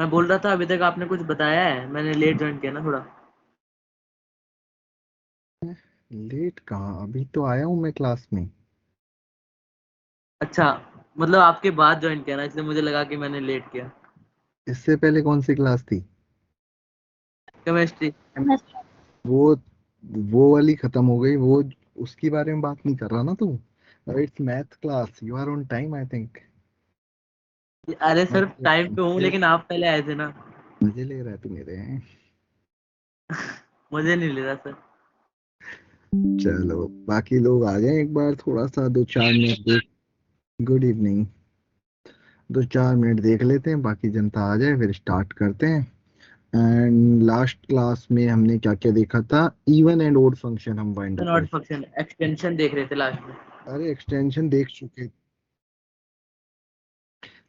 मैं बोल रहा था अभी तक आपने कुछ बताया है, मैंने लेट ज्वाइन किया ना थोड़ा। लेट कहाँ, अभी तो आया हूँ मैं क्लास में। अच्छा, मतलब आपके बाद ज्वाइन किया ना, इसलिए मुझे लगा कि मैंने लेट किया। इससे पहले कौन सी क्लास थी? केमिस्ट्री। वो वो वाली खत्म हो गई वो, उसकी बारे में बात नहीं कर रहा ना तू। It's math class, you are on time I think. अरे सर टाइम पे हूँ, मजे लेकिन आप पहले आए थे ना। मजे ले रहा है तू मेरे हैं। मुझे नहीं ले रहा सर। चलो बाकी लोग आ जाएं एक बार, थोड़ा सा 2-4 मिनट देख। Good evening. 2-4 मिनट देख लेते हैं, बाकी जनता आ जाए फिर स्टार्ट करते हैं। एंड लास्ट क्लास में हमने क्या क्या देखा था? इवन एंड ओड फंक्शन हम वाइंड अप कर। नॉट फंक्शन एक्सटेंशन देख रहे थे लास्ट में। अरे एक्सटेंशन देख चुके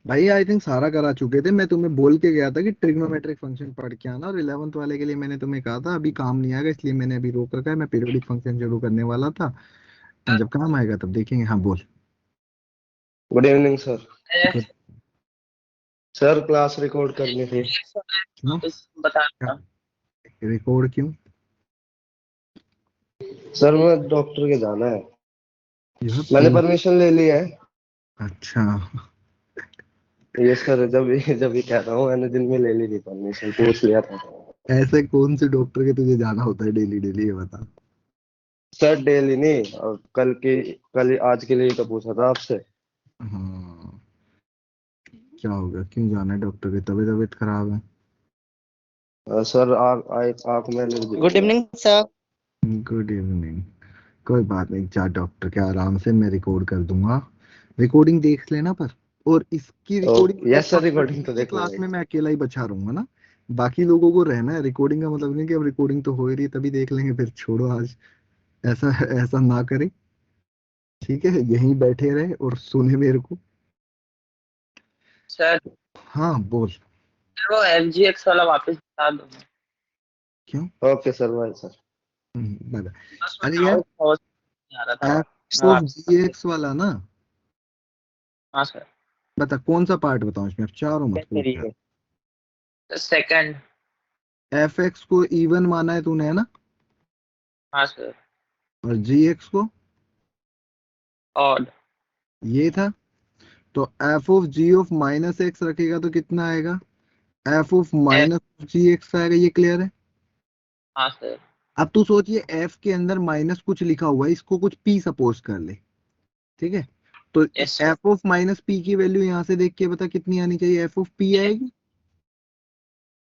भाई, आई थिंक सारा करा चुके थे। मैं तुम्हें बोल के गया था कि ट्रिग्नोमेट्रिक फंक्शन पढ़ के आना, और 11th वाले के लिए मैंने तुम्हें कहा था अभी काम नहीं आएगा, इसलिए मैंने अभी रोक रखा है। मैं पीरियोडिक फंक्शन शुरू करने वाला था, जब काम आएगा तब देखेंगे। हाँ बोल। Good evening sir. Good. Sir class record करनी थी। क्यों? बता रहा। रिकॉर्ड क्यों? सर मैं डॉक्टर के जाना है, यू हैव मैंने टू। परमिशन ले ली है। अच्छा। ये सर जब भी कह रहा हूँ, मैंने दिन में ले ली थी परमिशन, पूछ लिया था। ऐसे कौन से डॉक्टर के तुझे जाना होता है डेली डेली, ये बता। सर डेली नहीं, और कल आज के लिए तो पूछा था आपसे। हाँ, क्या होगा, क्यों जाना है डॉक्टर के? तबीयत तबीयत खराब है? सर आँख में एलर्जी गुड है। Evening sir. Good evening. कोई बात नहीं, जा डॉक्टर के, आराम से मैं रिकॉर्ड कर दूंगा। रिकॉर्डिंग देख लेना पर। और इसकी तो रिकॉर्डिंग यस सर, रिकॉर्डिंग तो ये देख क्लास लूंगा। में मैं अकेला ही बचा रहूंगा ना। बाकी लोगों को रहना है। रिकॉर्डिंग का मतलब नहीं कि अब रिकॉर्डिंग तो हो ही रही है तभी देख लेंगे, फिर छोड़ो आज। ऐसा ऐसा ना करे। ठीक है, यहीं बैठे रहे और सुने मेरे को। सर हाँ बोल। वो एमजीएक्स वाला वापस बता दो। क्यों? Okay sir, bye sir. बता। बस वो अरे यार, डाउट समझ नहीं आ रहा था, एफ मैं ऑफ आपसे। जी एक्स वाला ना। हाँ सर। बता कौन सा पार्ट बताऊं इसमें, अब चारों मत पूछ यार। सेकंड। एफ एक्स को इवन माना है तूने, है ना? हाँ सर। और जी एक्स को? ऑड। ये था। तो F of G of minus X रखेगा तो कितना आएगा? F of F. Minus G X आएगा, ये क्लियर है? हाँ सर। अब तू सोचिए, एफ के अंदर माइनस कुछ लिखा हुआ है, इसको कुछ पी सपोज कर ले। ठीक है। तो yes sir. F of minus P की वैल्यू यहां से देख के बता कितनी आनी चाहिए, एफ ऑफ पी आएगी।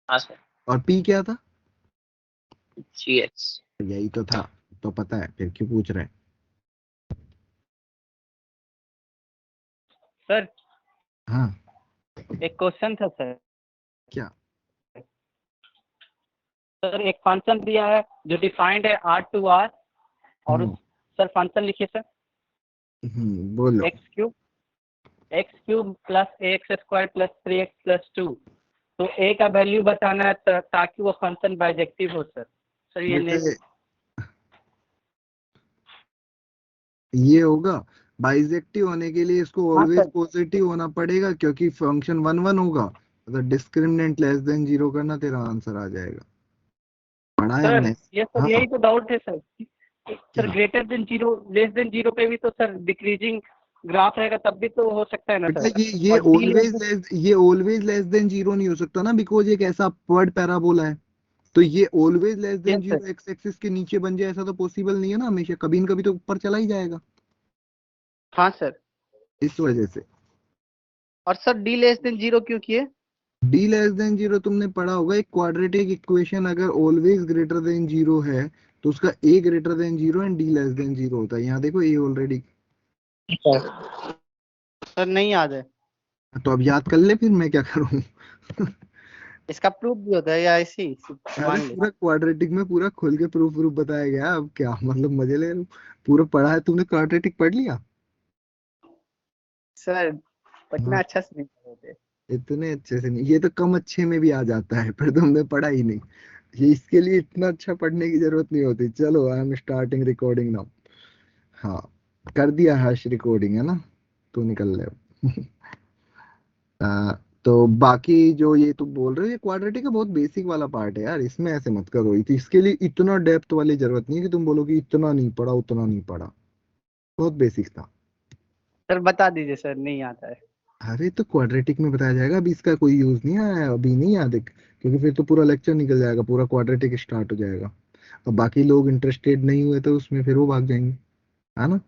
हाँ सर। और पी क्या था? जीएक्स। यही तो था। तो पता है फिर क्यों पूछ रहे हैं? सर हाँ। एक क्वेश्चन था सर। क्या? सर एक फंक्शन दिया है जो डिफाइंड है आर टू आर, और उस हम्म सर फंक्शन लिखिए सर। बोलो। एक्स क्यूब प्लस ए एक्स स्क्वायर प्लस 3x+2। तो ए का वैल्यू बताना है ताकि वो फंक्शन बाइजेक्टिव हो सर। सर ये ले। बेटे, ये होगा बाइजेक्टिव होने के लिए इसको हाँ ऑलवेज सर। पॉजिटिव होना पड़ेगा, क्योंकि फंक्शन वन वन होगा। अगर डिस्क्रिमिनेंट लेस देन जीरो करना, तेरा आंसर आ जाएगा। पढ़ा है सर हमने। ये सर हाँ। यही तो डाउट है सर। सर क्या? Greater than zero less than zero पे भी तो सर डिक्रीजिंग ग्राफ रहेगा, तब भी तो हो सकता है ना बेटा, सर। ये और डी ऑलवेज लेस, ये ऑलवेज लेस देन जीरो नहीं हो सकता ना, बिकॉज एक ऐसा वर्ड पैराबोला है। तो ये always less than yes sir. Zero x axis के नीचे बन जाए, ऐसा तो पॉसिबल नहीं है ना, हमेशा कभी न कभी तो ऊपर चला ही जाएगा। हाँ सर। इस वजह से। और sir D less than zero क्यों किए? डी लेस देन जीरो तुमने पढ़ा होगा, एक क्वाड्रेटिक इक्वेशन अगर ऑलवेज ग्रेटर देन जीरो है तो उसका a greater than zero and D less than zero होता है। यहाँ देखो ए ऑलरेडी। सर नहीं याद है। तो अब याद कर ले, फिर मैं क्या करूँ? इसका प्रूफ भी होता है या ऐसे ही अरे मान ले? पूरा क्वाड्रेटिक में पूरा खोल के प्रूफ प्रूफ बताया गया, अब क्या मतलब मजे ले रहे हो? पूरा पढ़ा है तुमने, क्वाड्रेटिक पढ़ लिया? सर पटना हाँ। अच्छा से नहीं पढ़े थे। इतने अच्छे से नहीं, ये तो कम अच्छे में भी आ जाता है, पर तुमने पढ़ा ही नहीं। ये इसके लिए इतना अच्छा पढ़ने की जरूरत नहीं होती। चलो, I am starting recording now. हाँ, कर दिया हर्ष रिकॉर्डिंग, है ना? तू निकल ले अब। तो बाकी जो ये तुम बोल रहे हो ये क्वाड्रेटिक का बहुत बेसिक वाला पार्ट है यार, इसमें ऐसे मत करो। इसके लिए इतना डेप्थ वाली जरूरत नहीं है कि तुम बोलो कि इतना नहीं पढ़ा उतना नहीं पढ़ा, बहुत बेसिक था। सर बता दीजिए सर, नहीं आता है। अरे तो क्वाड्रेटिक में बताया जाएगा, अभी इसका कोई यूज नहीं है, अभी नहीं याद है, क्योंकि फिर तो पूरा लेक्चर निकल जाएगा, पूरा क्वाड्रेटिक स्टार्ट हो जाएगा। अब बाकी लोग इंटरेस्टेड नहीं हुए तो उसमें फिर वो भाग जाएंगे, है ना।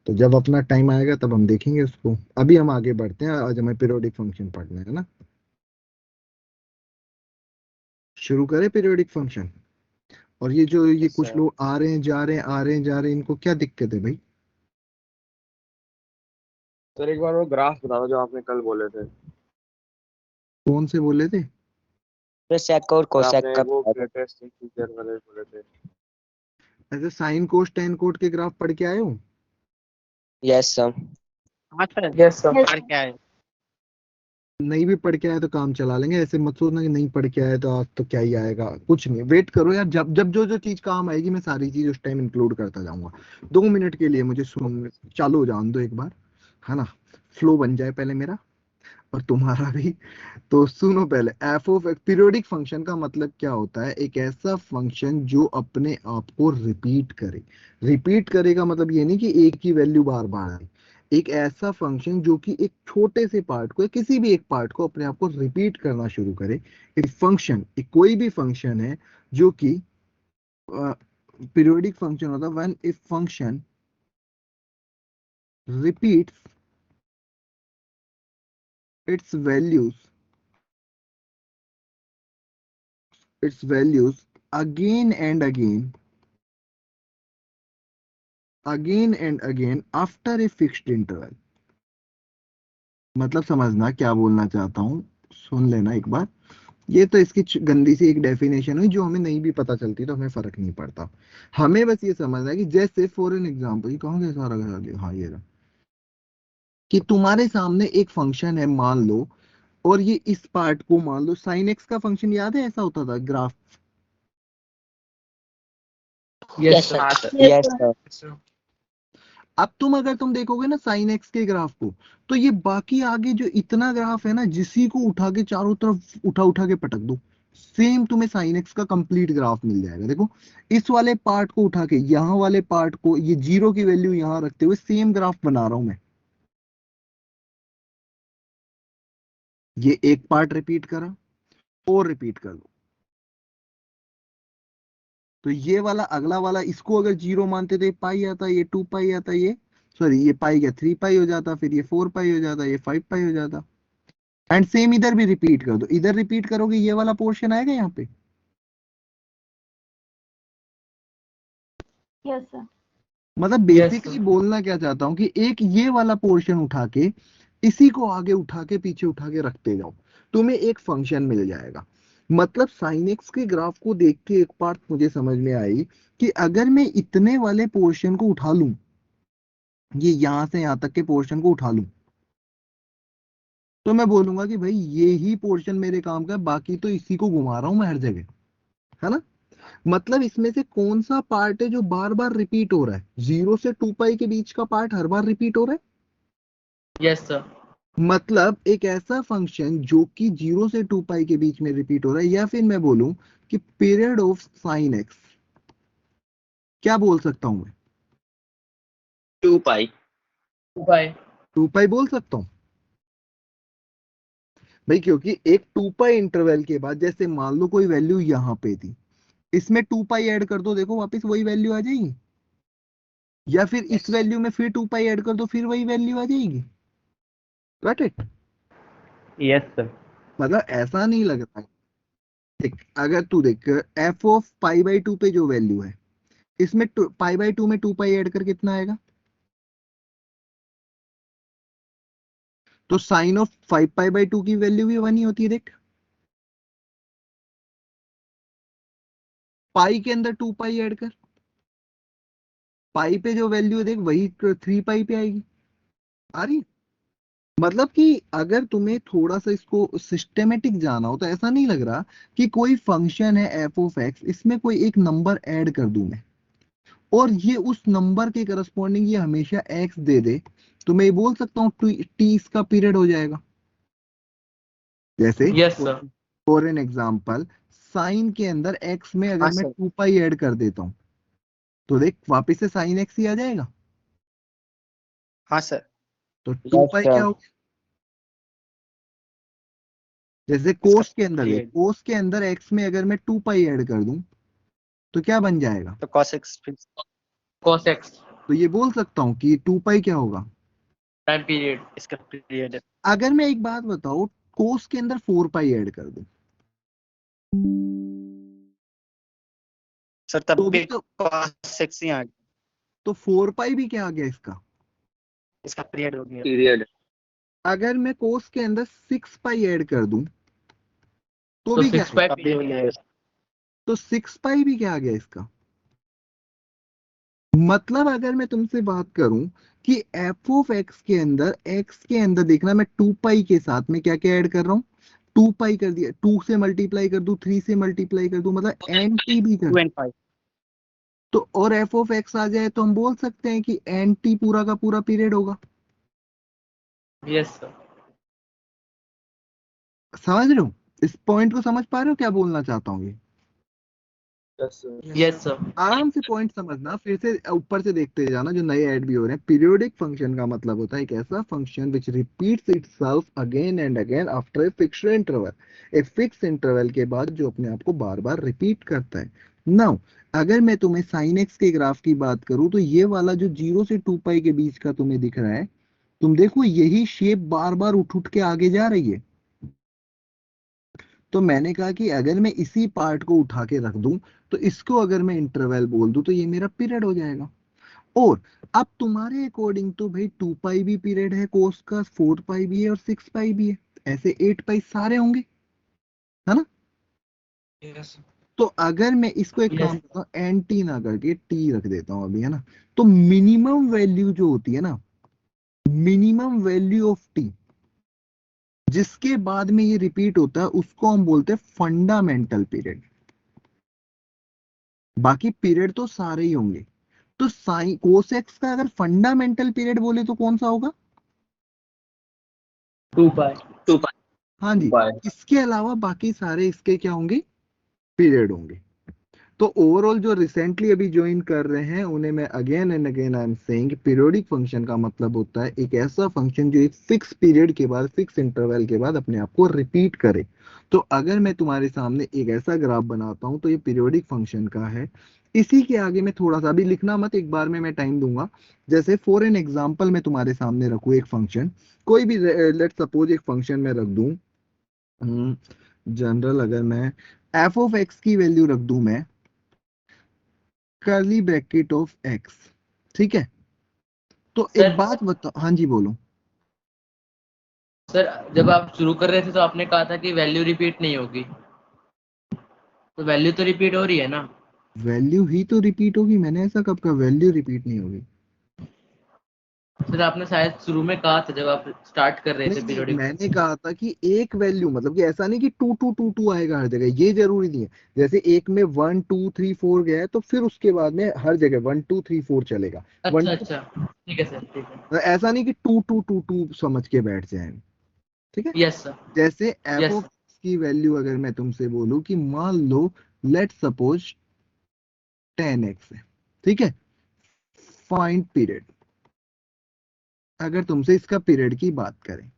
तो जब अपना टाइम आएगा तब हम देखेंगे उसको। अभी हम आगे बढ़ते हैं, आज हमें पीरियोडिक फंक्शन पढ़ना है ना। शुरू करें पीरियोडिक फंक्शन। और ये जो ये यस कुछ सर। लोग आ रहे हैं जा रहे हैं आ रहे हैं जा रहे हैं, इनको क्या दिक्कत है भाई? सर एक बार वो ग्राफ बता दो जो आपने कल बोले थे। कौन से बोले थे? तो सेक और सर कोसेक आपने का वो बता दो। ग्रेटेस्ट इंटीजर वाले बोले थे। ऐसे साइन कोस टेन कोट के ग्राफ पढ़ के आए हो? Yes sir. हाँ सर, यस सर। पढ़ के आए। नहीं भी पढ़ के आए तो काम चला लेंगे, ऐसे मत सोचना कि नहीं पढ़ के आए तो आज तो क्या ही आएगा, कुछ नहीं, वेट करो यार, जब जब जो जो चीज काम आएगी मैं सारी चीज उस टाइम इंक्लूड करता जाऊंगा। 2 मिनट के लिए मुझे सुन चालू हो जान दो एक बार, है ना, फ्लो बन जाए पहले मेरा और तुम्हारा भी। तो सुनो पहले, एफ ऑफ पीरियोडिक फंक्शन का मतलब क्या होता है? एक ऐसा फंक्शन जो अपने आप को रिपीट करे। रिपीट करेगा मतलब ये नहीं कि एक ही वैल्यू बार बार आए। एक ऐसा फंक्शन जो कि एक छोटे से पार्ट को, किसी भी एक पार्ट को अपने आप को रिपीट करना शुरू करे। एक फंक्शन, एक कोई भी फंक्शन है जो कि पीरियोडिक फंक्शन होता है when a function repeats its values its values again and again after a fixed interval। मतलब समझना क्या बोलना चाहता हूं, सुन लेना एक बार। ये तो इसकी गंदी सी एक डेफिनेशन हुई जो हमें नहीं भी पता चलती तो हमें फर्क नहीं पड़ता। हमें बस ये समझना है कि जैसे फॉर एन एग्जांपल, ये कहाँ गया सारा का सारा? हाँ ये रहा। कि तुम्हारे सामने एक फंक्शन है मान लो, और ये इस पार्ट को मान लो साइन एक्स का फंक्शन, याद है ऐसा होता था ग्राफ? Yes sir. हाँ सर। Yes sir. अब अगर तुम देखोगे ना साइन एक्स के ग्राफ को, तो ये बाकी आगे जो इतना ग्राफ है ना, जिसी को उठा के चारों तरफ उठा उठा के पटक दो, सेम तुम्हें साइन एक्स का कंप्लीट ग्राफ मिल जाएगा। देखो, इस वाले पार्ट को उठा के यहाँ वाले पार्ट को, ये जीरो की वैल्यू यहाँ रखते हुए सेम ग्राफ बना रहा हूं मैं। ये एक पार्ट रिपीट करा और रिपीट कर दो, तो ये वाला अगला वाला, इसको अगर जीरो मानते थे पाई आता, ये 2 पाई आता, ये सॉरी ये पाई गया 3 पाई हो जाता, फिर ये 4 पाई हो जाता, ये 5 पाई हो जाता। एंड सेम इधर भी रिपीट कर दो, इधर रिपीट करोगे ये वाला पोर्शन आएगा यहाँ पे। Yes sir. मतलब बेसिकली बोलना क्या चाहता हूँ कि एक ये वाला पोर्शन उठा के इसी को आगे उठा के पीछे उठा के रखते जाओ, तुम्हें एक फंक्शन मिल जाएगा। मतलब साइन एक्स के ग्राफ को देख के एक बात मुझे समझ में आई कि अगर मैं इतने वाले पोर्शन को उठा लूं, ये यहां से यहां तक के पोर्शन को उठा लूं, तो मैं बोलूंगा कि भाई ये ही पोर्शन मेरे काम का है, बाकी तो इसी को घुमा रहा हूं मैं हर जगह, है ना। मतलब इसमें से कौन सा पार्ट है जो बार बार रिपीट हो रहा है? 0 से 2 पाई के बीच का पार्ट हर बार रिपीट हो रहा है। Yes sir. मतलब एक ऐसा फंक्शन जो कि 0 से 2 पाई के बीच में रिपीट हो रहा है, या फिर मैं बोलूं कि पीरियड ऑफ साइन एक्स, क्या बोल सकता हूं मैं? 2 पाई। 2 पाई। 2 पाई बोल सकता हूं भाई, क्योंकि एक 2 पाई इंटरवल के बाद जैसे मान लो कोई वैल्यू यहां पे थी, इसमें 2 पाई ऐड कर दो, देखो वापस वही वैल्यू आ जाएगी। या फिर इस वैल्यू में फिर 2 पाई ऐड कर दो, फिर वही वैल्यू आ जाएगी। Got it? Yes sir. मतलब ऐसा नहीं लग रहा है। देख, अगर तू देख f(पाई/2) पे जो वैल्यू है, इसमें पाई/2 में 2 पाई ऐड कर कितना आएगा? तो साइन ऑफ 5 पाई/2 की वैल्यू भी 1 ही होती है। देख, पाई के अंदर 2 पाई ऐड कर, पाई पे जो वैल्यू है देख वही 3 पाई पे आएगी। आ रही है? मतलब कि अगर तुम्हें थोड़ा सा इसको सिस्टेमेटिक जाना हो तो ऐसा नहीं लग रहा कि कोई फंक्शन है एफ ऑफ एक्स, इसमें कोई एक नंबर ऐड कर दूं मैं और ये उस नंबर के करस्पॉन्डिंग ये हमेशा एक्स दे दे, तो मैं ये बोल सकता हूँ टी इसका पीरियड हो जाएगा। जैसे yes sir. For an example sine के अंदर एक्स में अगर हाँ मैं सर। 2 पाई ऐड कर देता हूँ तो देख वापिस से साइन एक्स ही आ जाएगा। हाँ सर। तो 2 यस पाई क्या सर। हो, जैसे इसका कोस के अंदर देख, पीरियड कोस के अंदर एक्स में अगर मैं 2 पाई ऐड कर दूं तो क्या बन जाएगा। तो cos x fix. cos x तो ये बोल सकता हूँ कि 2 पाई क्या होगा। Time period. इसका पीरियड है। अगर मैं एक बात बताऊं, कोस के अंदर 4 पाई ऐड कर दूं सर तब तो भी भी तो cos x ही आ गया। तो 4 पाई भी क्या आ गया इसका। इसका पीरियड हो गया। पीरियड। अगर मैं कोस के अंदर 6 पाई ऐड कर दूं तो तो भी क्या 6 है, पाई तब भी हो पीरियड। गया। तो 6 पाई भी क्या आ गया इसका। मतलब अगर मैं तुमसे बात करूं कि एफ ऑफ एक्स के अंदर देखना, मैं 2 पाई के साथ में क्या क्या ऐड कर रहा हूं, 2 पाई कर दिया, 2 से मल्टीप्लाई कर दूं, 3 से मल्टीप्लाई कर दूं, मतलब एन टी भी कर। 2 and 5। तो और एफ ऑफ एक्स आ जाए तो हम बोल सकते हैं कि एन टी पूरा का पूरा पीरियड होगा। Yes sir. समझ रहे हो, इस पॉइंट को समझ पा रहे हो क्या बोलना चाहता हूँ ये। Yes sir. Yes sir. आराम से पॉइंट समझना, फिर से ऊपर से देखते जाना जो नए ऐड भी हो रहे हैं। पीरियोडिक फंक्शन का मतलब होता है एक ऐसा function which repeats itself again and again after a fixed interval. एक फिक्स इंटरवल के बाद जो अपने आप को बार बार रिपीट करता है। नाउ अगर मैं तुम्हें साइन एक्स के ग्राफ की बात करूं तो ये वाला जो 0 से 2 पाई के बीच का तुम्हें दिख रहा है, तुम देखो यही शेप बार बार उठ उठ के आगे जा रही है। तो मैंने कहा कि अगर मैं इसी पार्ट को उठा के रख दूं तो इसको अगर मैं इंटरवल बोल दूं तो ये मेरा पीरियड हो जाएगा। और अब तुम्हारे अकॉर्डिंग तो भाई 2 पाई भी पीरियड है कोस का, 4 पाई भी है और 6 पाई भी है, ऐसे 8 पाई सारे होंगे, है ना। यस तो अगर मैं इसको एक काम यस। करता हूँ एन टी ना करके टी रख देता हूँ अभी, है ना, तो मिनिमम वैल्यू जो होती है ना, मिनिमम वैल्यू ऑफ टी जिसके बाद में ये रिपीट होता है उसको हम बोलते हैं फंडामेंटल पीरियड। बाकी पीरियड तो सारे ही होंगे। तो साइन कोसेक्स का अगर फंडामेंटल पीरियड बोले तो कौन सा होगा। 2 पाई। 2 हाँ जी, बाय। इसके अलावा बाकी सारे इसके क्या होंगे, पीरियड होंगे। तो ओवरऑल जो रिसेंटली अभी ज्वाइन कर रहे हैं उन्हें मैं again and again I am saying periodic function का मतलब होता है एक ऐसा फंक्शन जो एक फिक्स पीरियड के बाद, फिक्स इंटरवल के बाद अपने आप को रिपीट करे। तो अगर मैं तुम्हारे सामने एक ऐसा ग्राफ बनाता हूं तो ये पीरियोडिक फंक्शन का है। इसी के आगे मैं थोड़ा सा भी लिखना मत, एक बार में मैं टाइम दूंगा। जैसे फॉर एन एग्जाम्पल मैं तुम्हारे सामने रखूं एक फंक्शन, कोई भी लेट सपोज एक फंक्शन में रख दूं, जनरल अगर मैं एफ ऑफ एक्स की वैल्यू रख दूं मैं कर्ली ब्रैकेट ऑफ एक्स, ठीक है। तो एक सर बात बताओ, हाँ जी बोलो। सर जब आप शुरू कर रहे थे तो आपने कहा था कि वैल्यू रिपीट नहीं होगी, तो वैल्यू तो रिपीट हो रही है ना। वैल्यू ही तो रिपीट होगी, मैंने ऐसा कब कहा वैल्यू रिपीट नहीं होगी। सर आपने शायद शुरू में कहा था जब आप स्टार्ट कर रहे थे नहीं नहीं, पीरियोडिक मैंने फंक्शन। कहा था कि एक वैल्यू, मतलब कि ऐसा नहीं कि टू टू टू टू आएगा हर जगह, ये जरूरी नहीं है। जैसे एक में 1 2 3 4 गया है तो फिर उसके बाद में हर जगह 1 2 3 4 चलेगा। वन अच्छा टू अच्छा, ठीक है सर, ठीक है। ऐसा नहीं कि टू टू टू टू समझ के बैठ जाए, ठीक है। Yes sir. जैसे एफ यस। ऑफ की वैल्यू अगर मैं तुमसे बोलूं कि मान लो लेट सपोज 10x है, ठीक है, फाइंड पीरियड। अगर तुमसे इसका पीरियड की बात करें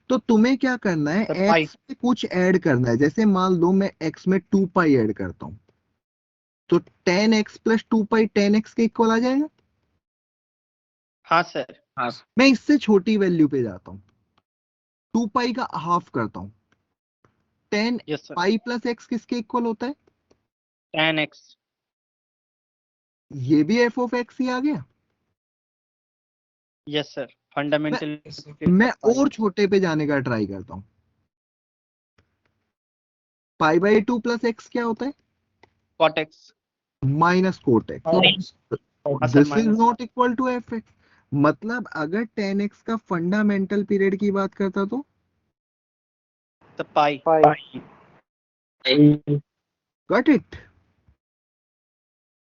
तो तुम्हें क्या करना है, सर पाई। एक्स में कुछ ऐड करना है। जैसे मान लो मैं एक्स में 2 पाई ऐड करता हूं तो 10x प्लस 2 पाई 10x के इक्वल आ जाएगा। हाँ सर। हाँ। मैं इससे छोटी वैल्यू पे जाता हूं, 2 पाई का हाफ करता हूं, 10 yes sir. Pi plus x किसके इक्वल होता है, 10x। ये भी एफ ऑफ एक्स ही आ गया। Yes sir. मैं फंडामेंटल मैं पाई। और छोटे पे जाने का ट्राई करता हूं, पाई बाई 2 प्लस एक्स क्या होता है, cot x। Minus cot x. हाँ sir this is minus. Not equal to f x. मतलब अगर 10x का फंडामेंटल पीरियड की बात करता तो तो पाई। Got it.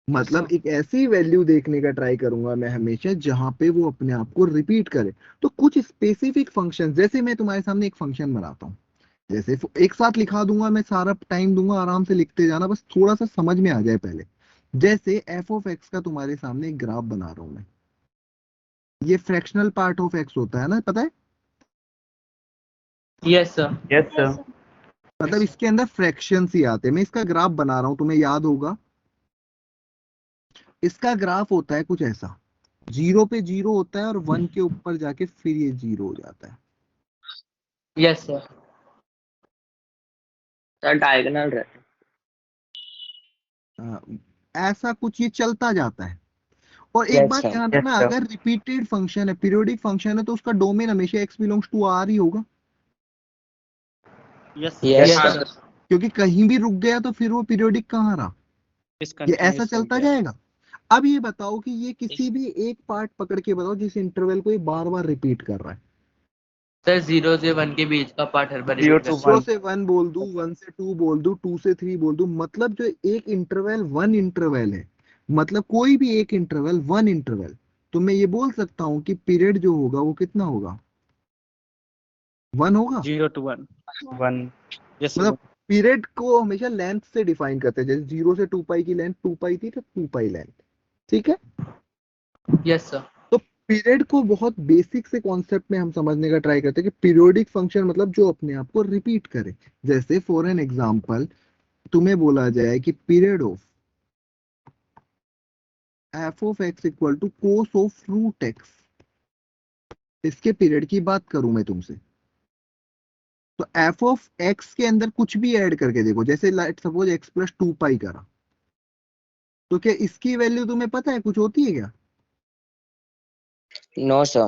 मतलब एक ऐसी वैल्यू देखने का ट्राई करूंगा मैं हमेशा जहां पे वो अपने आप को रिपीट करे। तो कुछ स्पेसिफिक फंक्शन, जैसे मैं तुम्हारे सामने एक फंक्शन बनाता हूँ, जैसे एक साथ लिखा दूंगा मैं, सारा टाइम दूंगा आराम से लिखते जाना, बस थोड़ा सा समझ में आ जाए पहले। जैसे एफ ऑफ एक्स का तुम्हारे सामने एक ग्राफ बना रहा हूं मैं। ये फ्रैक्शनल पार्ट ऑफ एक्स होता है ना, पता है? Yes sir. Yes sir. मतलब इसके अंदर फ्रैक्शंस ही आते हैं। मैं इसका ग्राफ बना रहा हूं, तुम्हें याद होगा। इसका ग्राफ होता है कुछ ऐसा, जीरो पे जीरो होता है और वन के ऊपर जाके फिर ये जीरो हो जाता है। Yes sir. सर डायगोनल रहते ऐसा कुछ ये चलता जाता है। और एक यस बात सर। ध्यान यस रखना, सर। अगर रिपीटेड फंक्शन है, पीरियोडिक फंक्शन है, तो उसका डोमेन हमेशा x बिलोंग्स टू r ही होगा। Yes, yes yes sir. Sir. क्योंकि कहीं भी रुक गया तो फिर वो पीरियोडिक कहाँ रहा? ये ऐसा discontinuous हो चलता गया। जाएगा। अब ये बताओ कि ये किसी भी एक पार्ट पकड़ के बताओ जिस इंटरवल को ये बार बार रिपीट कर रहा है। सर 0 से 1 के बीच का part her bar 0 repeat to करता है। 0 1। से 1 बोल दूं, 1 से 2 बोल दूं, 2 से 3 बोल दूं, मतलब जो एक इंटरवल वन इंटरवल है, मतलब कोई भी एक इंटरवल वन इंटरवल, तो मैं ये बोल सकता हूं कि पीरियड जो होगा वो कितना होगा? 1 होगा। 0 to 1. 1। Yes, sir. मतलब पीरियड को हमेशा लेंथ से डिफाइन करते हैं। जैसे 0 से 2 पाई की लेंथ 2 पाई थी, तो 2 पाई लेंथ। ठीक है। Yes sir. तो पीरियड को बहुत बेसिक से कॉन्सेप्ट में हम समझने का ट्राई करते हैं कि पीरियोडिक फंक्शन मतलब जो अपने आप को रिपीट करे। जैसे फॉर एन एग्जांपल तुम्हें बोला जाए कि period of F of x equal to cos of root X, इसके पीरियड की बात करूं मैं तुमसे, तो एफ ऑफ एक्स के अंदर कुछ भी ऐड करके देखो, जैसे let suppose x plus two pi करा, तो क्या इसकी वैल्यू तुम्हें पता है कुछ होती है क्या? No sir.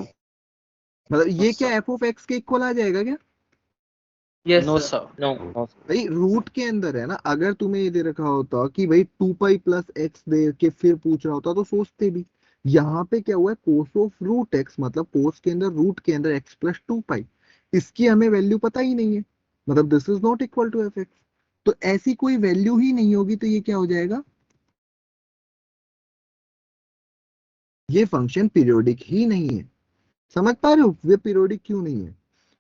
मतलब No, ये क्या sir. एफ ऑफ एक्स के इक्वल आ जाएगा क्या? Yes No, sir. sir. No. भाई रूट के अंदर है ना। अगर तुम्हें ये दे रखा होता कि भाई टू पाई प्लस एक्स दे के फिर पूछ रहा होता तो सोचते भी। यहाँ पे क्या हुआ है, कोस ऑफ रूट एक्स, मतलब कोस के अंदर रूट के अंदर एक्स प्लस टू पाई, इसकी हमें वैल्यू पता ही नहीं है, मतलब this is not equal to f x. तो ऐसी कोई वैल्यू ही नहीं होगी, तो ये क्या हो जाएगा? ये फंक्शन पीरियोडिक ही नहीं है। समझ पा रहे हो ये पीरियोडिक क्यों नहीं है?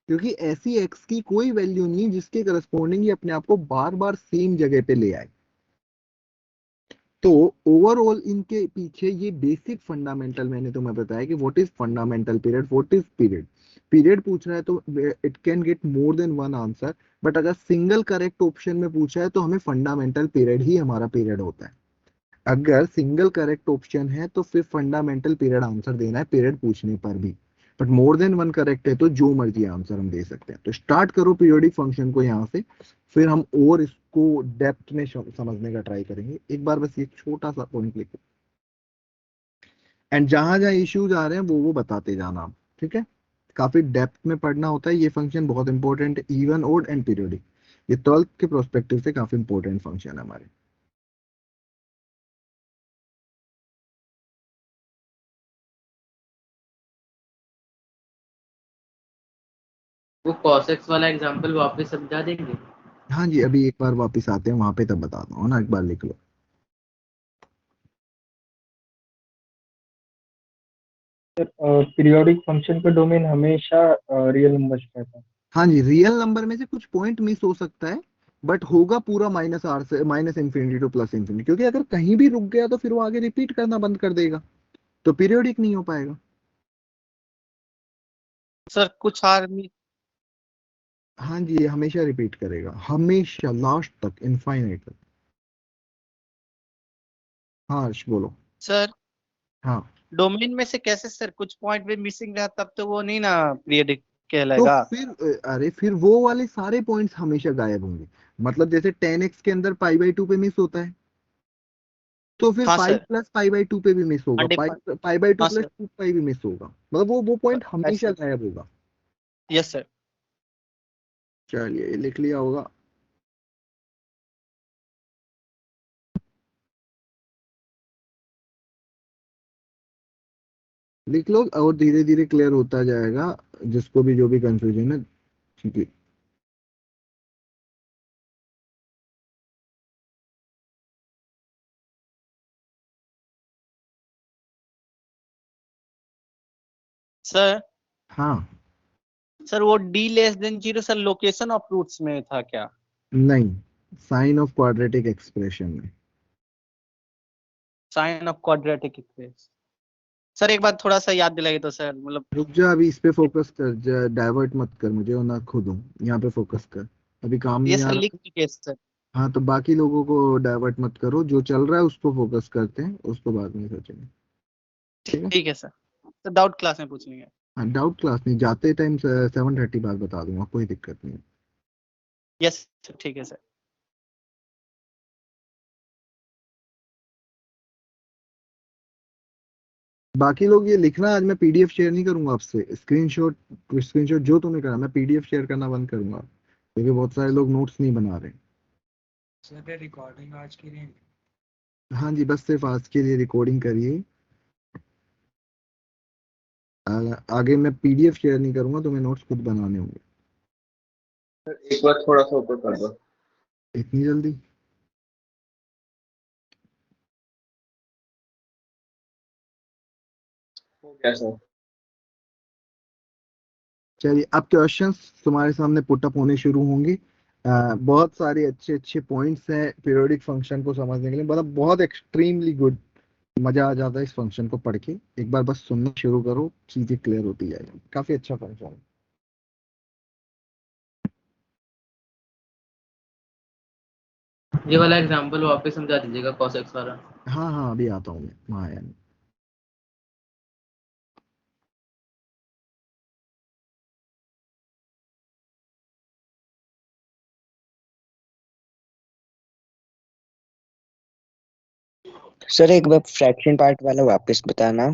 क्योंकि ऐसी एक्स की कोई वैल्यू नहीं है जिसके करस्पॉन्डिंग ये अपने आप को बार बार सेम जगह पे ले आए। तो ओवरऑल इनके पीछे ये बेसिक फंडामेंटल मैंने तुम्हें बताया कि what is fundamental period, what is period. Period पूछ रहा है तो it can get more than one answer, but अगर सिंगल करेक्ट ऑप्शन में पूछा है तो हमें फंडामेंटल पीरियड ही हमारा पीरियड होता है। अगर सिंगल करेक्ट ऑप्शन है तो फिर फंडामेंटल पीरियड आंसर देना है पीरियड पूछने पर भी। But more than one correct है तो जो मर्जी आंसर हम दे सकते हैं। तो स्टार्ट करो पीरियोडिक फंक्शन को यहाँ से, फिर हम और इसको डेप्थ में समझने का ट्राई करेंगे। एक बार बस ये छोटा सा पॉइंट लिखो, एंड जहां जहां इश्यूज आ रहे हैं वो बताते जाना आप, ठीक है? काफी डेप्थ में पढ़ना होता है। ये फंक्शन बहुत इंपॉर्टेंट है, इवन ओड एंड पीरियोडिक। ये 12th के प्रोस्पेक्टिव से काफी इंपॉर्टेंट फंक्शन है हमारे। वो कॉसेक्स वाला एग्जांपल वापस समझा देंगे? हाँ जी, अभी एक बार वापस आते हैं वहां पे तब बताता हूँ ना, एक बार लिख लो। पीरियोडिक फंक्शन का डोमेन हमेशा रियल नंबर रहता है। हाँ जी, रियल नंबर में से कुछ पॉइंट मिस हो सकता है, बट होगा पूरा माइनस आर से minus infinity two plus infinity, क्योंकि अगर कहीं भी रुक गया तो फिर वो आगे रिपीट करना बंद कर देगा, तो पीरियोडिक नहीं हो पाएगा। Sir, कुछ आर्मी हाँ जी, ये हमेशा रिपीट करेगा, हमेशा लास्ट तक, इनफाइनाइट तक। हाँ हर्ष बोलो। सर हाँ, डोमेन में से कैसे सर कुछ पॉइंट भी मिसिंग रहा तब तो वो नहीं ना पीरियडिक तो कहलाएगा। फिर अरे फिर वो वाले सारे पॉइंट्स हमेशा गायब होंगे। मतलब जैसे 10x के अंदर पाई बाई टू पे मिस होता है, तो फिर हाँ pi sir. Plus pi by two पे भी मिस होगा, पाई पाई बाई टू हाँ प्लस सर। टू पाई भी मिस होगा, मतलब वो पॉइंट हमेशा ऐसे। गायब होगा। Yes sir. चलिए ये लिख लिया होगा। लिख लो और धीरे धीरे क्लियर होता जाएगा, जिसको भी जो भी कंफ्यूजन है। ठीक है। सर हाँ सर वो d less than 0 sir location of roots में था क्या? नहीं, साइन ऑफ क्वाड्रेटिक एक्सप्रेशन में। Sign of quadratic equation. Sir एक बार थोड़ा सा याद दिलाइए तो सर, मतलब रुक जा, अभी इस पे फोकस कर, डाइवर्ट मत कर मुझे, और ना खुद हूँ, यहाँ पे फोकस कर, अभी काम ये नहीं आ सर लिख रहा। चुके हैं सर। हाँ तो बाकी लोगों को डाइवर्ट मत करो, जो चल रहा है उसको फोकस करते हैं, उसको बाद में सोचेंगे। ठीक है। ठीक है सर, तो डाउट क्लास में पूछ लेंगे। हाँ डाउट क्लास नहीं, जाते टाइम 7:30 बाद बता दूंगा, कोई दिक्कत नहीं। यस सर, ठीक है सर। बाकी लोग ये लिखना, आज मैं पीडीएफ शेयर नहीं करूंगा आपसे, स्क्रीनशॉट स्क्रीनशॉट जो तुम्हें करना, मैं पीडीएफ शेयर करना बंद करूंगा, क्योंकि बहुत सारे लोग नोट्स नहीं बना रहे। सर रिकॉर्डिंग आज की नहीं। हाँ जी, बस सिर्फ आज के लिए रिकॉर्डिंग करिए, आगे मैं पीडीएफ शेयर नहीं करूंगा, तुम्हें नोट्स खुद बनाने होंगे। एक बार थोड़ा सा ऊपर कर दो। इतनी जल्दी? हो गया सर। चलिए, अब क्वेश्चंस तुम्हारे सामने पुट अप होने शुरू होंगे। बहुत सारे अच्छे अच्छे पॉइंट्स हैं पीरियोडिक फंक्शन को समझने के लिए, मतलब बहुत एक्सट्रीमली गुड, मजा आ जाता है इस फंक्शन को पढ़ के। एक बार बस सुनना शुरू करो, चीजें क्लियर होती जाएगी, काफी अच्छा फंक्शन है। ये वाला एग्जांपल वापस समझा दीजिएगा cos x वाला। हाँ हाँ, अभी आता हूँ मैं वहाँ आया नहीं। सर एक बार फ्रैक्शन पार्ट वाला वापस बताना।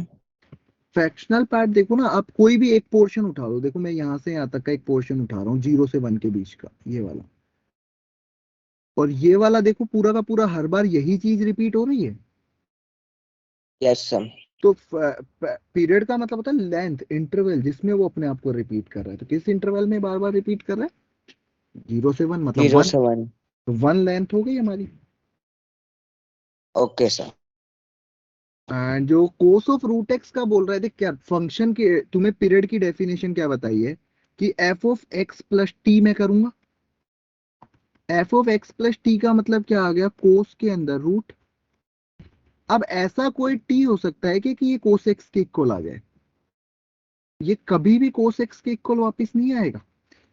फ्रैक्शनल पार्ट देखो ना, आप कोई भी एक पोर्शन उठा लो, देखो मैं यहाँ से यहाँ तक का एक पोर्शन उठा रहा हूँ, 0 से 1 के बीच का, ये वाला, और ये वाला देखो पूरा का पूरा हर बार यही चीज रिपीट हो रही है। Yes sir. तो पीरियड का मतलब होता है लेंथ, इंटरवल जिसमें वो अपने आप को रिपीट कर रहा है, तो किस इंटरवल में बार बार रिपीट कर रहा है? 0 से 1, मतलब 0 1। से 1। तो 1 लेंथ हो गई हमारी। Okay sir. एंड जो कोस ऑफ रूट एक्स का बोल रहे थे, क्या फंक्शन के, तुम्हें पीरियड की डेफिनेशन क्या बताई है कि f of x plus T में करूंगा। F of x plus T का मतलब क्या आ गया, कोस के अंदर रूट। अब ऐसा कोई टी हो सकता है कि ये कोस एक्स के इक्वल आ जाए, ये कभी भी कोस एक्स के इक्वल वापस नहीं आएगा,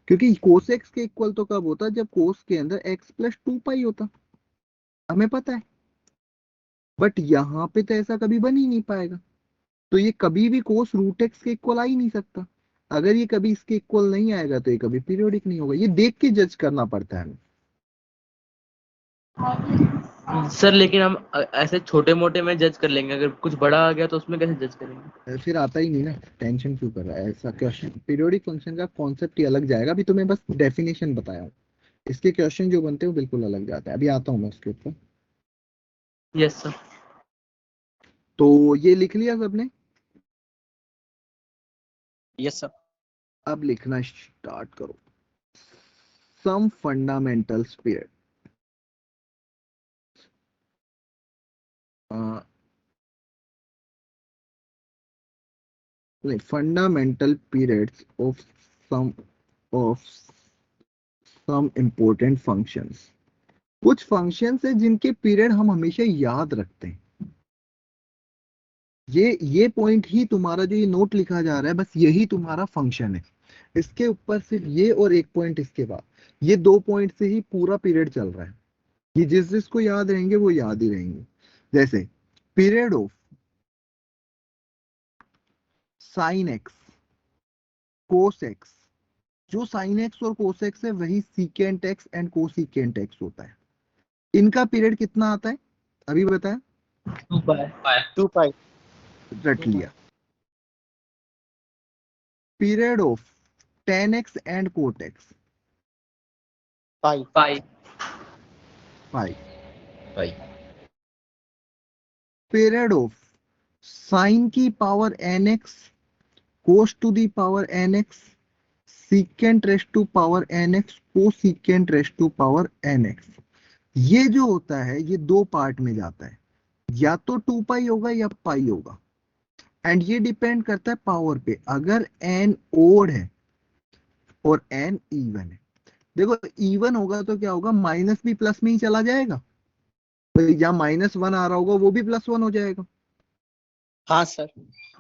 क्योंकि कोस एक्स के इक्वल तो कब होता, जब कोस के अंदर एक्स प्लस 2 पाई होता, हमें पता है। बट यहाँ पे तो ऐसा कभी बन ही नहीं पाएगा, तो ये कभी भी कोस रूट एक्स के इक्वल आ ही नहीं सकता। अगर ये कभी इसके इक्वल नहीं आएगा तो ये कभी पीरियोडिक नहीं होगा, ये देख के जज करना पड़ता है हमें। सर लेकिन हम ऐसे छोटे मोटे में जज कर लेंगे, अगर कुछ बड़ा आ गया तो उसमें कैसे जज करेंगे? फिर आता ही नहीं ना, टेंशन क्यों कर रहा है, ऐसा क्वेश्चन पीरियोडिक फंक्शन का कॉन्सेप्ट ही अलग जाएगा, अभी तुम्हें बस डेफिनेशन बताया हूँ, इसके क्वेश्चन जो बनते हैं वो बिल्कुल अलग जाते हैं, अभी आता हूँ मैं उसके ऊपर। Yes sir. तो ये लिख लिया सबने? Yes sir. अब लिखना स्टार्ट करो। Some fundamental period, fundamental periods of some important functions. कुछ फंक्शंस है जिनके पीरियड हम हमेशा याद रखते हैं। ये पॉइंट ही तुम्हारा, जो ये नोट लिखा जा रहा है, बस यही तुम्हारा फंक्शन है। इसके ऊपर सिर्फ ये और एक पॉइंट इसके बाद, ये 2 पॉइंट से ही पूरा पीरियड चल रहा है। ये जिस जिसको याद रहेंगे वो याद ही रहेंगे। जैसे period of sine x cos x, जो साइन एक्स और कोस एक्स है वही secant x and cosecant x होता है। इनका पीरियड कितना आता है, अभी बताया? 2 पाई। 2 पाई। रट लिया। Period of ten x and cot x, pi. Pi. Pi. Pi. Period of sine की power n x cos to the power n x secant raise to power n x cosecant raise to power n x. ये जो होता है ये 2 part में जाता है, या तो 2 पाई होगा या पाई होगा। एंड ये डिपेंड करता है पावर पे। अगर n ओड है और n इवन है, देखो इवन होगा तो क्या होगा, माइनस भी प्लस में ही चला जाएगा, तो जहाँ -1 आ रहा होगा वो भी +1 हो जाएगा। हाँ सर।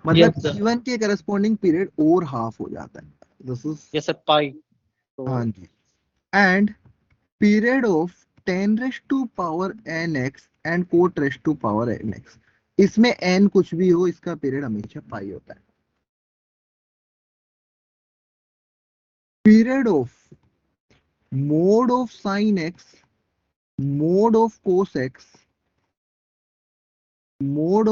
मतलब Yes, sir. इवन के करस्पॉन्डिंग पीरियड और हाफ हो जाता है। This is, yes sir pi. तो हाँ जी। And period of 10⁻⁴ nx and cot⁻⁴ nx, इसमें n कुछ भी हो, इसका पीरियड हमेशा पाई होता है। Period of mode of sine x, mode of cos x, mode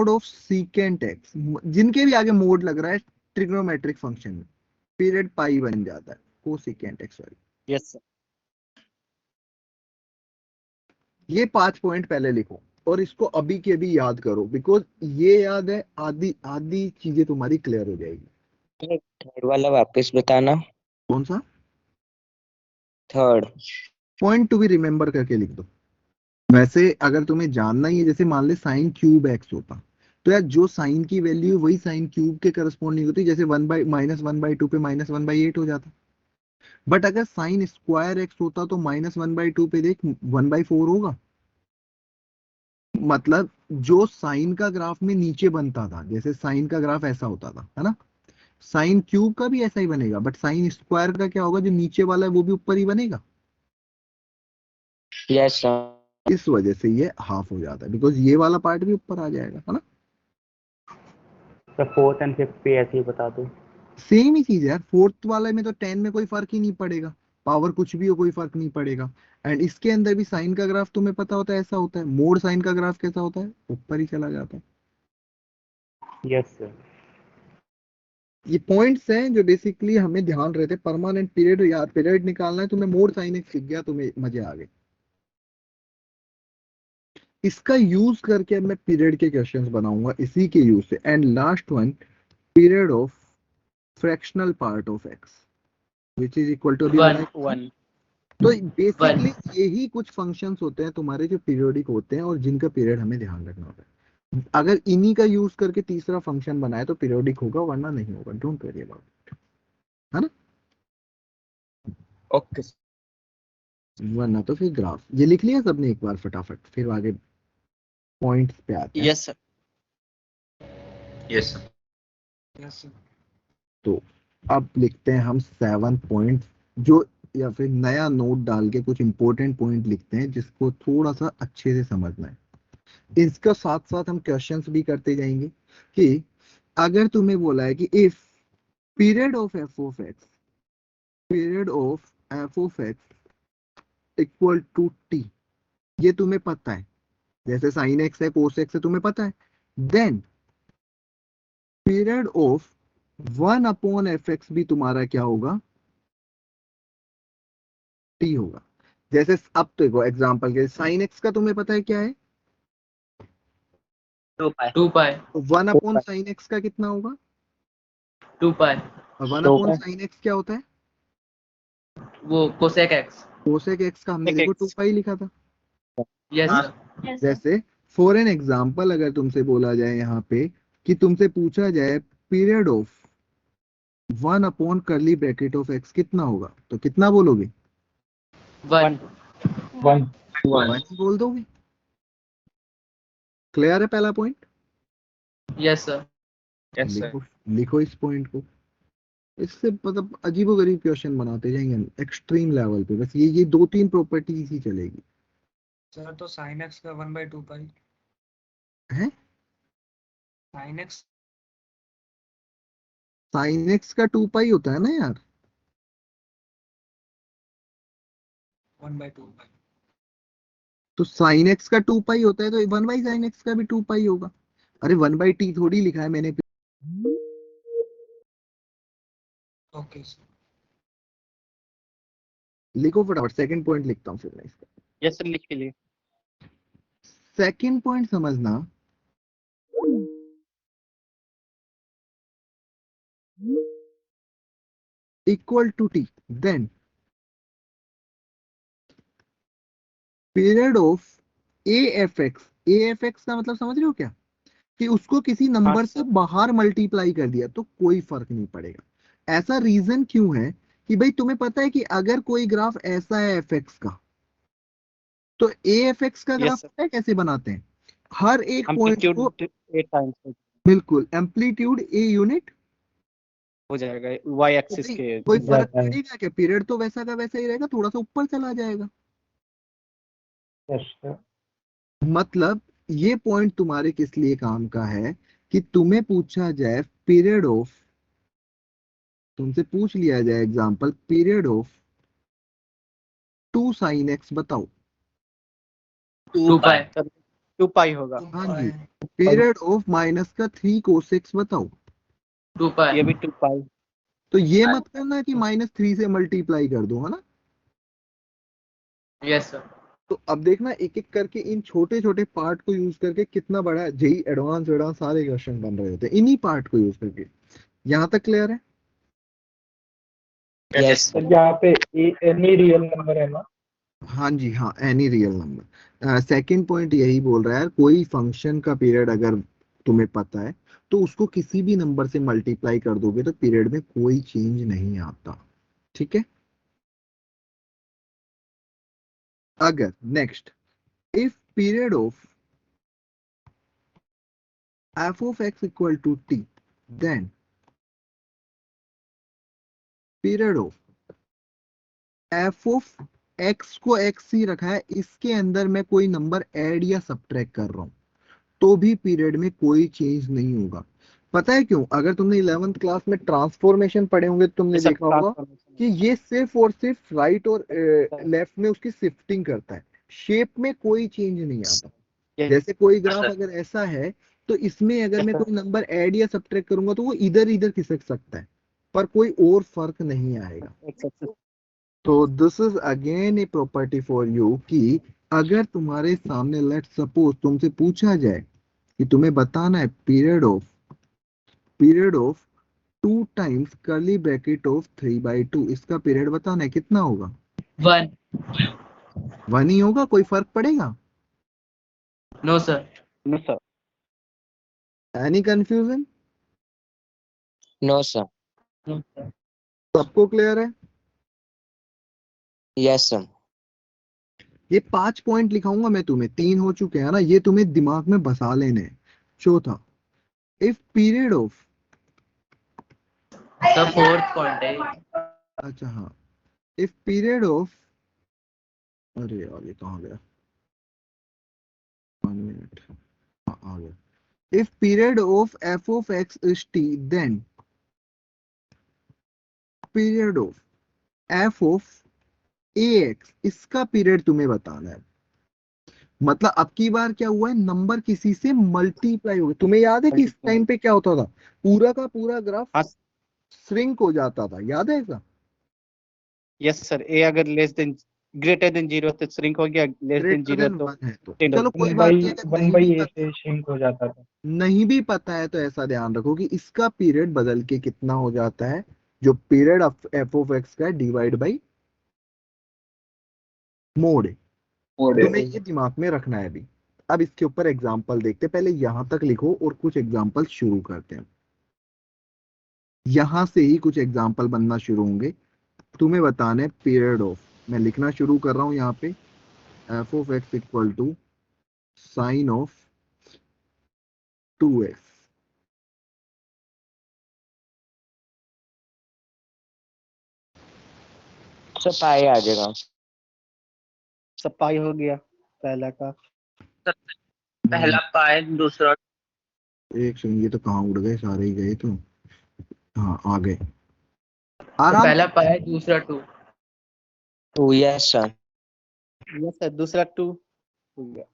of secant x, जिनके भी आगे मोड लग रहा है ट्रिग्नोमेट्रिक फंक्शन में, पीरियड पाई बन जाता है, कोसिकेंट x वाली। Yes sir. ये 5 पॉइंट पहले लिखो और इसको अभी के अभी याद करो, बिकॉज ये याद है, आधी आधी चीजें तुम्हारी क्लियर हो जाएगी। थर्ड वाला वापस बताना। कौन सा third. Point to be remember करके लिख दो। वैसे अगर तुम्हें जानना ही है, जैसे मान ले साइन क्यूब एक्स होता, तो यार जो साइन की वैल्यू वही साइन क्यूब के करस्पॉन्डिंग होती, जैसे -1/2 पे -1/8 हो जाता। बट अगर साइन स्क्वायर एक्स होता तो -1/2 पे देख 1/4 होगा। मतलब जो साइन का ग्राफ में नीचे बनता था, जैसे साइन का ग्राफ ऐसा होता था, है ना, साइन क्यूब का भी ऐसा ही बनेगा, बट साइन स्क्वायर का क्या होगा, जो नीचे वाला है वो भी ऊपर ही बनेगा। Yes sir. इस वजह से ये हाफ हो जाता है, बिकॉज ये वाला पार्ट भी ऊपर आ जाएगा, है ना। सर फोर्थ एंड फिफ्थ भी ऐसे ही बता दो। सेम ही चीज है यार, फोर्थ वाले में तो 10 में कोई फर्क ही नहीं पड़ेगा, पावर कुछ भी हो कोई फर्क नहीं पड़ेगा। एंड इसके अंदर भी साइन का ग्राफ तुम्हें पता होता है, ऐसा होता है। मोड साइन का ग्राफ कैसा होता है, ऊपर ही चला जाता है। Yes sir. ये पॉइंट्स हैं जो बेसिकली हमें ध्यान रहते हैं। परमानेंट पीरियड, यार पीरियड निकालना है तुम्हें, मोड साइन एक्स सीख गया, तुम्हें मजे आ गए। इसका यूज करके अब मैं पीरियड के क्वेश्चंस बनाऊंगा इसी के यूज से। And last one, period of fractional part of x which is equal to, अभी One. बताए। वन। तो One. बेसिकली यही कुछ फंक्शंस होते हैं तुम्हारे जो पीरियोडिक होते हैं और जिनका पीरियड हमें ध्यान रखना होता है। अगर इन्हीं का यूज करके तीसरा फंक्शन बनाए तो पीरियोडिक होगा, वरना नहीं होगा। डोंट वरी अबाउट, है ना। ओके। वरना तो फिर ग्राफ ये लिख लिया सबने एक बार फटाफट, फिर आगे पॉइंट्स पे आते हैं। Yes sir. Yes sir. तो अब लिखते हैं हम 7 पॉइंट, जो, या फिर नया नोट डाल के कुछ इंपॉर्टेंट पॉइंट लिखते हैं जिसको थोड़ा सा अच्छे से समझना है। इसका साथ साथ हम क्वेश्चंस भी करते जाएंगे कि अगर तुम्हें बोला है कि if period of F of x, period of F of x equal to t, ये तुम्हें पता है, जैसे साइन एक्स है कोस एक्स है तुम्हें पता है, देन पीरियड ऑफ 1/f(x) भी तुम्हारा क्या होगा, टी होगा। जैसे अब तो देखो एग्जांपल के, साइन एक्स का तुम्हें पता है क्या है, 2 पाई। 2 pi. 1/sin x का कितना होगा, 2 pi. और तो 1/sin x क्या होता है, वो cosec x. कोसेक एक्स का हमने एक देखो एक्स। 2 पाई लिखा था। Yes, हाँ, sir. जैसे फॉर एन एग्जाम्पल अगर तुमसे बोला जाए यहाँ पे कि तुमसे पूछा जाए period of 1/curly bracket of x कितना होगा, तो कितना बोलोगे, 1. 1। 1 ही बोल दोगे। क्लियर है पहला point. Yes, sir. Yes sir. लिखो, लिखो इस पॉइंट को। इससे मतलब अजीबोगरीब क्वेश्चन बनाते जाएंगे एक्सट्रीम लेवल पे, बस ये 2-3 प्रॉपर्टीज ही चलेगी। सर तो साइन एक्स का 1/2 पाई, है साइन एक्स साइन एक्स का 2 पाई होता है ना यार, 1/2 पाई। तो साइन एक्स का 2 पाई होता है तो 1/sin x का भी 2 पाई होगा। अरे 1/t थोड़ी लिखा है मैंने। Okay sir. लिखो फटाफट, सेकंड पॉइंट लिखता हूँ फिर मैं इसका। यस सर लिख के लिए। सेकंड पॉइंट समझना, equal to t, then period of a f x का मतलब समझ रहे हो क्या, कि उसको किसी नंबर से बाहर मल्टीप्लाई कर दिया तो कोई फर्क नहीं पड़ेगा। ऐसा रीजन क्यों है कि भाई तुम्हें पता है कि अगर कोई ग्राफ ऐसा है एफ एक्स का, तो ए एफ एक्स का ग्राफ यस सर, पता है कैसे बनाते हैं, हर एक पॉइंट को एम्पलीट्यूड 8 टाइम्स बिल्कुल एम्पलीट्यूड ए यूनिट। हो जाएगा वाई तो एक्सिस भाई के। कोई फर्क जाता है। पड़ेगा क्या, पीरियड तो वैसा का वैसा ही रहेगा, थोड़ा सा ऊपर चला जाएगा। Yes sir. मतलब ये पॉइंट तुम्हारे किस लिए काम का है कि तुम्हें पूछा जाए पीरियड ऑफ, तुमसे पूछ लिया जाए example period of 2 sin x बताओ। 2 पाई। सर 2 पाई होगा, हाँ जी। पीरियड ऑफ माइनस का 3 cos x बताओ। 2 पाई। ये भी 2 पाई। तो ये मत करना कि -3 से मल्टीप्लाई कर दो, है ना। Yes sir. तो अब देखना एक एक करके इन छोटे छोटे पार्ट को यूज करके कितना बड़ा जेई एडवांस एडवांस सारे क्वेश्चन बन रहे होते हैं इन्हीं पार्ट को यूज करके। यहाँ तक क्लियर है। Yes sir sir. यहाँ पे एनी रियल नंबर है ना। हाँ जी हाँ, any real number. Second point यही बोल रहा है, कोई फंक्शन का पीरियड अगर तुम्हें पता है तो उसको किसी भी नंबर से मल्टीप्लाई कर दोगे तो पीरियड में कोई चेंज नहीं आता। ठीक है। अगर next, if period of f of x equal to t, then period of f of x को x ही रखा है, इसके अंदर मैं कोई नंबर ऐड या सब्ट्रैक्ट कर रहा हूं तो भी पीरियड में कोई चेंज नहीं होगा। पता है क्यों, अगर तुमने 11th क्लास में ट्रांसफॉर्मेशन पढ़े होंगे तो तुमने ये सब देखा होगा ट्रांसफॉर्मेशन। कि ये सिर्फ और सिर्फ राइट और लेफ्ट में उसकी शिफ्टिंग करता है, शेप में कोई चेंज नहीं आता। जैसे कोई ग्राफ अगर ऐसा है तो इसमें अगर मैं कोई नंबर ऐड या सब्ट्रैक्ट करूंगा तो वो इधर इधर खिसक सकता है पर कोई और फर्क नहीं आएगा। तो this is again a property for you कि अगर तुम्हारे सामने लेट सपोज तुमसे पूछा जाए कि तुम्हें बताना है period of 2 times curly bracket of 3/2, इसका पीरियड बताना है कितना होगा। 1। 1 ही होगा, कोई फर्क पड़ेगा। No sir. No sir. Any confusion. No sir. No sir. सबको क्लियर है। Yes sir. ये 5 पॉइंट लिखाऊंगा मैं तुम्हें, 3 हो चुके हैं ना, ये तुम्हें दिमाग में बसा लेने हैं। चौथा, if period of, sir 4th point है ये। अच्छा हाँ, इफ पीरियड ऑफ, अरे यार ये कहाँ गया, 1 मिनट, हाँ आ गया। If period of F of x is t, then period of F of a x, इसका पीरियड तुम्हें बताना है। मतलब अब की बार क्या हुआ है, नंबर किसी से मल्टीप्लाई हो गया। तुम्हें याद है कि इस टाइम पे क्या होता था, पूरा का पूरा ग्राफ हाँ श्रिंक हो जाता था, याद है ऐसा। यस सर, ए अगर लेस देन ग्रेटर देन 0 तो श्रिंक हो गया, लेस देन ग्रेटर 0 देन तो 1 है तो टेन हो चलो गया। कोई वन बात बाई नहीं, अगर वन नहीं भी बाई ए पता, से शिंक हो जाता था। नहीं भी पता है तो ऐसा ध्यान रखो कि इसका पीरियड बदल के कितना हो जाता है, जो period of F of x का डिवाइड बाई मोड है। तुम्हें ये दिमाग में रखना है अभी। अब इसके ऊपर एग्जांपल देखते हैं, पहले यहां तक लिखो और कुछ एग्जांपल शुरू करते हैं। यहां से ही कुछ एग्जांपल बनना शुरू होंगे। तुम्हें बताना है पीरियड ऑफ, मैं लिखना शुरू कर रहा हूं यहाँ पे, f of x equal to sine of 2x। Sir pi आ जाएगा। सब पाई हो गया पहला का। पहला पाए दूसरा एक सेकंड, ये तो कहाँ उड़ गए, सारे ही गए तो, हाँ आ गए तो आराम पहला से। पाई है, दूसरा 2। Two yes sir. Yes sir, दूसरा 2 हो गया।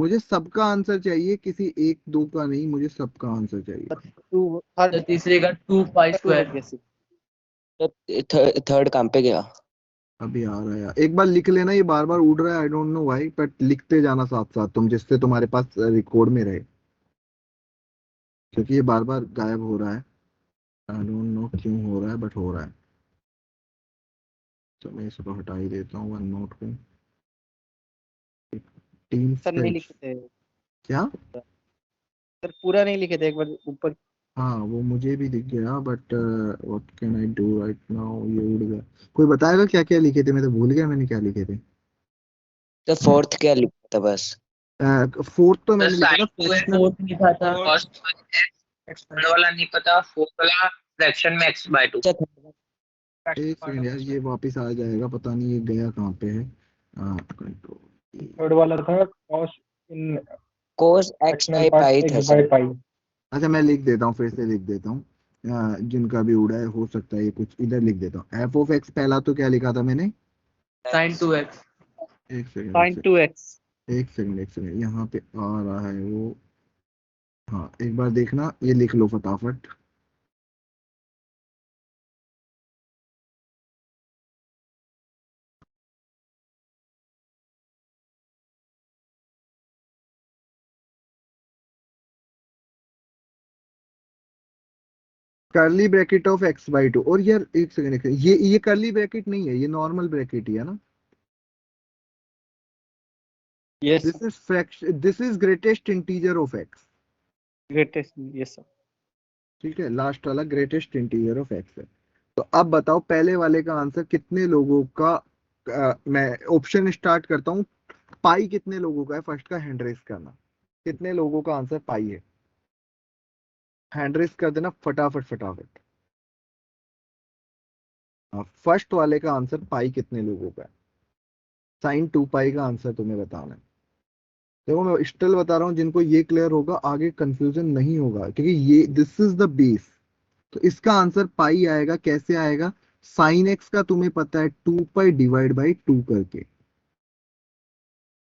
मुझे सबका आंसर चाहिए, किसी एक दो का नहीं, मुझे सबका आंसर चाहिए। 2 तो तीसरे का 2 पाई 2 हो स्क्वायर। गया सर। थर्ड काम पे गया। अभी आ रहा है यार, एक बार लिख लेना, ये बार बार उड़ रहा है, I don't know why, but लिखते जाना साथ साथ तुम, जिससे तुम्हारे पास रिकॉर्ड में रहे, क्योंकि ये बार बार गायब हो रहा है। आई डोंट नो क्यों हो रहा है, बट हो रहा है। तो मैं इसको हटा ही देता हूँ वन नोट को। टीम सर नहीं स्पेस लिखे थे क्या? सर, पूरा नहीं लिखे थे, एक बार ऊपर। हाँ वो मुझे भी दिख गया, but what can I do right now, ये उड़ गया। कोई बताएगा क्या क्या लिखे थे? मैं तो भूल गया मैंने क्या लिखे थे। तो फोर्थ क्या लिखा था बस? फोर्थ तो मैंने लिखा था फ्रैक्शनल। फोर्थ लिखा था। फर्स्ट थर्ड वाला नहीं पता, फोर्थ वाला फ्रैक्शन में x/2। अच्छा था। एक सेकंड यार, ये वापस आ जाएगा, पता नहीं ये गया कहाँ पे है। कंट्रोल। थर्ड वाला था cos in cos x fractional by part pi था एक्स बाय सर। पाई। अच्छा मैं लिख देता हूँ, फिर से लिख देता हूँ। जिनका भी उड़ा है, हो सकता है ये कुछ इधर लिख देता हूँ। एफ ऑफ एक्स पहला तो क्या लिखा था मैंने? sin 2x। एक सेकंड एक पॉइंट सेकंड 2x। एक सेकंड एक सेकंड, यहाँ पे आ रहा है वो। हाँ एक बार देखना, ये लिख लो फटाफट। Curly bracket of x by two. और यार एक सेकंड एक सेकंड, ये कर्ली ब्रैकेट नहीं है, ये नॉर्मल ब्रैकेट ही है ना। Yes this is fraction, this is greatest integer of x. Greatest, yes sir. ठीक है, लास्ट वाला ग्रेटेस्ट इंटीजर ऑफ एक्स है। तो अब बताओ पहले वाले का आंसर कितने लोगों का। मैं ऑप्शन स्टार्ट करता हूँ। पाई कितने लोगों का है, फर्स्ट का हैंड रेस करना। कितने लोगों का आंसर पाई है? हैंड रेस कर देना फटाफट फटाफट। फर्स्ट वाले का आंसर पाई कितने लोगों का है? साइन 2 पाई का आंसर तुम्हें बताना है। देखो मैं स्टिल बता रहा हूँ, जिनको ये क्लियर होगा आगे कंफ्यूजन नहीं होगा, क्योंकि ये दिस इज द बेस। तो इसका आंसर पाई आएगा। कैसे आएगा? साइन एक्स का तुम्हें पता है 2 पाई डिवाइड बाई 2 करके।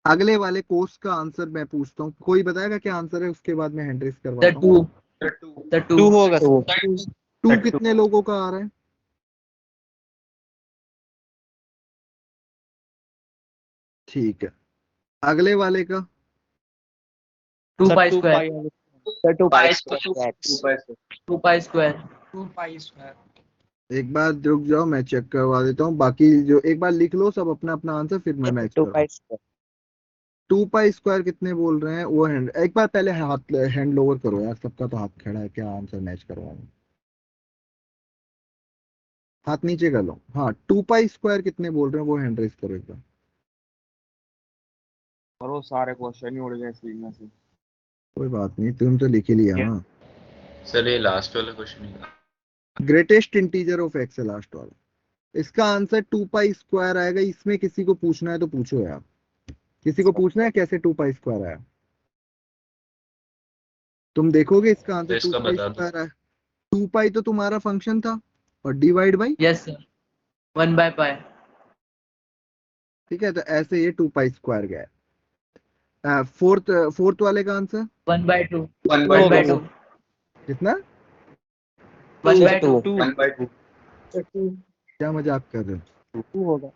अगले वाले कोर्स का आंसर मैं पूछता हूँ, कोई बताएगा क्या आंसर है? उसके बाद मैं हैंड रेस द करवाता हूँ। 2 द 2 2 होगा तो सर। टू कितने लोगों का आ रहा है? ठीक है, अगले वाले का? 2 सर पाई 2 स्क्वायर। पाई होगा। Sir 2 pi square x. 2 pi square. 2 pi square. एक बार रुक जाओ, मैं चेक करवा देता हूँ। बाकी जो एक बार लिख लो सब अपना अपना आंसर, फिर मैं मैच टू करूँ। पाई स्क्वायर 2 पाई स्क्वायर कितने बोल रहे हैं? वो हैंड, एक बार पहले हाथ हैंड लोअर करो यार, सबका तो हाथ खड़ा है, क्या आंसर मैच करवाऊँ? हाथ नीचे कर लो। हाँ 2 पाई स्क्वायर कितने बोल रहे हैं, वो हैंड रेस करो एक बार। और वो सारे क्वेश्चन ही उड़ गए स्क्रीन में से। कोई बात नहीं, तुम तो लिख ही लिया ना। सर ये लास्ट वाला question he greatest integer of x है लास्ट वाला। इसका आंसर 2 पाई स्क्वायर आएगा। इसमें किसी को पूछना है तो पूछो यार। किसी को पूछना है कैसे 2 पाई स्क्वायर आया? तुम देखोगे इसका आंसर तो टू इसका पाई बता दो। स्क्वायर आया। 2 पाई तो तुम्हारा फंक्शन था, और divide by. Yes sir 1 by pi. ठीक है, तो ऐसे ये 2 पाई स्क्वायर गया है। फोर्थ फोर्थ वाले का आंसर 1 बाय 2। 2 1 होगा बाय 2। सर। कितना? 1 सर बाय 2 2। 1/2। सर 2 क्या मजाक कर रहे हो? 2 होगा।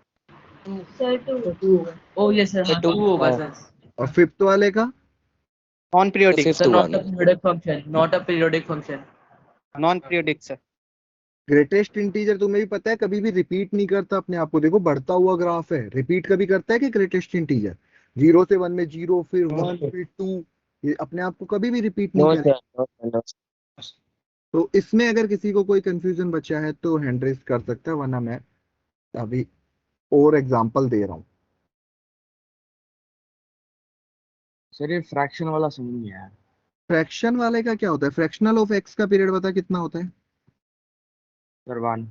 सर 2 ओ यस सर, सर हाँ 2 2 होगा सर। और फिफ्थ वाले का? नॉन तो periodic. Fifth sir not one. A periodic function, not a periodic function. Non periodic sir. Greatest integer तुम्हें भी पता है कभी भी रिपीट नहीं करता अपने आप को। देखो बढ़ता हुआ ग्राफ है, रिपीट कभी करता है कि ग्रेटेस्ट इंटीजर? 0 से 1 में 0, फिर 1, फिर 2। ये अपने आप को कभी भी रिपीट नहीं नो करेगा। Sir, no sir, no sir. तो इसमें अगर किसी को कोई कंफ्यूजन बचा है तो हैंड रेस कर सकता है, वरना मैं अभी और एग्जांपल दे रहा हूँ। सर ये फ्रैक्शन वाला समझ नहीं आया। फ्रैक्शन वाले का क्या होता है? फ्रैक्शनल ऑफ एक्स का पीरियड बता कितना होता है? सर 1।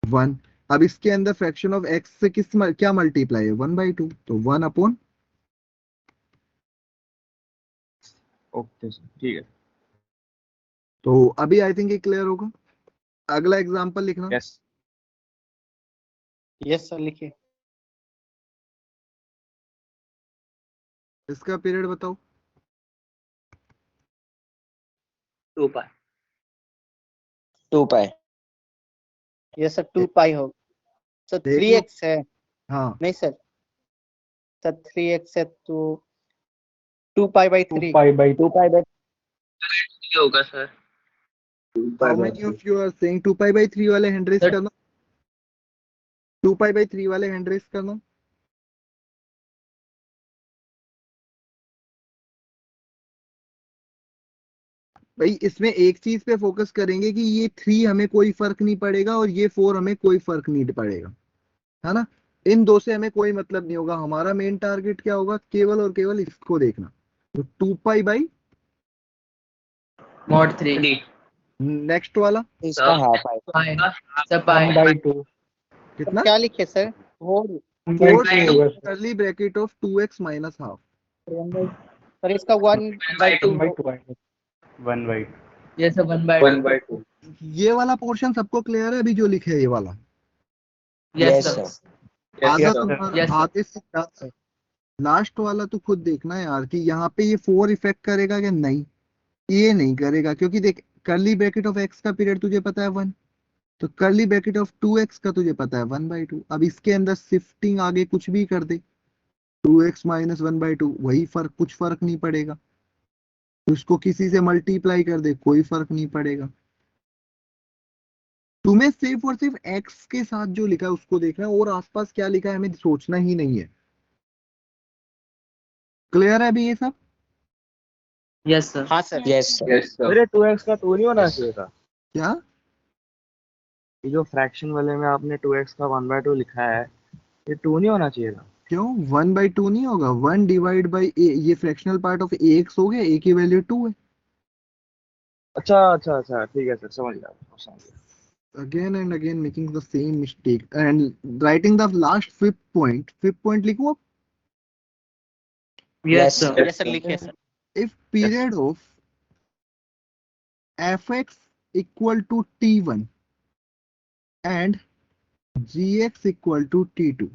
1। अब इसके अंदर फ्रैक्शन ऑफ एक्स से क्या मल्टीप्लाई है? 1/2, तो 1/। ओके सर, ठीक है। तो अभी आई थिंक ये क्लियर होगा। अगला एग्जांपल लिखना। यस। यस सर लिखिए। इसका पीरियड बताओ। 2 पाई। 2 पाई। यस सर 2 पाई होगा। सर देख लो। 3x है। हाँ नहीं सर, सर 3x है तो 2 pi by 3। 2 pi by 2 pi by ये होगा sir. How many of you are saying 2 pi by 3 वाले हैंड रेस सर करना। 2 पाई बाई 3 वाले हैंड रेस करना। भाई इसमें एक चीज पे फोकस करेंगे कि ये 3 हमें कोई फर्क नहीं पड़ेगा और ये 4 हमें कोई फर्क नहीं पड़ेगा, है ना। इन दो से हमें कोई मतलब नहीं होगा। हमारा मेन टारगेट क्या होगा, केवल और केवल इसको देखना। तो 2 पाई बाई mod 3 नेक्स्ट वाला इसका हाफ पाई सब 1 पाई by 2 तो कितना, क्या लिखे सर? 1 by 2 होगा sir. Curly bracket of 2x minus half. Sir इसका 1/2 1 by 2 आएगा। 1/2 ये सब 1/2 ये वाला पोर्शन सबको क्लियर है अभी जो लिखे है ये वाला? Yes yes sir sir. आधा Yes, तुम्हारा Yes, sir. आधे से लास्ट वाला तो खुद देखना है यार कि यहाँ पे ये 4 इफेक्ट करेगा कि नहीं। ये नहीं करेगा क्योंकि देख कर्ली ब्रैकेट ऑफ x का पीरियड तुझे पता है 1, तो कर्ली ब्रैकेट ऑफ 2x का तुझे पता है 1/2। अब इसके अंदर शिफ्टिंग आगे कुछ भी कर दे 2x माइनस 1/2 वही फर्क, कुछ फर्क नहीं पड़ेगा। तो इसको किसी से मल्टीप्लाई कर दे कोई फर्क नहीं पड़ेगा। तुम्हें सिर्फ और सिर्फ x के साथ जो लिखा है उसको देखना है और आसपास क्या लिखा है हमें सोचना ही नहीं है। क्लियर है अभी ये सब? यस सर हाँ सर। Yes sir. अरे 2x का 2 नहीं होना चाहिए था। क्या ये जो फ्रैक्शन वाले में आपने 2x का 1/2 लिखा है, ये 2 नहीं होना चाहिए था। क्यों 1/2 नहीं होगा? 1 डिवाइड बाई ए, ये फ्रैक्शनल पार्ट ऑफ ax हो गया, a की वैल्यू 2 है। अच्छा अच्छा अच्छा, ठीक है सर, समझ गया। Again and again making the same mistake and writing the last fifth point लिखूं अब? Yes Yes, sir yes sir लिखिए sir. If period of fx equal to t1 and gx equal to t2,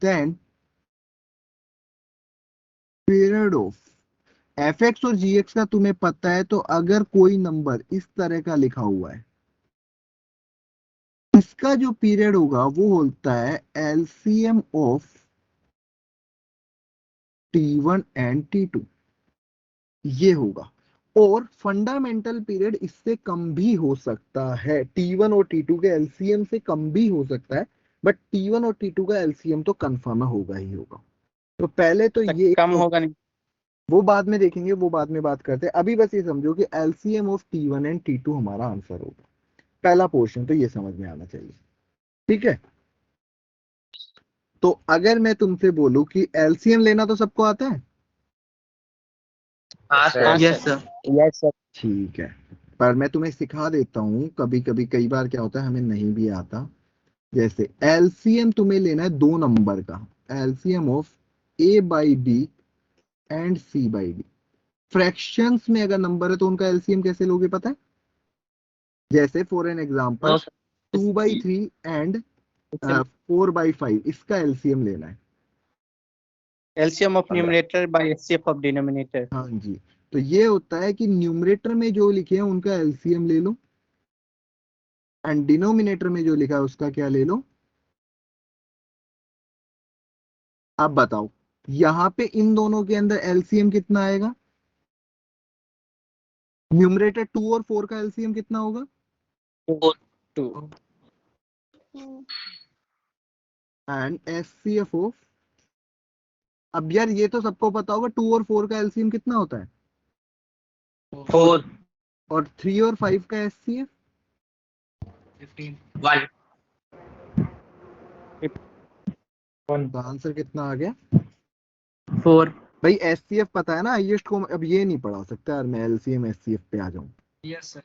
then period of fx और gx का तुम्हें पता है, तो अगर कोई नंबर इस तरह का लिखा हुआ है इसका जो पीरियड होगा वो होता है LCM of t1 and t2, ये होगा। और फंडामेंटल पीरियड इससे कम भी हो सकता है, t1 और t2 के एलसीएम से कम भी हो सकता है, बट t1 और t2 का एलसीएम तो कंफर्म होगा ही होगा। तो पहले तो सर ये कम होगा नहीं? वो बाद में देखेंगे, वो बाद में बात करते हैं। अभी बस ये समझो कि LCM of t1 and t2 हमारा आंसर होगा। पहला पोर्शन तो ये समझ में आना चाहिए, ठीक है। तो अगर मैं तुमसे बोलूं कि एलसीएम लेना तो सबको आता है, हाँ yes sir. Sir yes sir. ठीक है। पर मैं तुम्हें सिखा देता हूँ, कभी कभी कई बार क्या होता है हमें नहीं भी आता। जैसे एलसीएम तुम्हें लेना है 2 नंबर का, LCM of a by b and c by d. Fractions में अगर नंबर है तो उनका एलसीएम कैसे लोगे पता है? जैसे फॉर एन एग्जांपल 2/3 एंड 4/5, इसका एलसीएम लेना है। LCM of numerator bye HCF of denominator. हाँ जी। तो ये होता है कि न्यूमरेटर में जो लिखे हैं उनका एलसीएम ले लो एंड डिनोमिनेटर में जो लिखा है उसका क्या ले लो। अब बताओ यहां पे इन दोनों के अंदर एलसीएम कितना आएगा? न्यूमरेटर 2 और 4 का एलसीएम कितना होगा? 2। एंड एचसीएफ ऑफ, अब यार ये तो सबको पता होगा 2 और 4 का एलसीएम कितना होता है? 4 और 3 और 5 का एचसीएफ? 1 1 तो आंसर कितना आ गया? 4 भाई एचसीएफ पता है ना हाईएस्ट को, अब ये नहीं पढ़ा सकता यार मैं एलसीएम एचसीएफ पे आ जाऊं। यस सर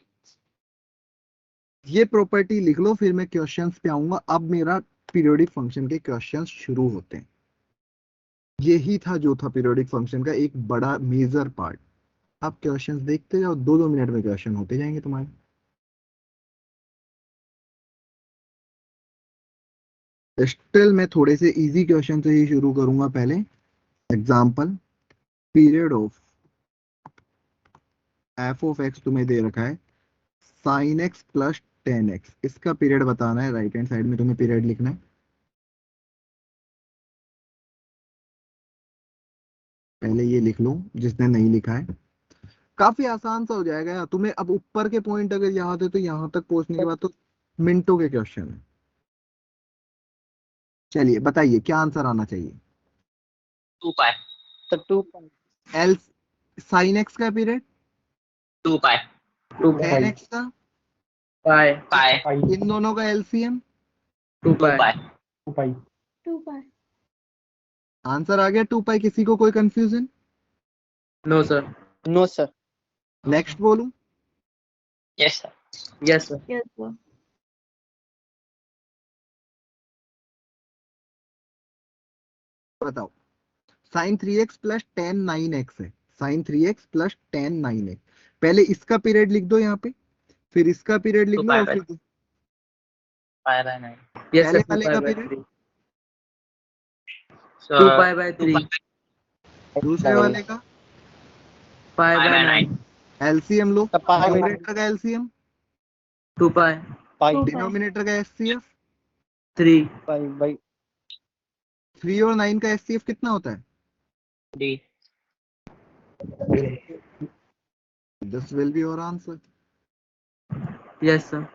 ये प्रॉपर्टी लिख लो फिर मैं क्वेश्चंस पे आऊंगा। अब मेरा पीरियोडिक फंक्शन के क्वेश्चंस शुरू होते हैं। यही था जो था पीरियोडिक फंक्शन का एक बड़ा मेजर पार्ट। आप क्वेश्चंस देखते जाओ, 2-2 मिनट में क्वेश्चन होते जाएंगे तुम्हारे। स्टिल मैं थोड़े से इजी क्वेश्चन से ही शुरू करूंगा पहले। Example, period of F of x तुम्हें दे रखा है sine x plus ten x, इसका पीरियड बताना है। राइट हैंड साइड में तुम्हें पीरियड लिखना है। पहले ये लिख लो जिसने नहीं लिखा है, काफी आसान सा हो जाएगा यार तुम्हें। अब ऊपर के पॉइंट अगर याद है तो यहां तक पहुंचने के बाद तो मिनटों के क्वेश्चन है। चलिए बताइए क्या आंसर आना चाहिए? 2 पाई तो 2। एल साइन एक्स का पीरियड 2 पाई 10x का पाई पाई इन दोनों का एलसीएम 2 2 पाई पाई आंसर आ गया 2 पाई। किसी को कोई confusion? No sir. No sir. Next बोलूं? Yes sir yes sir. बताओ। Sine 3x plus ten 9x है। Sine 3x plus ten 9x। पहले इसका पीरियड लिख दो यहाँ पे, फिर इसका पीरियड लिख 2 लो पाई और बाय फिर पाई बाय 9 यस पहले सर 2 वाले पाई का by period, 3 so 2 pi by 3 दूसरे वाले का पाई बाय 9 एलसीएम लो। तो पाई बाय न्यूमरेटर का एलसीएम, 2 पाई पाई डिनोमिनेटर का एचसीएफ। 3 पाई बाय 3 और 9 का एचसीएफ कितना होता है? D this will be your answer. Yes sir.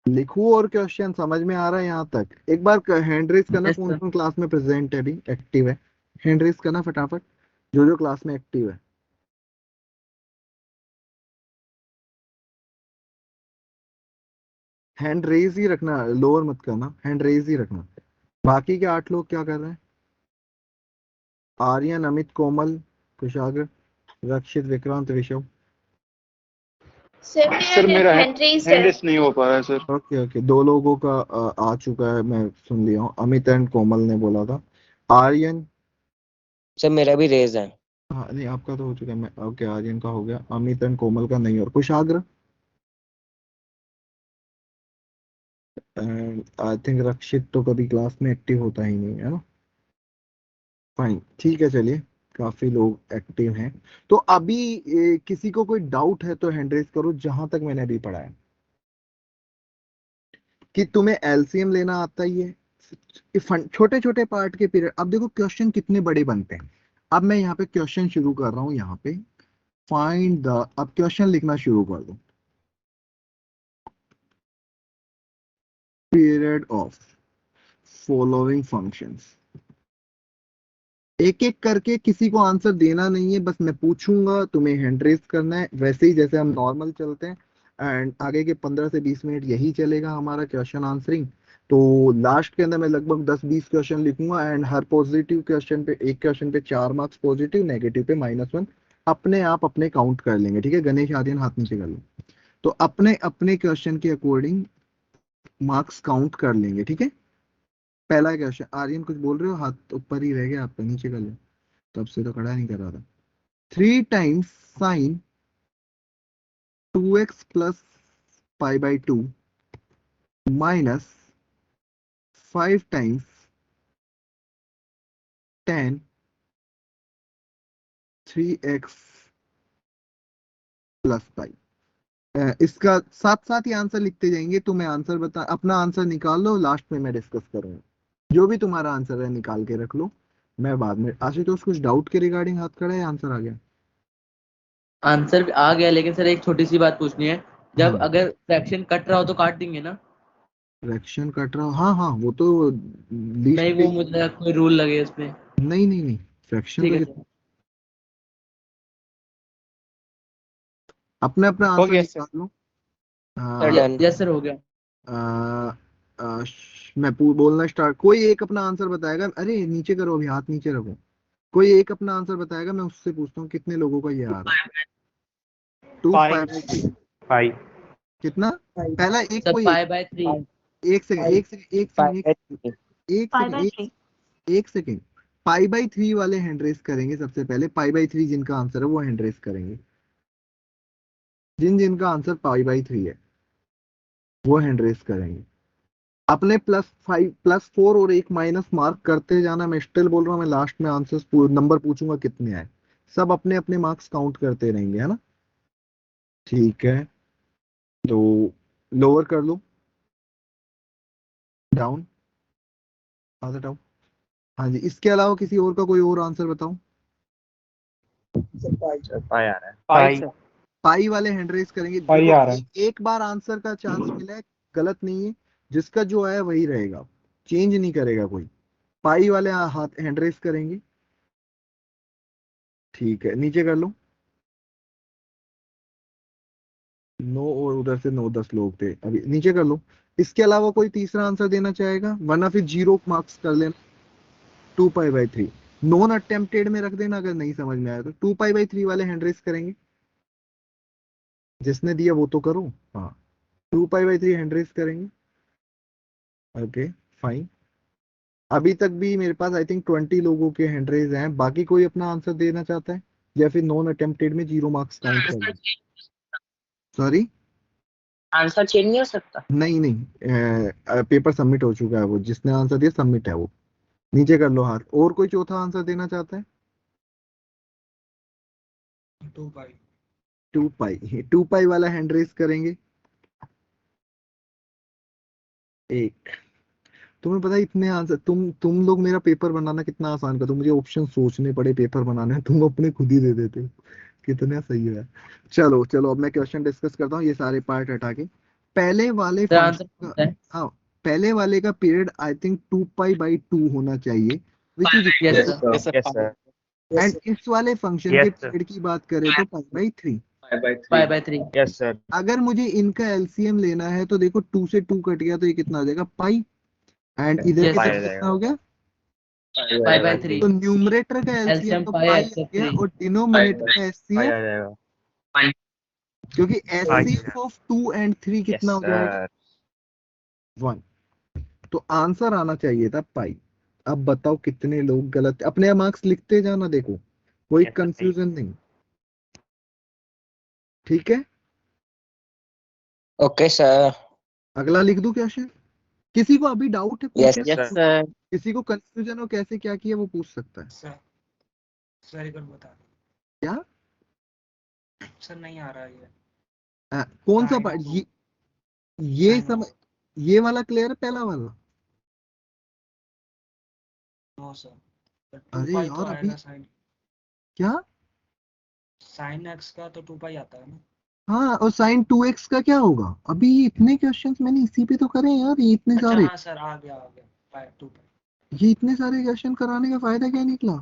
लिखूं और क्वेश्चन समझ में आ रहा है यहाँ तक? एक बार हैंड रेज करना, यस कौन सर। कौन क्लास में प्रेजेंट है, अभी एक्टिव है? हैंड रेज करना फटाफट, जो जो क्लास में एक्टिव है। हैंड रेज ही रखना, लोअर मत करना, हैंड रेज ही रखना। बाकी के 8 लोग क्या कर रहे हैं? आर्यन, अमित, कोमल, कुशाग्र, रक्षित, विक्रांत, ऋषभ। सर मेरा हैंड रेस नहीं हो पा रहा है सर। ओके ओके, 2 लोगों का आ चुका है, मैं सुन लिया हूँ। अमित एंड कोमल ने बोला था। आर्यन, सर मेरा भी रेज है। हाँ नहीं आपका तो हो चुका है। मैं ओके, आर्यन का हो गया, अमित एंड कोमल का नहीं। और कुशाग्र एंड आई थिंक रक्षित तो कभी क्लास में एक्टिव होता ही नहीं है ना। फाइन, ठीक है, चलिए काफी लोग एक्टिव हैं। तो अभी किसी को कोई डाउट है तो हैंड रेज करो, जहां तक मैंने अभी पढ़ा है कि तुम्हें एलसीएम लेना आता ही है, छोटे छोटे पार्ट के पीरियड। अब देखो क्वेश्चन कितने बड़े बनते हैं। अब मैं यहाँ पे क्वेश्चन शुरू कर रहा हूँ, यहाँ पे फाइंड द, अब क्वेश्चन लिखना शुरू कर दो। Period of following functions. एक एक करके, किसी को आंसर देना नहीं है, बस मैं पूछूंगा, तुम्हें हैंड रेज करना है, वैसे ही जैसे हम नॉर्मल चलते हैं। एंड आगे के 15 से 20 मिनट यही चलेगा हमारा क्वेश्चन आंसरिंग। तो लास्ट के अंदर मैं लगभग 10-20 क्वेश्चन लिखूंगा एंड हर पॉजिटिव क्वेश्चन पे, एक क्वेश्चन पे 4 मार्क्स पॉजिटिव, नेगेटिव पे -1 अपने आप अपने काउंट कर लेंगे। ठीक है, गणेश आर्यन हाथ नीचे कर लो। तो अपने अपने क्वेश्चन के अकॉर्डिंग मार्क्स काउंट कर लेंगे। ठीक है, पहला क्वेश्चन, आर्यन कुछ बोल रहे हो? हाथ ऊपर ही रह गया आपका, नीचे कर लो, तब से तो खड़ा नहीं कर रहा था। 3 times sine 2x plus pi by 2 minus 5 times ten 3x plus pi. इसका साथ साथ ही आंसर लिखते जाएंगे। तुम्हें आंसर बता, अपना आंसर निकाल लो, लास्ट में मैं डिस्कस करूंगा। जो भी तुम्हारा आंसर है निकाल के रख लो, मैं बाद में। आशुतोष कुछ डाउट के रिगार्डिंग हाथ खड़ा है? आंसर आ गया? आंसर आ गया, लेकिन सर एक छोटी सी बात पूछनी है। जब हाँ, अगर फ्रैक्शन कट रहा हो तो काट देंगे ना? फ्रैक्शन कट रहा हो, हाँ हाँ, वो तो लीस्ट नहीं, पे। वो मुझे लगा कोई रूल लगे इसमें। नहीं नहीं नहीं, फ्रैक्शन ठीक तो है सर। अपने अपना हो आंसर गया सर। निकाल लो। Sir done. यस सर, हो गया। मैं बोलना स्टार्ट, कोई एक अपना आंसर बताएगा। अरे नीचे करो, अभी हाथ नीचे रखो। कोई एक अपना आंसर बताएगा, मैं उससे पूछता हूँ कितने लोगों का ये आ रहा है। 2 पाई पाई पाई कितना? पहला एक, सर कोई एक, पाई बाय 3। एक सेकंड, एक सेकंड, एक पाई सेकंड, बाय थ्री। एक सेकंड, एक सेकंड। पाई बाई 3 वाले हैंड रेस करेंगे सबसे पहले। पाई बाई 3 जिनका आंसर है वो हैंड रेस करेंगे। जिनका आंसर पाई बाई 3 है वो हैंड रेस करेंगे। अपने +5 +4 और एक माइनस मार्क करते जाना। मैं स्टिल बोल रहा हूँ, मैं लास्ट में आंसर नंबर पूछूंगा कितने आए। सब अपने अपने मार्क्स काउंट करते रहेंगे, है ना? ठीक है, तो लोअर कर लो, डाउन, आधा डाउन। हाँ जी, इसके अलावा किसी और का कोई और आंसर बताओ। पाई आ रहा है। पाई सर। पाई वाले हैंड रेस करेंगे। पाई देखो आ रहा है। एक बार आंसर का चांस मिला है, गलत नहीं है। जिसका जो है वही रहेगा, चेंज नहीं करेगा कोई। पाई वाले हाथ हैंड रेस करेंगे। ठीक है, नीचे कर लो। उधर से 9-10 लोग थे। अभी नीचे कर लो। इसके अलावा कोई तीसरा आंसर देना चाहेगा, वरना फिर 0 मार्क्स कर लेना। 2π/3 नॉन अटेम्प्टेड में रख देना अगर नहीं समझ में आया तो। 2π/3 वाले हैंड रेस करेंगे, जिसने दिया वो तो करो। हाँ 2π/3 हैंड रेस करेंगे। Okay fine. अभी तक भी मेरे पास आई थिंक 20 लोगों के हैंड रेज हैं। बाकी कोई अपना आंसर देना चाहता है, या फिर नॉन अटेम्प्टेड में 0 मार्क्स काउंट कर लो? सॉरी, आंसर चेंज नहीं हो सकता? नहीं नहीं, पेपर सबमिट हो चुका है, वो जिसने आंसर दिया सबमिट है वो। नीचे कर लो हाथ। और कोई चौथा आंसर देना चाहता है? 2 पाई। 2π वाला हैंड रेस करेंगे। एक। तुम्हें पता है इतने आंसर, तुम लोग मेरा पेपर बनाना कितना आसान कर दो, मुझे ऑप्शन सोचने पड़े पेपर बनाने में, तुम अपने खुद ही दे देते हो। कितना सही है। चलो चलो, अब मैं क्वेश्चन डिस्कस करता हूँ, ये सारे पार्ट हटा के। पहले वाले सर आंसर फंक्शन पूछता है। हाँ, पहले वाले का पीरियड आई थिंक 2π/2 होना चाहिए, which is yes yes sir. Yes, sir, sir. Yes sir, and इस वाले फंक्शन के यस सर, पीरियड की बात करें तो π/3। 5/3। यस सर, अगर मुझे इनका एलसीएम लेना है तो देखो 2 से 2 कट गया तो ये कितना हो जाएगा, पाई। एंड इधर Yes, की sir. तरफ कितना हो गया, 5/3। तो न्यूमरेटर का एलसीएम एलसीएम तो पाई पाई आ एक्सेप्ट गया 3। और डिनोमिनेटर का पाई एचसीएफ, आ जाएगा। क्योंकि हाँ जी एचसीएफ ऑफ 2 and 3 यस कितना हो जाएगा, सर, 1। तो आंसर आना चाहिए था पाई। अब बताओ कितने लोग गलत, अपने मार्क्स लिखते जाना, देखो कोई Yes, sir. कंफ्यूजन नहीं, ठीक है। Okay sir. अगला लिख दूं क्वेश्चन? किसी को अभी डाउट है यस पूछे? Yes, Yes, sir. sir. किसी को कंफ्यूजन हो कैसे क्या किया वो पूछ सकता है। सर सर एक बार बता दो। क्या सर नहीं आ रहा है कौन सा Sin पार्ट, of- ये Sin समझ, of- ये वाला क्लियर है, पहला वाला? No sir. अरे 2 पाई तो यार अभी आएगा साइन। क्या, साइन एक्स का तो 2 पाई आता है ना। हाँ और साइन 2x का क्या होगा? अभी ये इतने क्वेश्चंस मैंने इसी पे तो करे हैं यार, ये इतने अच्छा सारे, हाँ सर आ गया 2 पाई। ये इतने सारे क्वेश्चन कराने का फायदा क्या निकला?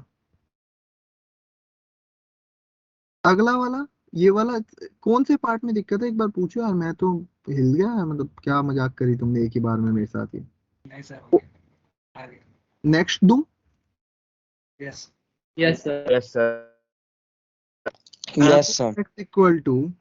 अगला वाला, ये वाला कौन से पार्ट में दिक्कत है एक बार पूछो यार, मैं तो हिल गया, मतलब क्या मजाक करी तुमने एक ही बार में मेरे साथ ही। नहीं सर हो गया आ गया। नेक्स्ट दो। Yes yes sir. Yes, sir. Yes sir. Equal to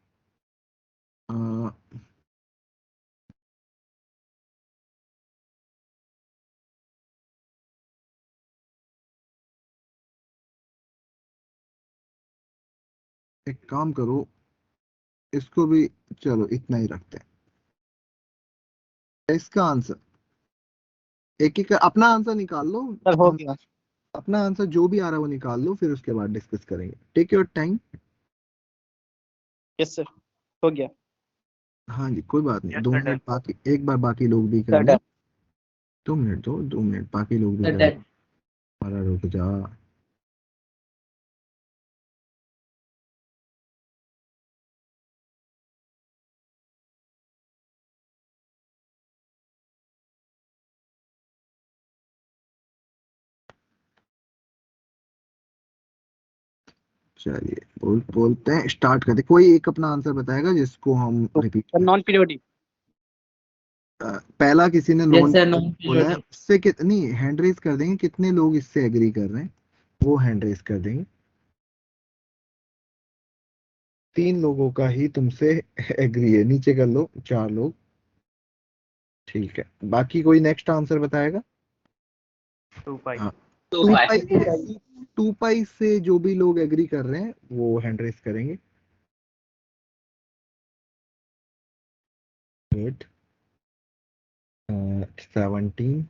एक काम करो, इसको भी चलो इतना ही रखते हैं। इसका आंसर एक एक अपना आंसर निकाल लो, Sir, हो गया. अपना आंसर जो भी आ रहा है वो निकाल लो, फिर उसके बाद डिस्कस करेंगे। Take your time. Yes, sir. हो गया. हाँ जी कोई बात नहीं, Yes, 2 sir, मिनट done. बाकी, एक बार बाकी लोग भी कर सर लें। डन। 2 मिनट दो, 2 मिनट बाकी लोग भी सर कर लें। डेड। हमारा रुक जा। चलिए बोलते हैं, स्टार्ट करते। कोई एक अपना आंसर बताएगा जिसको हम रिपीट Sir, करें। non-periodic. पहला किसी ने यस नॉन सर नॉन बोला है, पीरियोडिक। उससे कितनी हैंड रेज कर देंगे, कितने लोग इससे एग्री कर रहे हैं वो हैंड रेज कर देंगे। 3 लोगों का ही तुमसे एग्री है, नीचे कर लो 4 लोग, ठीक है। बाकी कोई नेक्स्ट आंसर बताएगा? 2 पाई। हाँ 2 पाई से जो भी लोग एग्री कर रहे हैं वो हैंड रेज करेंगे। गुड। 17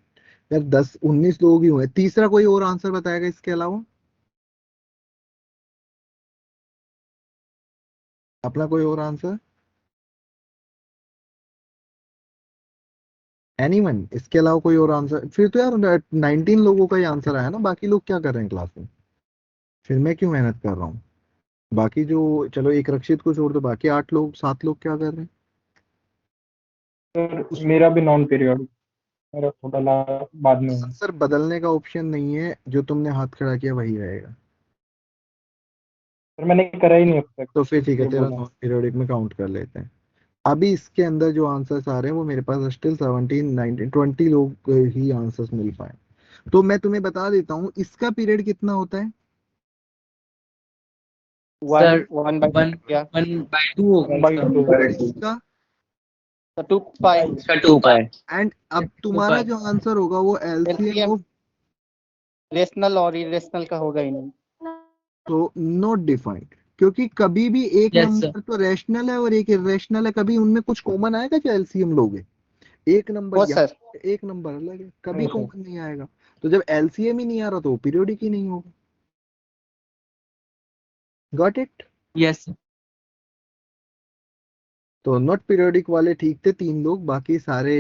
यार, 10-19 लोग ही हुए। तीसरा कोई और आंसर बताएगा इसके अलावा? अपना कोई और आंसर? एनीवन? इसके अलावा कोई और आंसर? फिर तो यार 19 लोगों का ही आंसर आया ना, बाकी लोग क्या कर रहे हैं क्लास में, फिर मैं क्यों मेहनत कर रहा हूँ? बाकी जो, चलो एक रक्षित को छोड़ दो, बाकी 8 लोग 7 लोग क्या कर रहे हैं? सर मेरा भी नॉन पीरियोडिक, मेरा थोड़ा बाद में है। सर बदलने का ऑप्शन नहीं है, जो तुमने हाथ खड़ा किया वही रहेगा। सर मैंने करा ही नहीं अब तक, तो फिर ठीक है, ये तेरा बोला। नॉन पीरियोडिक में काउंट कर लेते हैं। अभी इसके अंदर जो आंसर्स आ रहे हैं वो मेरे पास स्टिल 17 19 20 लोग ही आंसर्स मिल पाए। तो मैं तुम्हें बता देता हूँ इसका पीरियड कितना होता है। सर 1/2 या 1/2 होगा इसका तो 2 पाई इसका 2 2 पाई। पाई। एंड अब 2 तुम्हारा पाई। जो आंसर होगा वो एलसीएम LCM ऑफ, रेशनल और इरेशनल का होगा ही नहीं। तो नॉट डिफाइंड, क्योंकि कभी भी एक यस सर। नंबर तो रैशनल है और एक इरेशनल है, कभी उनमें कुछ कॉमन आएगा जो एलसीएम लोगे। एक नंबर हो यहाँ सर। एक नंबर अलग है, कभी कॉमन नहीं आएगा। तो जब एलसीएम ही नहीं आ रहा तो पीरियोडिक ही नहीं होगा। Got it. Yes sir. तो नॉट पीरियोडिक वाले ठीक थे 3 लोग, बाकी सारे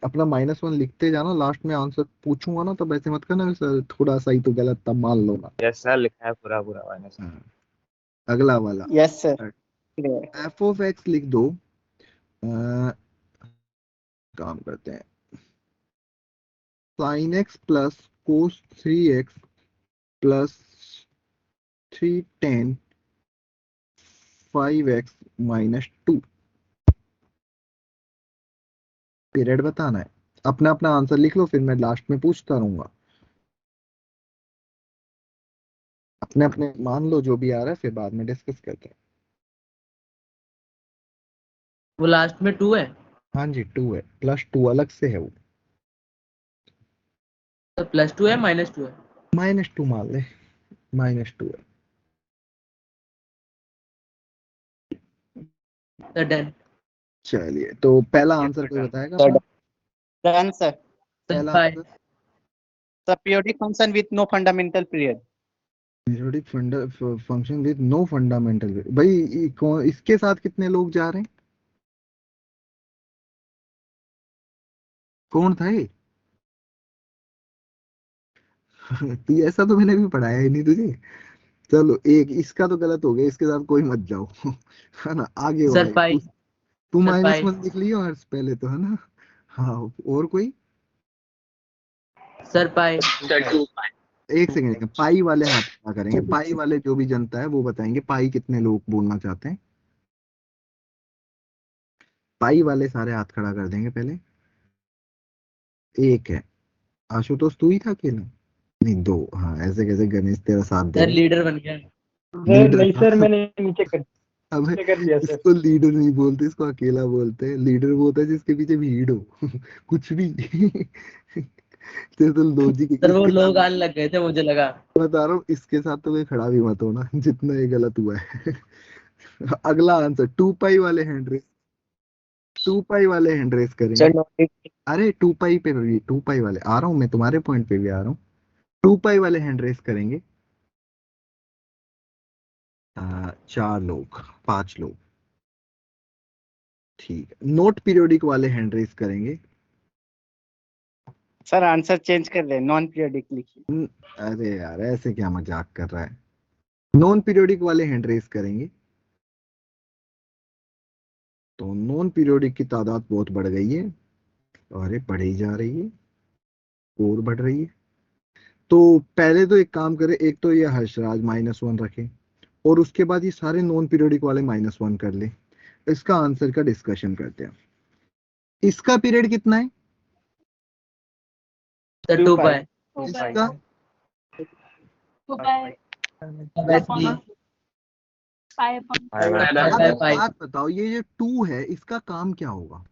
अपना -1 लिखते जाना। लास्ट में आंसर पूछूंगा ना तो वैसे मत करना सर थोड़ा सही तो गलत तब मान लो ना। यस सर, लिखा है पूरा पूरा मैंने सर। हाँ, अगला वाला yes sir. F of x लिख दो। काम करते हैं, sine x plus cos 3x plus 3tan 5x -2 period बताना है। अपना अपना आंसर लिख लो, फिर मैं लास्ट में पूछता रहूंगा। अपने अपने मान लो जो भी आ रहा है, फिर बाद में डिस्कस करते हैं। वो लास्ट में 2 है। हाँ जी 2 है, +2 अलग से है वो। तो +2 है -2 है। -2 मान ले, -2 है। Sir done. चलिए तो पहला आंसर कोई बताएगा सर अपना। Done sir. सर पहला pi. Answer The periodic function with no fundamental period. Periodic function with no fundamental. भाई इसके साथ कितने लोग जा रहे हैं, कौन था ये? तू ऐसा तो मैंने भी पढ़ाया ही नहीं तुझे। चलो एक इसका तो गलत हो गया, इसके साथ कोई मत जाओ। है ना, आगे हो सर भाई पाई। तू सर पाई। -1 लिख लियो हर्ष पहले तो, है ना। हाँ, और कोई? सर पाई। सर 2 पाई। एक सेकंड, पाई वाले हाथ खड़ा करेंगे, पाई वाले जो भी जनता है वो बताएंगे पाई कितने लोग बोलना चाहते हैं। पाई वाले सारे हाथ खड़ा कर देंगे पहले। एक है, आशुतोष तू ही था अकेला? नहीं 2, हाँ ऐसे कैसे गणेश तेरा साथ सर देगा। लीडर बन गया। सर लीडर नहीं सर, मैंने नीचे कर अब दिया सर। इसको लीडर नहीं बोलते, इसको अकेला बोलते हैं। लीडर वो होता है जिसके पीछे भीड़ हो। कुछ भी। तो लॉजिक सर वो इसके साथ लोग आने लग गए थे मुझे लगा। बता रहा हूँ, इसके साथ तो कोई खड़ा भी मत होना जितना ये गलत हुआ है। अगला आंसर 2 पाई वाले हैंड रेस, 2 पाई वाले हैंड रेस करेंगे। सर नॉट अरे 2 पाई पे भी, 2 पाई वाले आ रहा हूँ मैं, तुम्हारे पॉइंट पे भी आ रहा हूँ। 2 पाई वाले हैंड रेस करेंगे। 4 लोग, 5 लोग, ठीक है। नोट पीरियोडिक वाले हैंड रेस करेंगे। सर आंसर चेंज कर ले, नॉन पीरियोडिक लिखिए। अरे यार ऐसे क्या मजाक कर रहा है। नॉन पीरियोडिक वाले हैंड रेस करेंगे। तो नॉन पीरियोडिक की तादाद बहुत बढ़ गई है, और ये बढ़ी जा रही है और बढ़ रही है। तो पहले तो एक काम करें, एक तो ये हर्षराज -1 रखे, और उसके बाद ये सारे नॉन पीरियोडिक वाले -1 कर ले। इसका आंसर का डिस्कशन करते हैं। इसका पीरियड कितना है? सर 2 पाई। इसका वैसे इसका अब पाई एक पाई। बात बताओ, ये जो 2 है इसका काम क्या होगा?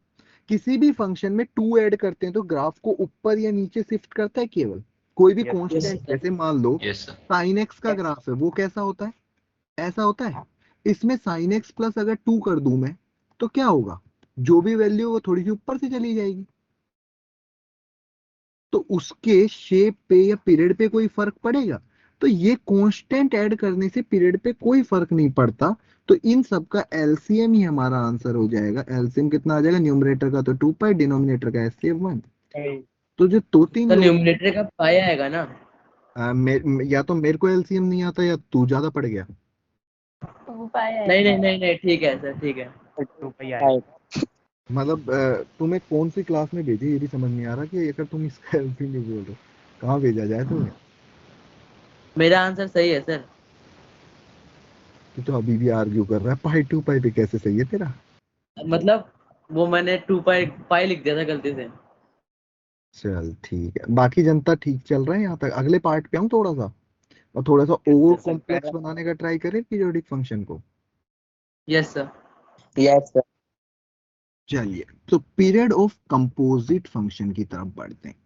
किसी भी फंक्शन में 2 ऐड करते हैं तो ग्राफ को ऊपर या नीचे शिफ्ट करता है केवल। कोई भी यस कांस्टेंट, सर। जैसे मान लो यस सर। साइन एक्स का ग्राफ है, वो कैसा होता है? ऐसा होता है। इसमें साइन एक्स प्लस अगर 2 कर दूं मैं, तो क्या होगा? जो भी वैल्यू वो थोड़ी सी ऊपर से चली जाएगी। तो उसके शेप पे या पीरियड पे कोई फर्क पड़ेगा? तो ये कांस्टेंट ऐड करने से पीरियड पे कोई फर्क नहीं पड़ता। तो इन सब का एलसीएम ही हमारा आंसर हो जाएगा। एलसीएम कितना आ जाएगा? न्यूमरेटर का तो 2 पाई, डिनोमिनेटर का एचसीएफ 1। तो जो 2-3 सर लोग न्यूमरेटर का पाई आएगा ना। या तो मेरे को एलसीएम नहीं आता या तू ज्यादा पड़ गया। नहीं नहीं नहीं नहीं, ठीक है सर, ठीक है। मतलब तुम्हें कौन सी क्लास में भेजे ये भी समझ नहीं आ रहा, कि अगर तुम इसका एलसीएम नहीं बोल रहे कहाँ भेजा जाए तुम्हें। मेरा आंसर सही है सर। तू तो अभी भी आर्ग्यू कर रहा है, पाई 2 पाई पे कैसे सही है तेरा? मतलब वो मैंने 2 पाई पाई लिख दिया था गलती से। चल ठीक है, बाकी जनता ठीक चल रहा है यहाँ तक। अगले पार्ट पे आऊँ थोड़ा सा, और थोड़ा सा और Yes, sir. कॉम्प्लेक्स बनाने का ट्राई करें पीरियोडिक फंक्शन को। Yes sir. Yes sir. चलिए, तो पीरियड ऑफ कंपोजिट फंक्शन की तरफ बढ़ते हैं।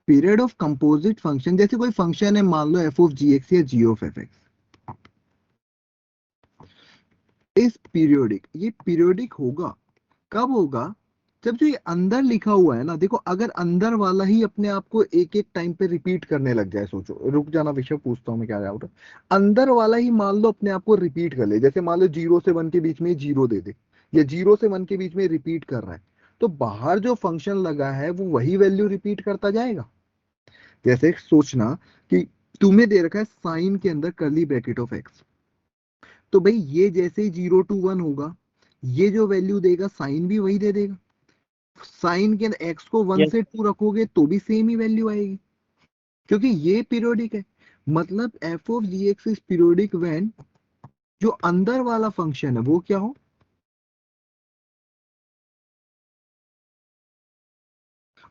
पीरियड ऑफ कंपोजिट फंक्शन, जैसे कोई फंक्शन है, मान लो एफ ऑफ जी एक्स या जी ऑफ एफ एक्स, इस पीरियोडिक, ये पीरियोडिक होगा कब होगा, जब जो ये अंदर लिखा हुआ है ना, देखो अगर अंदर वाला ही अपने आप को एक एक टाइम पे रिपीट करने लग जाए, सोचो, रुक जाना विषय पूछता हूँ मैं क्या डाउट है, अंदर वाला ही मान लो अपने आप को रिपीट कर ले, जैसे मान लो 0 से 1 के बीच में 0 दे दे, या 0 से 1 के बीच में रिपीट कर रहा है, तो बाहर जो फंक्शन लगा है वो वही वैल्यू रिपीट करता जाएगा। जैसे सोचना कि तुम्हें दे रखा है साइन के अंदर कर्ली ब्रैकेट ऑफ एक्स, तो भाई ये जैसे ही 0 to 1 होगा, ये जो वैल्यू देगा साइन भी वही दे देगा। साइन के अंदर एक्स को 1 से 2 रखोगे तो भी सेम ही वैल्यू आएगी, क्योंकि ये पीरियोडिक है। मतलब f of g x is periodic when जो अंदर वाला फंक्शन है वो क्या हो,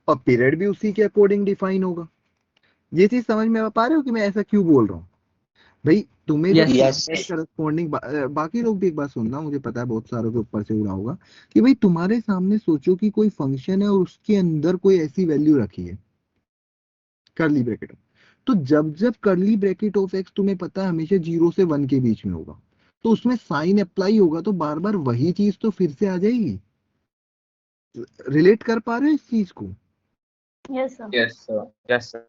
और पीरियड भी उसी के अकॉर्डिंग डिफाइन होगा। ये चीज समझ में आ पा रहे हो कि मैं ऐसा क्यों बोल रहा हूँ? भाई तुम्हें जब Yes. करस्पॉन्डिंग, बाकी लोग भी एक बात सुनना, मुझे पता है बहुत सारों के ऊपर से उड़ा होगा, कि भाई तुम्हारे सामने सोचो कि कोई फंक्शन है और उसके अंदर कोई ऐसी वैल्यू रखी है कर्ली ब्रैकेट, तो जब जब कर्ली ब्रैकेट ऑफ एक्स तुम्हें पता है हमेशा 0 से 1 के बीच में होगा, तो उसमें साइन अप्लाई होगा, तो बार बार वही चीज तो फिर से आ जाएगी। रिलेट कर पा रहे हो इस चीज को? Yes sir, yes sir.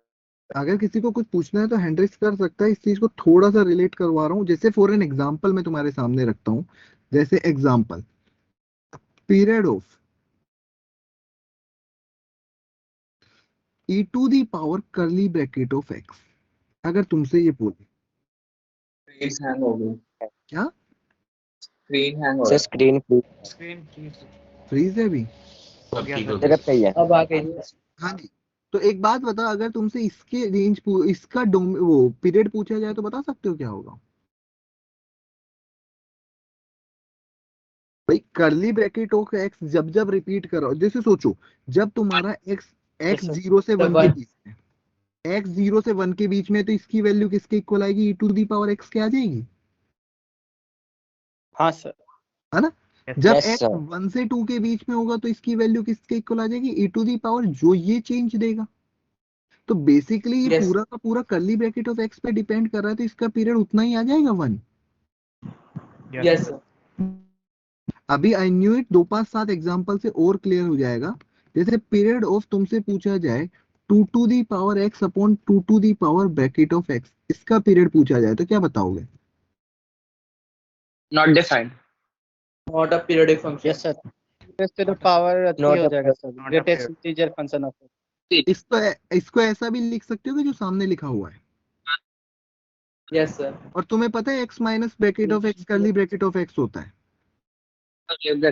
अगर किसी को कुछ पूछना है तो हैंड रेस कर सकता है, इस चीज को थोड़ा सा रिलेट करवा रहा हूँ। जैसे फॉर एन एग्जांपल मैं तुम्हारे सामने रखता हूँ, जैसे example period of e to the power curly bracket of x, अगर तुमसे ये बोले, स्क्रीन हैंग हो गई। क्या स्क्रीन हैंग हो सर रहा स्क्रीन स्क्रीन फ्रीज फ्रीज है अभी? है। अब ठीक हो मेरा गया। पे ही है। अब आ गई। हाँ जी। तो एक बात बता, अगर तुमसे इसके रेंज इसका वो पीरियड पूछा जाए तो बता सकते हो क्या होगा? भाई कर्ली ब्रैकेट ऑफ एक्स जब जब रिपीट कर रहा हो, जैसे सोचो जब तुम्हारा एक्स एक्स sir. 0 से 1 के वन। बीच में, एक्स 0 से 1 के बीच में, तो इसकी वैल्यू किसके इक्वल आएगी? e to the power x के आ जाएगी, हाँ सर। है ना? जब Yes, एक्स sir. 1 से 2 के बीच में होगा तो इसकी वैल्यू किसके इक्वल आ जाएगी? e टू दी पावर जो ये चेंज देगा। तो बेसिकली ये यस। पूरा का पूरा कर्ली ब्रैकेट ऑफ एक्स पे डिपेंड कर रहा है, तो इसका पीरियड उतना ही आ जाएगा 1। Yes sir. अभी आई न्यू इट 2 5 7 एग्जांपल से और क्लियर हो जाएगा। जैसे पीरियड ऑफ तुमसे पूछा जाए 2 to the power x upon 2 to the power bracket of x, इसका पीरियड पूछा जाए तो क्या बताओगे? Not defined. Not a periodic function. Yes sir. to the power Not हो a जाएगा sir, greatest integer function of इसको इसको ऐसा भी लिख सकते हो कि जो सामने लिखा हुआ है, यस सर। और तुम्हें पता है x minus bracket of x curly bracket of x होता है।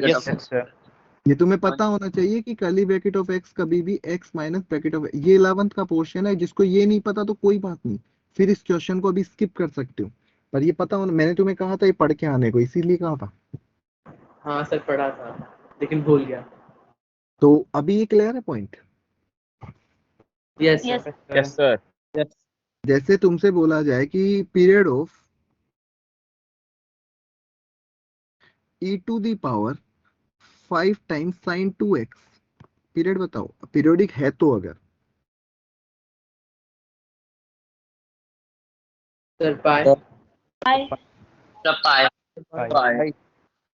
Yes sir. ये तुम्हें पता होना चाहिए कि कर्ली ब्रैकेट ऑफ एक्स कभी भी एक्स माइनस ब्रैकेट ऑफ, ये 11th का पोर्शन है। जिसको ये नहीं पता तो कोई बात नहीं, फिर इस क्वेश्चन को अभी स्किप कर सकते हो, पर ये पता होना, मैंने तुम्हें कहा था ये पढ़ के आने को, इसीलिए कहा था। हाँ सर पढ़ा था लेकिन भूल गया। तो अभी ये क्लियर है point? Yes Yes. Sir. Yes sir. Yes जैसे तुमसे बोला जाए कि period of e to the power 5 times sine 2x, period बताओ, पीरियोडिक है तो अगर, सर पाए। Sir. पाए।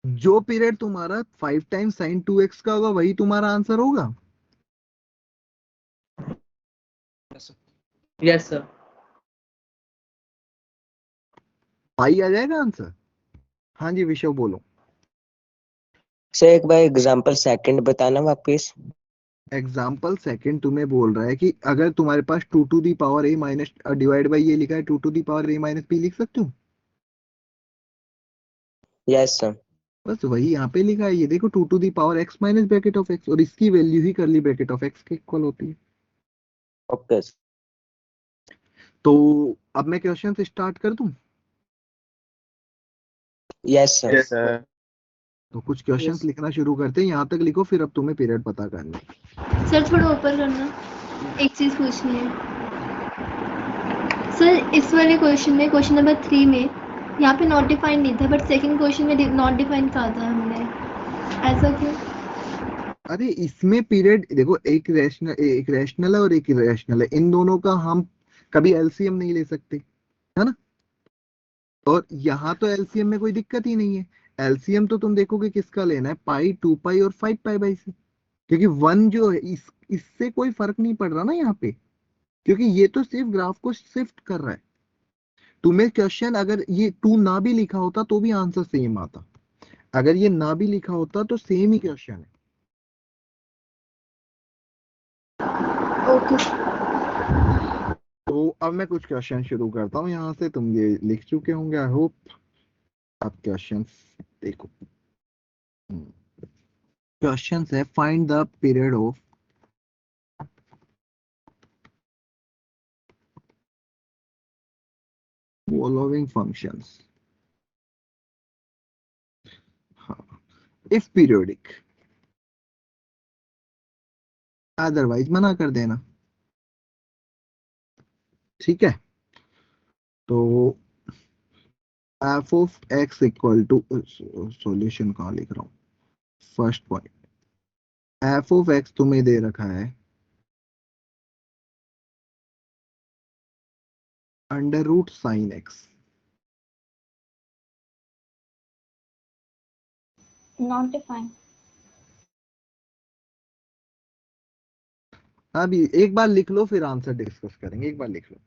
जो पीरियड तुम्हारा 5 टाइम्स साइन 2x का होगा वही तुम्हारा आंसर होगा। Yes sir. पाई आ जाएगा आंसर? हाँ जी विशव बोलो। सर एक बार एग्जांपल सेकंड बताना वापिस। एग्जाम्पल सेकंड तुम्हें बोल रहा है कि अगर तुम्हारे पास 2 to the power a minus divide by ये लिखा है, 2 to the power a minus b लिख सकते हो? Yes sir. बस वही यहाँ पे लिखा है, ये देखो 2 to the power x minus bracket of x, और इसकी वैल्यू ही कर्ली ब्रैकेट ऑफ x के इक्वल होती है। ओके। तो अब मैं क्वेश्चन से स्टार्ट कर दूं। Yes sir. Yes sir. तो कुछ क्वेश्चंस लिखना शुरू करते हैं, यहाँ तक लिखो, फिर अब तुम्हें पीरियड पता करना है। सर थोड़ा ऊपर करना, एक चीज पूछनी है सर। इस वाले क्वेश्चन में, क्वेश्चन नंबर 3 में यहाँ पे नॉट डिफाइंड नहीं था, बट सेकंड क्वेश्चन में नॉट डिफाइंड कहा था हमने, ऐसा क्यों? अरे इसमें पीरियड देखो, एक रैशनल है और एक इरेशनल है, इन दोनों का हम कभी एलसीएम नहीं ले सकते, है ना। और यहाँ तो एलसीएम में कोई दिक्कत ही नहीं है। एलसीएम तो तुम देखोगे किसका लेना है, पाई, 2 पाई और 5 पाई बाई से, क्योंकि 1 जो है इससे कोई फर्क नहीं पड़ रहा ना यहाँ पे, क्योंकि ये तो सिर्फ ग्राफ को शिफ्ट कर रहा है। तुम्हें क्वेश्चन अगर ये 2 ना भी लिखा होता तो भी आंसर सेम आता, अगर ये ना भी लिखा होता तो सेम ही क्वेश्चन है। ओके। तो अब मैं कुछ क्वेश्चन शुरू करता हूँ यहाँ से, तुम ये लिख चुके होंगे आई होप। अब क्वेश्चन देखो, क्वेश्चन है find the period of following functions if periodic, otherwise मना कर देना, ठीक है। तो F of x equal to, solution कहाँ लिख रहा हूँ, first point, f of x तुम्हें दे रखा है under root sine x, not defined. अभी एक बार लिख लो फिर आंसर डिस्कस करेंगे, एक बार लिख लो।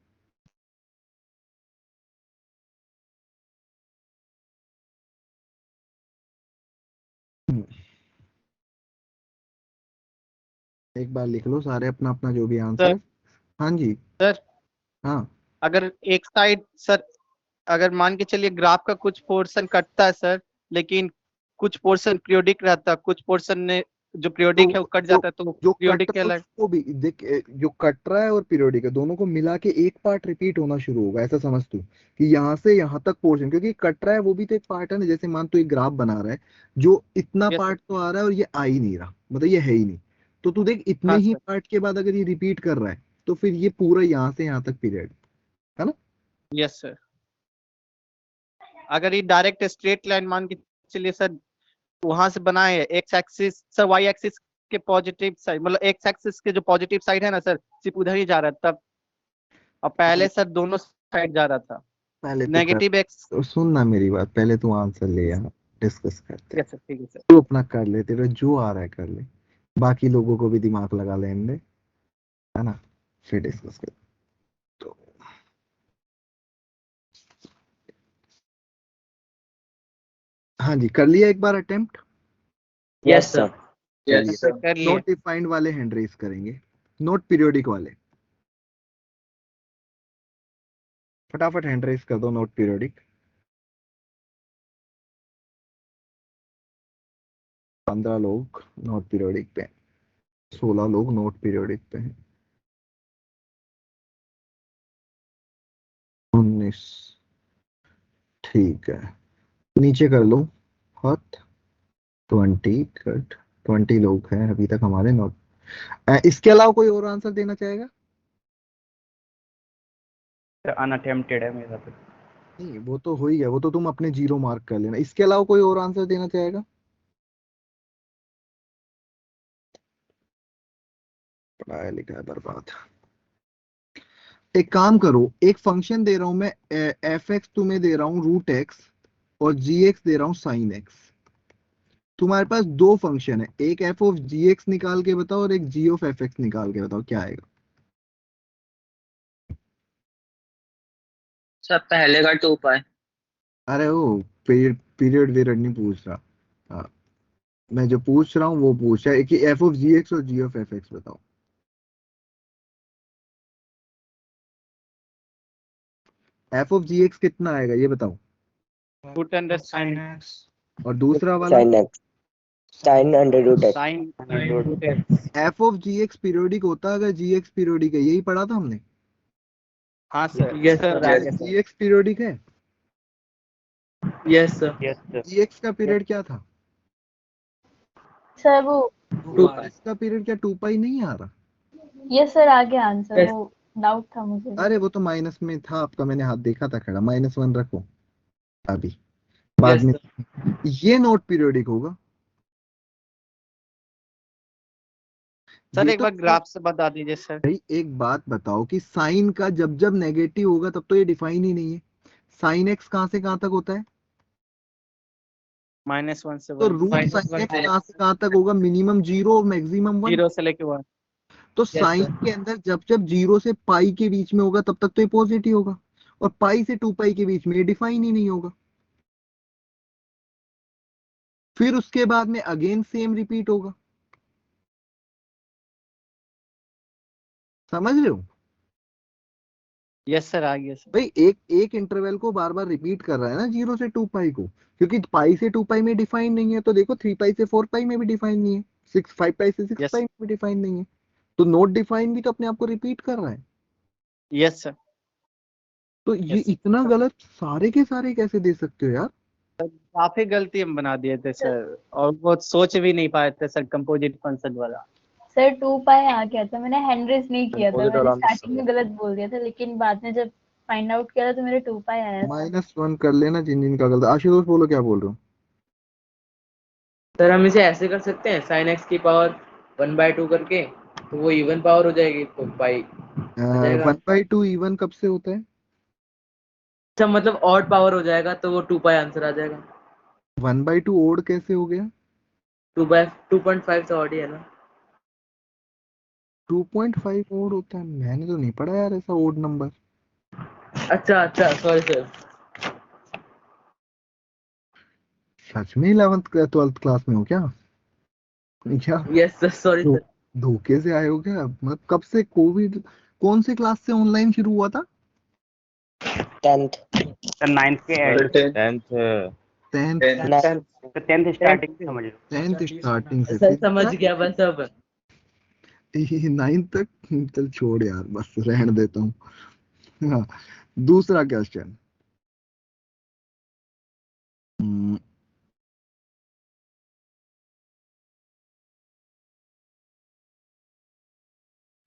एक बार लिख लो सारे अपना अपना जो भी आंसर। हाँ जी सर हाँ। अगर एक साइड सर, अगर मान के चलिए ग्राफ का कुछ पोर्शन कटता है सर, लेकिन कुछ पोर्शन पीरियोडिक रहता है, कुछ पोर्शन ने जो पीरियोडिक है वो कट जाता है, तो जो पीरियोडिक कट क्या अलग? उसको भी देख, जो कट रहा है और पीरियोडिक है दोनों को मिला के एक पार्ट रिपीट होना शुरू होगा, ऐसा समझ तू कि यहाँ से यहाँ तक पोर्शन, क्योंकि कट रहा है वो भी तो एक पार्ट है ना। जैसे मान तू एक ग्राफ बना रहा है, जो इतना Yes, पार्ट तो आ रहा है और ये आ ही नहीं रहा, मतलब ये है ही नहीं। तो तू देख इतने हाँ ही सर। पार्ट के बाद अगर ये रिपीट कर रहा है तो फिर ये पूरा यहाँ से यहाँ तक पीरियड है ना। Yes sir. अगर ये डायरेक्ट स्ट्रेट लाइन मान के चलिए सर, वहां से बनाए है x axis sir, y axis के पॉजिटिव साइड, मतलब एक्स एक्सिस के जो पॉजिटिव साइड है ना सर, सिर्फ उधर ही जा रहा है तब, और पहले सर दोनों साइड जा रहा था, पहले तू कर, नेगेटिव एक्स। तो सुन ना मेरी बात, पहले तू आंसर ले, यहाँ डिस्कस करते हैं। यस सर, ठीक है सर। तू अपना कर ले, तेरा जो आ रहा है कर ले, बाकी लोगों को भी दिमाग लगा लेने दे, है ना, फिर डिस्कस कर। तो हाँ जी, कर लिया एक बार attempt. Yes sir. Yes sir. कर लिए। नोट डिफाइंड वाले हैंड रेस करेंगे, नोट पीरियोडिक वाले फटाफट हैंड रेस कर दो, नोट पीरियोडिक। 15 लोग नोट पीरियोडिक पे, 16 लोग नोट पीरियोडिक पे हैं, 19, ठीक है, नीचे कर लो हाथ, 20 कट, 20 लोग हैं अभी तक हमारे नोट। इसके अलावा कोई और आंसर देना चाहेगा? अनअटेम्प्टेड है मेरा तो। नहीं वो तो हो ही गया, वो तो तुम अपने 0 मार्क कर लेना। इसके अलावा कोई और आंसर देना चाहेगा? पढ़ाया लिखा है बर्बाद। एक काम करो, एक फंक्शन दे रहा हूं मैं, एफ एक्स तुम्हें दे रहा हूं रूट एक्स, और जी एक्स दे रहा हूं साइन एक्स। तुम्हारे पास दो फंक्शन है, एक एफ ऑफ जी एक्स निकाल के बताओ और एक जी ऑफ एफ एक्स निकाल के बताओ, क्या आएगा? सर पहले का 2 पाई। अरे वो पीरियड पीरियड वीरियड नहीं पूछ रहा। हाँ, मैं जो पूछ रहा हूँ वो पूछ रहा है कि एफ ऑफ जी एक्स और जी ऑफ एफ एक्स बताओ। एफ ऑफ जी एक्स कितना आएगा ये बताओ, root under sine sine, x. और दूसरा वाला sine x, sine under root x. Sine root f of g x periodic होता है अगर जी एक्स पीरियोडिक है, यही पढ़ा था हमने। हाँ सर Yes, सर sir. आ गया सर। GX पीरियोडिक है? Yes sir. Yes sir. GX का पीरियड क्या था? सर वो 2 और इसका पीरियड क्या 2 पाई नहीं आ रहा? यस सर आ गया आंसर, Yes. वो डाउट था मुझे। अरे वो तो माइनस में था आपका, मैंने हाथ देखा था खड़ा। -1 रखो अभी, बाद Yes, में। sir. ये नॉट पीरियोडिक होगा। सर ये एक तो बार ग्राफ से बता दीजिए सर। भाई एक बात बताओ कि साइन का जब जब नेगेटिव होगा तब तो ये डिफाइन ही नहीं है। साइन एक्स कहां से कहां तक होता है? -1 से तो 1, root Minus sine 1 x to कहां से कहां तक होगा? मिनिमम 0 और मैक्सिमम 1। 0 से लेके 1। तो Yes, साइन sir. के अंदर जब जब 0 से पाई के बीच में होगा तब तक तो ये पॉजिटिव होगा, और पाई से 2 पाई के बीच में ये डिफाइन ही नहीं होगा। फिर उसके बाद में अगेन सेम रिपीट होगा। समझ रहे हो? यस सर आ गया सर। भाई एक एक इंटरवल को बार बार रिपीट कर रहा है ना 0 से 2 पाई को, क्योंकि पाई से 2 पाई में डिफाइन नहीं है। तो देखो 3 पाई से 4 पाई में भी डिफाइन नहीं है, 5 पाई से 6 यस पाई में भी डिफाइन नहीं है। तो नोट डिफाइन भी तो अपने आप को रिपीट कर रहा है। Yes sir. तो ये यस इतना गलत सारे के सारे कैसे दे सकते हो यार? काफी गलती हम बना दिए थे सर, और वो सोच भी नहीं पाए थे सर कंपोजिट फंक्शन वाला। सर 2 पाई आ गया था, मैंने हेनरीज नहीं किया था, Composite मैंने वाला miss स्टार्टिंग हो में गया। गलत बोल दिया था, लेकिन बाद में जब फाइंड आउट किया था तो मेरे 2 पाई आया था। -1 कर लेना जिन जिन का गलत। आशुतोष बोलो क्या बोल रहे हो? सर हम इसे ऐसे कर सकते हैं, साइन एक्स की पावर 1/2 करके, तो वो इवन पावर हो जाएगी तो पाई आ जाएगा। 1/2 इवन कब से होता है? अच्छा मतलब ऑड पावर हो जाएगा तो वो 2 पाई आंसर आ जाएगा। 1/2 ओड कैसे हो गया? 2/2.5 तो ऑड ही है ना। 2.5 ओड होता है? मैंने तो नहीं पढ़ा यार ऐसा ओड नंबर। अच्छा अच्छा, सॉरी सर। सच में 11th 12th क्लास में हो क्या? क्या यस सर, सॉरी धो- सर। धोखे से आए हो क्या? मतलब कब से कोविड, कौन से क्लास से ऑनलाइन शुरू हुआ था? 10th। सर 9th के and. 10th 10th। 10th starting समझ लो। 10th स्टार्टिंग से सर फिर समझ क्या? गया बस अब। 9th तक? चल छोड़ यार, बस रहने देता हूँ। हाँ, दूसरा question.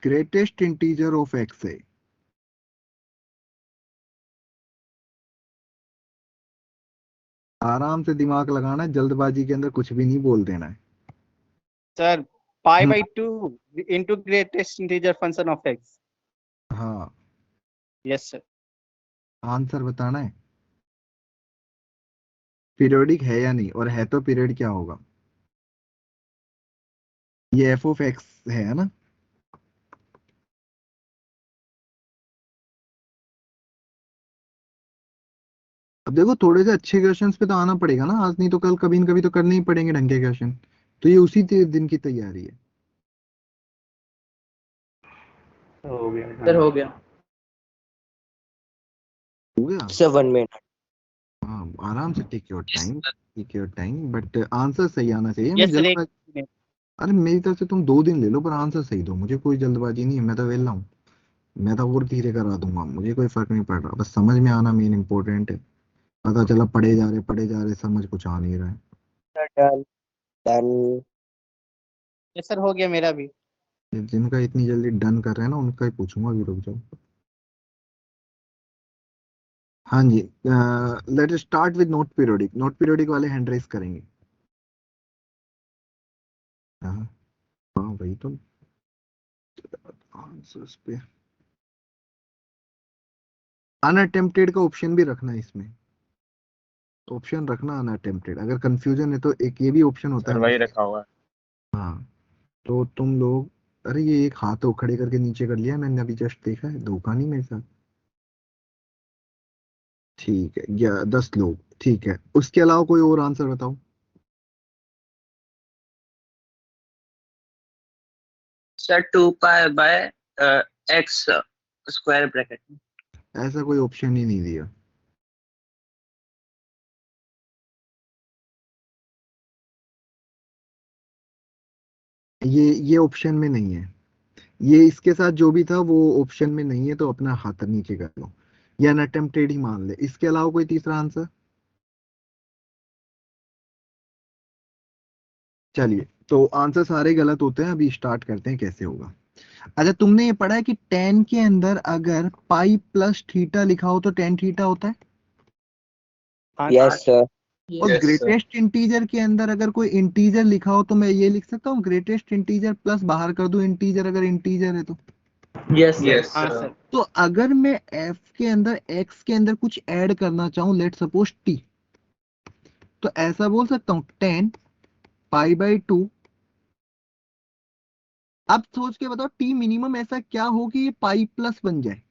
Greatest integer of x है। आराम से दिमाग लगाना है, जल्दबाजी के अंदर कुछ भी नहीं बोल देना है। Sir π/2 into greatest integer function of x। हाँ, यस सर। आंसर बताना है। पीरियोडिक है या नहीं, और है तो पीरियड क्या होगा? ये एफ ऑफ एक्स है ना? अब देखो थोड़े से अच्छे क्वेश्चंस पे तो आना पड़ेगा ना, आज नहीं तो कल कभी न कभी तो करने ही पड़ेंगे ढंग के क्वेश्चन। तो ये उसी दिन की तैयारी है। हो गया सर हो गया। हो गया। Sir 1 minute. हाँ, आराम से take your time, but answer सही आना चाहिए। मैं यस सर। एक जल्दबाजी, अरे मेरी तरफ से तुम 2 दिन ले लो पर आंसर सही दो, मुझे कोई जल्दबाजी नहीं है। मैं तो वेला हूँ, मैं तो और धीरे करा दूंगा, मुझे कोई फर्क नहीं पड़ रहा। बस समझ में आना मेन इंपॉर्टेंट है। पता चला पढ़े जा रहे समझ कुछ आ नहीं रहा है। Done done. यस सर हो गया मेरा भी। जिनका इतनी जल्दी डन कर रहे हैं ना उनका ही पूछूंगा, अभी रुक जाओ। हाँ जी, let start with not periodic. Not periodic वाले हैंड रेस करेंगे। हाँ हाँ, वही तो आंसर्स पे अनअटेम्प्टेड का ऑप्शन भी रखना है इसमें। ऑप्शन रखना अनअटेम्प्टेड, अगर कंफ्यूजन है तो एक ये भी ऑप्शन होता सर है वही हमारे। रखा हुआ है। हाँ, तो तुम लोग, अरे ये एक हाथ खड़े करके नीचे कर लिया मैंने अभी, जस्ट देखा है, धोखा नहीं मेरे साथ। ठीक है, 10 लोग, ठीक है। उसके अलावा कोई और आंसर बताओ। सर 2π/x स्क्वायर ब्रैकेट में। ऐसा कोई ऑप्शन ही नहीं दिया। ये ऑप्शन में नहीं है। ये इसके साथ जो भी था वो ऑप्शन में नहीं है, तो अपना हाथ नीचे कर लो या अनअटेम्प्टेड ही मान ले। इसके अलावा कोई तीसरा आंसर? चलिए, तो आंसर सारे गलत होते हैं। अभी स्टार्ट करते हैं कैसे होगा। अच्छा, तुमने ये पढ़ा है कि टेन के अंदर अगर पाई प्लस थीटा लिखा हो तो टेन थीटा होता है? Yes sir. और ग्रेटेस्ट इंटीजर के अंदर अगर कोई इंटीजर लिखा हो तो मैं ये लिख सकता हूँ ग्रेटेस्ट इंटीजर प्लस बाहर कर दूं इंटीजर, अगर इंटीजर है तो। यस हाँ सर। तो अगर मैं f के अंदर x के अंदर कुछ ऐड करना चाहूं, लेट सपोज t, तो ऐसा बोल सकता हूं 10 पाई बाई 2। अब सोच के बताओ t मिनिमम ऐसा क्या हो कि ये पाई प्लस बन जाए?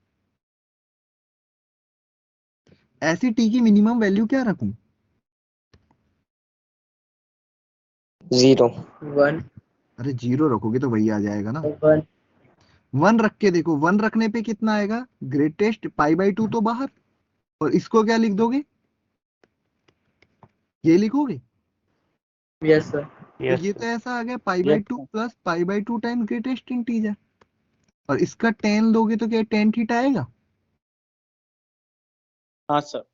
ऐसी t की मिनिमम वैल्यू क्या रखूं? 0। 1 अरे 0 रखोगे तो वही आ जाएगा ना। 1 1 रख के देखो, 1 रखने पे कितना आएगा? ग्रेटेस्ट पाई बाई 2 तो बाहर, और इसको क्या लिख दोगे? ये लिखोगे? यस सर तो ये तो ऐसा आ गया पाई by 2 plus pi by 2 time greatest integer, और इसका 10 दोगे तो क्या 10 थीटा आएगा? हाँ sir.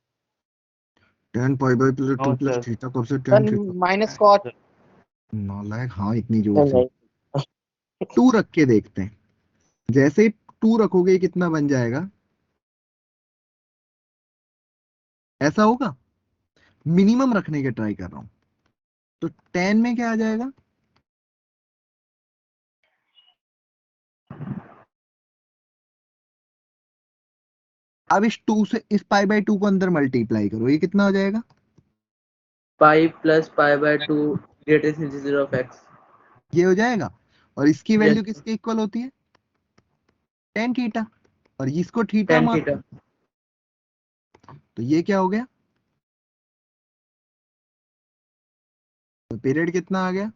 10 pi by plus 2 plus theta, कब से 10 सर थीटा? Minus cot. नालायक, हाँ इतनी जोर से। नहीं 2 रख के देखते हैं। जैसे ही 2 रखोगे कितना बन जाएगा? ऐसा होगा? मिनिमम रखने के ट्राई कर रहा हूं, तो 10 में क्या आ जाएगा? अब इस 2 से इस पाई बाई 2 को अंदर मल्टीप्लाई करो, ये कितना हो जाएगा? Pi plus pi by 2 greatest integer of x. ये हो जाएगा। और इसकी वैल्यू यस किसके इक्वल होती है? 10 थीटा। और इसको थीटा 10 मान, थीटा। तो ये क्या हो गया? तो पीरियड कितना आ गया?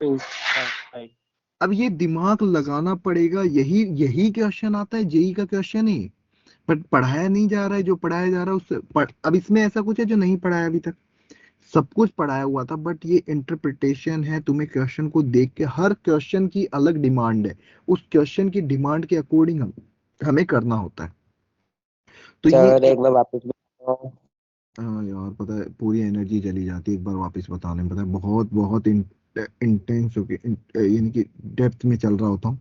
2। अब ये दिमाग लगाना पड़ेगा, यही यही क्वेश्चन आता है जेई का क्वेश्चन ही। बट पढ़ाया नहीं जा रहा है, जो पढ़ाया जा रहा है उससे अब इसमें ऐसा कुछ है जो नहीं पढ़ाया अभी तक? सब कुछ पढ़ाया हुआ था, बट ये इंटरप्रिटेशन है। तुम्हें क्वेश्चन को देख के, हर क्वेश्चन की अलग डिमांड है, उस क्वेश्चन की डिमांड के अकॉर्डिंग हमें करना होता है। तो ये सर एक बार वापस बताओ। हाँ यार, पता है पूरी एनर्जी चली जाती है एक बार वापस बताने में। पता है बहुत बहुत इंटेंस होके यानी कि डेप्थ में चल रहा होता हूँ।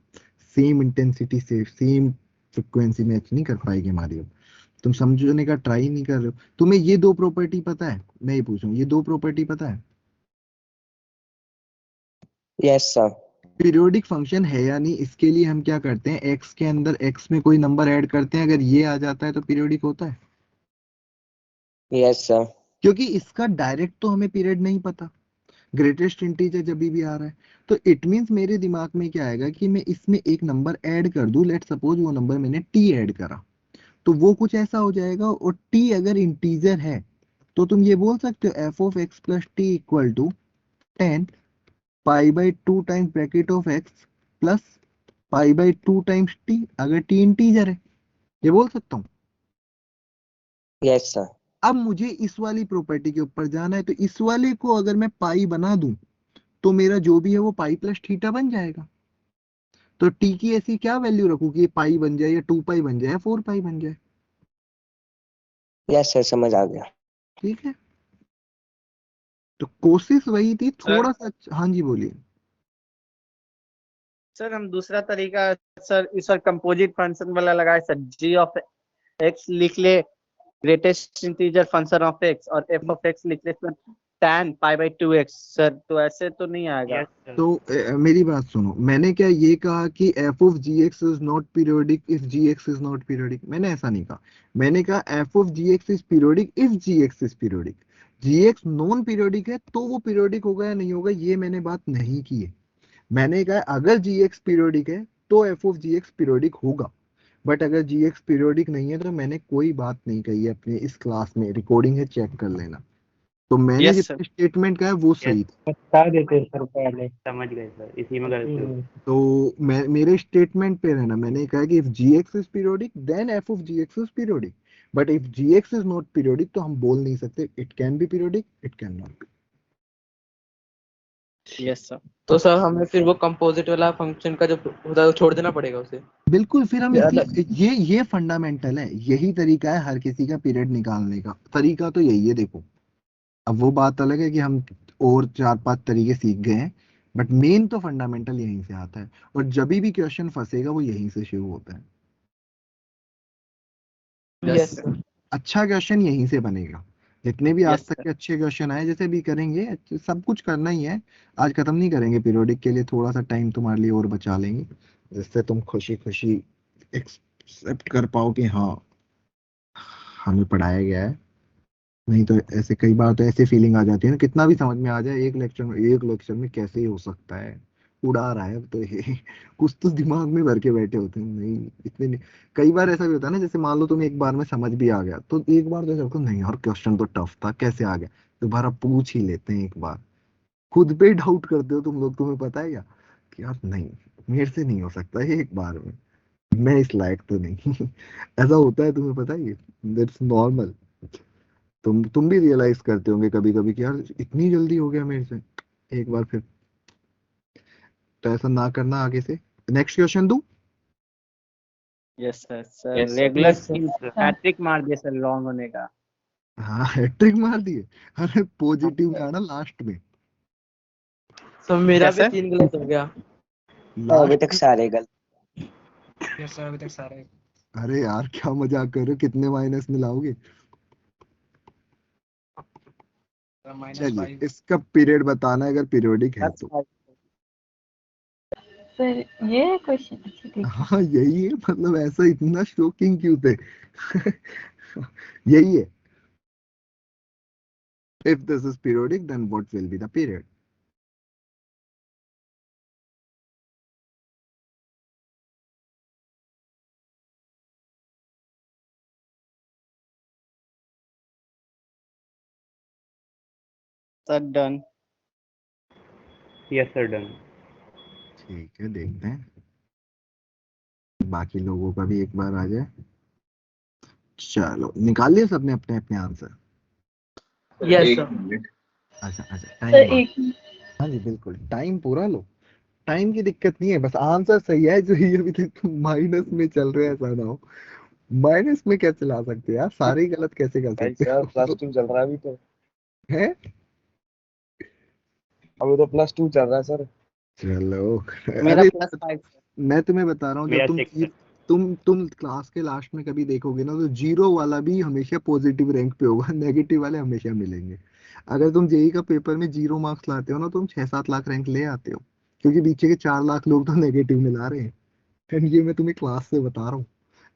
सेम इंटेंसिटी से सेम फ्रिक्वेंसी मैच नहीं कर पाएगी हमारी। अब तुम समझने का ट्राई नहीं कर रहे हो। तुम्हें ये दो प्रॉपर्टी पता है? मैं ये पूछ रहा हूँ, ये दो प्रॉपर्टी पता है? Yes sir. पीरियोडिक फंक्शन है या नहीं, इसके लिए हम क्या करते हैं, एक्स के अंदर एक्स में कोई नंबर ऐड करते हैं, अगर ये आ जाता है तो पीरियोडिक होता है। Yes sir. क्योंकि इसका डायरेक्ट तो हमें पीरियड नहीं पता, ग्रेटेस्ट इंटीजर जब भी आ रहा है। तो इट मींस मेरे दिमाग में क्या आएगा कि मैं इसमें एक नंबर ऐड कर दूं, लेट सपोज वो नंबर मैंने टी ऐड करा, तो वो कुछ ऐसा हो जाएगा। और टी अगर इंटीजर है तो तुम ये बोल सकते हो f of x plus t equal to 10 pi by 2 times bracket of x plus pi by 2 times t, अगर टी इंटीजर है। ये बोल सकता हूँ। Yes sir. अब मुझे इस वाली प्रॉपर्टी के ऊपर जाना है, तो इस वाले को अगर मैं पाई बना दूं तो मेरा जो भी है वो पाई प्लस थीटा बन जाएगा। तो टी की ऐसी क्या वैल्यू रखूं कि ये पाई बन जाए या 2 पाई बन जाए या 4 पाई बन जाए? यस सर समझ आ गया। ठीक है, तो कोशिश वही थी थोड़ा सा। हाँ जी बोलिए। सर हम दूसरा तरीका सर इस बार कंपोजिट फंक्शन वाला लगाए सर, जी ऑफ एक्स लिख ले greatest integer function of x, और एफ ऑफ एक्स लिख ले tan pi by 2x sir, तो ऐसे तो नहीं आएगा। तो मेरी बात सुनो, मैंने क्या ये कहा कि f of g x is not periodic if g x is not periodic? मैंने ऐसा नहीं कहा। मैंने कहा f of g x is periodic if g x is periodic. G x non periodic है तो वो पीरियोडिक होगा या नहीं होगा, ये मैंने बात नहीं की है। मैंने कहा अगर जी एक्स पीरियोडिक है तो F of g x periodic होगा। बट अगर जी एक्स पीरियोडिक नहीं है तो मैंने कोई बात नहीं कही है अपने इस क्लास में, रिकॉर्डिंग है चेक कर लेना। तो मैंने यस सर। जितने स्टेटमेंट कहा है वो सही था। बता देते सर पहले। समझ गए सर, इसी में गलती हुई। तो मैं मेरे स्टेटमेंट पे रहना। मैंने कहा कि if g x is periodic then f of g x is periodic, but if g x is not periodic तो हम बोल नहीं सकते it can be periodic it can not be. Yes sir. तो सर हमें फिर वो कंपोजिट वाला फंक्शन का जो होता है वो छोड़ देना पड़ेगा उसे। बिल्कुल, फिर हम यार, इसी ये फंडामेंटल है, यही तरीका है हर किसी का पीरियड निकालने का, तरीका तो यही है। देखो, अब वो बात अलग है कि हम और 4-5 तरीके सीख गए हैं, बट मेन तो फंडामेंटल यहीं से आता है, और जब भी क्वेश्चन फंसेगा वो यहीं से शुरू होता है। Yes sir. अच्छा क्वेश्चन यहीं से बनेगा, जितने भी आज यस तक सर। के अच्छे क्वेश्चन आए, जैसे भी करेंगे सब कुछ करना ही है। आज खत्म नहीं करेंगे, पीरियोडिक के लिए थोड़ा सा टाइम तुम्हारे लिए और बचा लेंगे, जिससे तुम खुशी खुशी एक्सेप्ट कर पाओ कि हाँ हमें पढ़ाया गया है। नहीं तो ऐसे कई बार तो ऐसे फीलिंग आ जाती है ना, कितना भी समझ में आ जाए एक लेक्चर में कैसे ही हो सकता है, उड़ा रहा है तो ये कुछ तो दिमाग में भर के बैठे होते हैं, नहीं इतने नहीं। कई बार ऐसा भी होता है ना, जैसे मान लो तुम एक बार में समझ भी आ गया, तो एक बार तो ऐसा होता है, नहीं यार क्वेश्चन तो टफ था, कैसे आ गया, दोबारा पूछ ही लेते हैं एक बार। खुद पे डाउट करते हो तुम लोग, तुम्हें पता है क्या कि यार नहीं, मेरे से नहीं हो सकता ये एक बार में, मैं इस लायक तो नहीं ऐसा होता है, तुम्हें पता है ये, दैट्स नॉर्मल। तुम भी रियलाइज करते होंगे कभी कभी कि यार इतनी जल्दी हो गया मेरे से, एक बार फिर। तो ऐसा ना करना आगे से। नेक्स्ट क्वेश्चन दूं? Yes sir. Sir yes sir. Regular yes sir. Hat trick मार दिया सर लॉन्ग होने का। हाँ, हैट्रिक मार दिए। अरे पॉजिटिव का ना लास्ट में, सर मेरा क्या भी सर? 3 गलत हो गया। अभी लास्ट तक में। सारे गलत। यस सर, अभी तक सारे। अरे यार क्या मजाक कर रहे हो, कितने माइनस मिलाओगे? चलिए, -5। इसका पीरियड बताना है अगर पीरियोडिक है बस तो। सर ये क्वेश्चन, अच्छा ठीक है। हाँ यही है, मतलब ऐसा इतना शॉकिंग क्यों थे यही है। If this is periodic then what will be the period? Sir done. Yes sir, done. ठीक है, देखते हैं बाकी लोगों का भी एक बार आ जाए। चलो, निकाल लिया सबने अपने अपने आंसर? यस एक सर। मिनट। अच्छा अच्छा, सर टाइम। एक हाँ जी बिल्कुल, टाइम पूरा लो, टाइम की दिक्कत नहीं है, बस आंसर सही है। जो ये अभी तक माइनस में चल रहे हैं, ऐसा ना हो। माइनस में क्या चला सकते हैं यार, सारे ही गलत कैसे कर भाई सकते सर, हो +2 चल रहा है अभी तो। है। अभी तो +2 चल रहा है सर। चलो, मेरा अरे +5 सर। मैं तुम्हें बता रहा हूँ, जब मेरा तुम 6 है। तुम क्लास के लास्ट में कभी देखोगे ना, तो जीरो वाला भी हमेशा पॉजिटिव रैंक पे होगा, नेगेटिव वाले हमेशा मिलेंगे। अगर तुम जेई का पेपर में 0 मार्क्स लाते हो ना, तुम 6-7 लाख रैंक ले आते हो, क्योंकि पीछे के 4 लाख लोग तो नेगेटिव में ला रहे हैं। And ये मैं तुम्हें क्लास से बता रहा हूँ,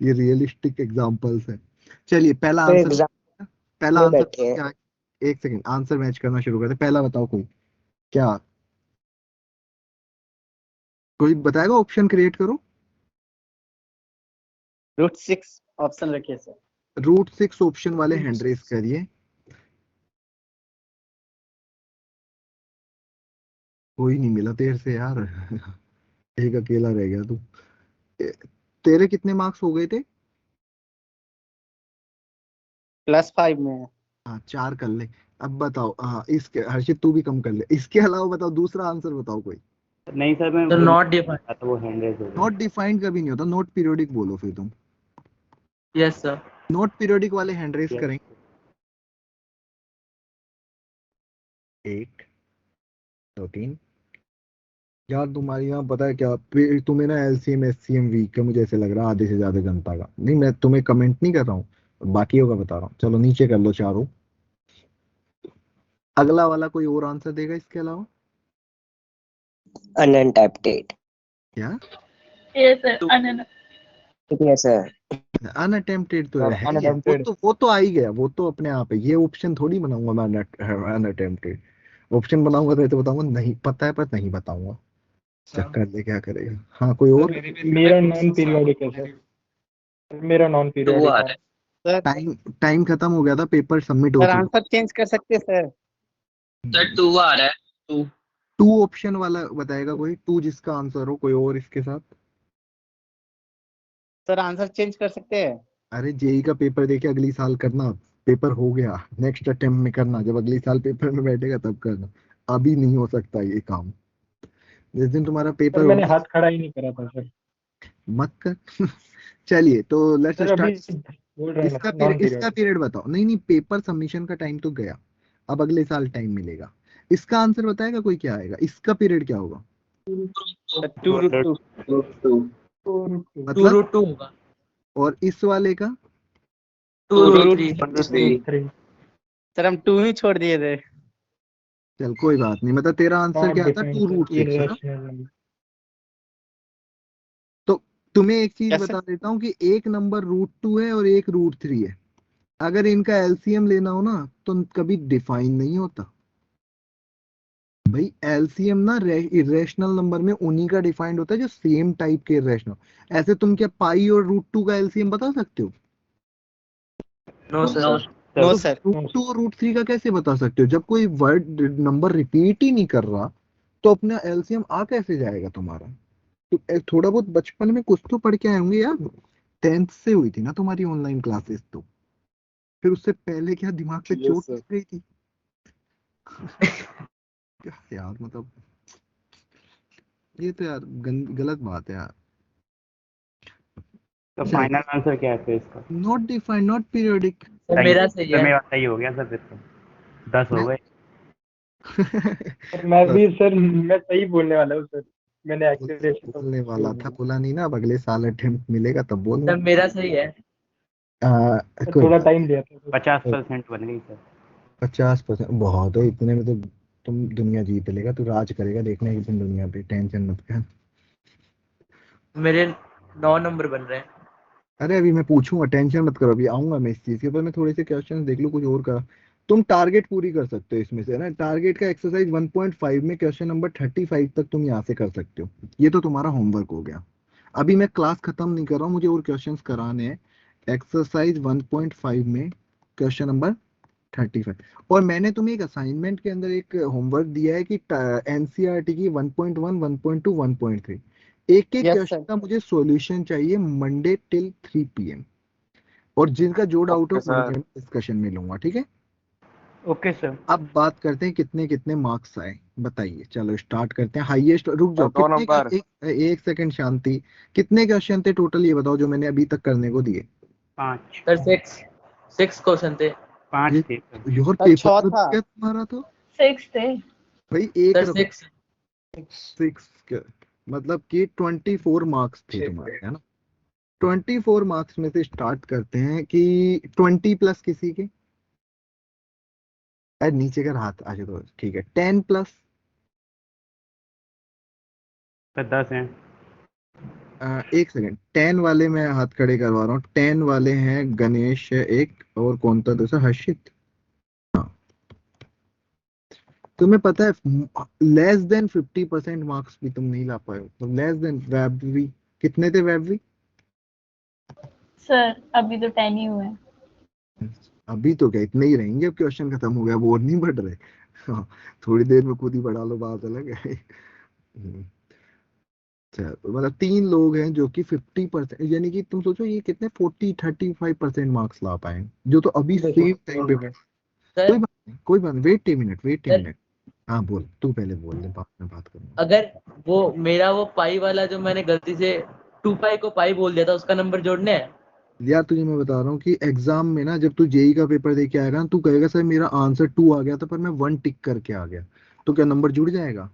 ये रियलिस्टिक एग्जांपल्स है। चलिए, पहला तो आंसर, एग्जाम पहला में आंसर बैठे हैं। क्या? एक सेकंड, आंसर मैच करना शुरू करते हैं। पहला बताओ कोई, क्या कोई बताएगा? ऑप्शन क्रिएट करो। √6 ऑप्शन रखिए सर। √6 ऑप्शन वाले हैंड रेस करिए। कोई नहीं मिला तेरे से यार एक अकेला रह गया तू। तेरे कितने मार्क्स हो गए थे? +5 में है। हाँ, 4 कर ले। अब बताओ, हाँ इसके, हर्षित तू भी कम कर ले, इसके अलावा बताओ, दूसरा आंसर बताओ कोई। नहीं सर, मैं तो वो नॉट डिफाइंड। था, तो वो हैंड रेस हो गई। नॉट डिफाइंड कभी नहीं होता, नॉट पीरियोडिक बोलो फिर तुम। Yes sir. नॉट पीरियोडिक वाले हैंड रेस Yes। करेंगे। 1, 2, 3। यार तुम्हारे यहाँ पता है क्या, तुम्हें ना एलसीएम एससीएम वीक का मुझे ऐसे लग रहा है, आधे से ज्यादा जनता का। नहीं, मैं तुम्हें कमेंट नहीं कर रहा हूँ, बाकियों का बता रहा हूँ। चलो नीचे कर लो चारों। अगला वाला कोई और आंसर देगा इसके अलावा? अनअटेम्प्टेड। क्या? यस सर अनन यस सर। अनअटेम्प्टेड तो सर है ही है, अनअटेम्प्टेड। वो तो आ ही गया, वो तो अपने आप है। ये ऑप्शन थोड़ी बनाऊंगा मैं, अनअटेम्प्टेड ऑप्शन बनाऊंगा तो ये तो बताऊंगा नहीं पता है, पर नहीं बताऊंगा। सर चक्कर दे क्या करेगा। हाँ, कोई सर और? मेरे भी इसमें मेरा नॉन क्वेश्चंस आ पीरियोडिक है रहे सर, हैं। मेरा नॉन 2 पीरियोडिक आ है। रहा है। सर टाइम टाइम खत्म हो गया था, पेपर सबमिट हो सर चुका। आंसर चेंज कर सकते हैं सर। सर 2 आ रहा है। 2। 2 ऑप्शन वाला बताएगा कोई, 2 जिसका आंसर हो, कोई और इसके साथ? सर आंसर चेंज कर सकते हैं। अरे जेई का पेपर देके अगली साल करना, पेपर हो गया, नेक्स्ट अटेम्प्ट में करना, जब अगली साल पेपर में बैठेगा तब करना। अभी नहीं हो सकता ये काम। जिस दिन तुम्हारा सर पेपर मैंने होगा हाथ खड़ा ही नहीं करा था सर। मत कर। चलिए तो लेट्स सर अभी स्टार्ट। बोल रहे हैं इसका ना पीरियड नॉन इसका पीरियड। पीरियड बताओ। नहीं नहीं, पेपर सबमिशन का टाइम तो गया, अब अगले साल टाइम मिलेगा। इसका आंसर बताएगा कोई, क्या आएगा, इसका पीरियड क्या होगा? 2√2। 2 मतलब रूट टू होगा। और इस वाले का? 2√3। √3 सर हम 2 ही छोड़ दिए थे। चल कोई बात नहीं, मतलब तेरा आंसर नॉट क्या आता? डिफाइंड 2√6 है ना? Irrational number. तो तुम्हें एक चीज यस बता सर। देता हूँ कि एक नंबर √2 है और एक √3 है। अगर इनका एलसीएम लेना हो ना तो कभी डिफाइन नहीं होता भाई। एलसीएम ना इरेशनल नंबर में उन्हीं का डिफाइंड होता है जो सेम टाइप के इरेशनल। ऐसे तुम क्या पाई और √2 का एलसीएम बता सकते हो? No sir. नो तो सर। √2 और √3 का कैसे बता सकते हो? जब कोई वर्ड नंबर रिपीट ही नहीं कर रहा तो अपना एलसीएम आ कैसे जाएगा तुम्हारा? तो थोड़ा बहुत बचपन में कुछ तो पढ़ के आए होंगे यार। 10th से हुई थी ना तुम्हारी ऑनलाइन क्लासेस, तो फिर उससे पहले क्या दिमाग पे चोट लग गई थी? क्या यार, मतलब ये तो यार गलत बात है यार। तो फाइनल आंसर क्या है फिर इसका? Not defined, not periodic. Sir मेरा सही है। मेरा सही हो गया सर, फिर तो 10 हो गए। सर मैं भी सर मैं सही बोलने वाला हूँ सर। मैंने एक्सीलरेशन तो बोलने वाला था, बोला नहीं ना, अब अगले साल अटेम्प्ट मिलेगा तब बोलना। सर मेरा सही है। कोई थोड़ा बात टाइम दिया था सर। 50% बन गई सर। 50% बहुत है, इतने में तो तुम दुनिया जीत लेगा, तू राज करेगा, देखने की तुम दुनिया पे, टेंशन मत कर। मेरे 9 नंबर बन रहे हैं। अरे अभी मैं पूछूंगा, टेंशन मत करो, अभी आऊंगा मैं इस चीज के ऊपर। मैं थोड़े से क्वेश्चन देख लूं कुछ और का। तुम टारगेट पूरी कर सकते हो इसमें से ना। टारगेट का एक्सरसाइज 1.5 में क्वेश्चन नंबर 35 तक तुम यहाँ से कर सकते हो। ये तो तुम्हारा होमवर्क हो गया। अभी मैं क्लास खत्म नहीं कर रहा हूँ, मुझे और क्वेश्चंस कराने हैं। एक्सरसाइज 1.5 में क्वेश्चन नंबर 35। और मैंने तुम्हें एक असाइनमेंट के अंदर एक होमवर्क दिया है कि एनसीईआरटी की 1.1, 1.2, 1.3 एक एक यस क्वेश्चन सर। का मुझे सॉल्यूशन चाहिए मंडे टिल 3 PM। और जिनका जो डाउट हो ओके वही सर। मैं डिस्कशन में लूंगा, ठीक है? Okay sir. अब बात करते हैं कितने कितने मार्क्स आए, बताइए। चलो स्टार्ट करते हैं। हाईएस्ट, रुक जाओ, दो कितने का, नंबर। एक सेकंड शांति। कितने क्वेश्चन थे टोटल, ये बताओ, जो मैंने अभी तक करने को दिए? 5 सर 6 क्वेश्चन थे। 5 ये थे सर। योर सर पेपर 6 में था। क्या तुम्हारा तो? 6 थे। भाई एक सर रखो। 6। 6 मतलब कि 24 मार्क्स थे तुम्हारे, है ना? 24 मार्क्स में से स्टार्ट करते हैं कि 20 प्लस किसी के। अरे नीचे कर हाथ, अच्छा तो ठीक है। 10 प्लस। सर 10 हैं। एक सेकंड, 10 वाले मैं हाथ खड़े करवा रहा हूँ। 10 वाले हैं गणेश है एक, और कौन था दूसरा? हर्षित। तुम्हें पता है लेस देन 50% मार्क्स भी तुम नहीं ला पाए हो, तो लेस देन। वैभवी कितने थे? वैभवी सर अभी तो 10 ही हुए हैं। अभी तो क्या, इतने ही रहेंगे, अब क्वेश्चन खत्म हो गया, वो और नहीं बढ़ रहे। हाँ, थोड़ी देर में खुद ही बढ़ा लो, बात अलग है। चलो, मतलब 3 लोग हैं जो कि 50%, यानी कि तुम सोचो ये कितने 35% मार्क्स ला पाए, जो तो अभी देखो सेम टाइम पे। सर कोई बात नहीं, कोई बात नहीं, wait a minute, wait a sir minute. हाँ बोल, तू पहले बोल ले, बाद में बात करूंगा। अगर वो मेरा वो पाई वाला जो मैंने गलती से 2 पाई को पाई बोल दिया था, उसका नंबर जोड़ने हैं। यार तुझे मैं बता रहा हूँ कि एग्जाम में ना, जब तू जेई का पेपर दे के आएगा ना, तू कहेगा सर मेरा आंसर 2 आ गया था पर मैं 1 टिक करके आ गया, तो क्या नंबर जुड़ जाएगा?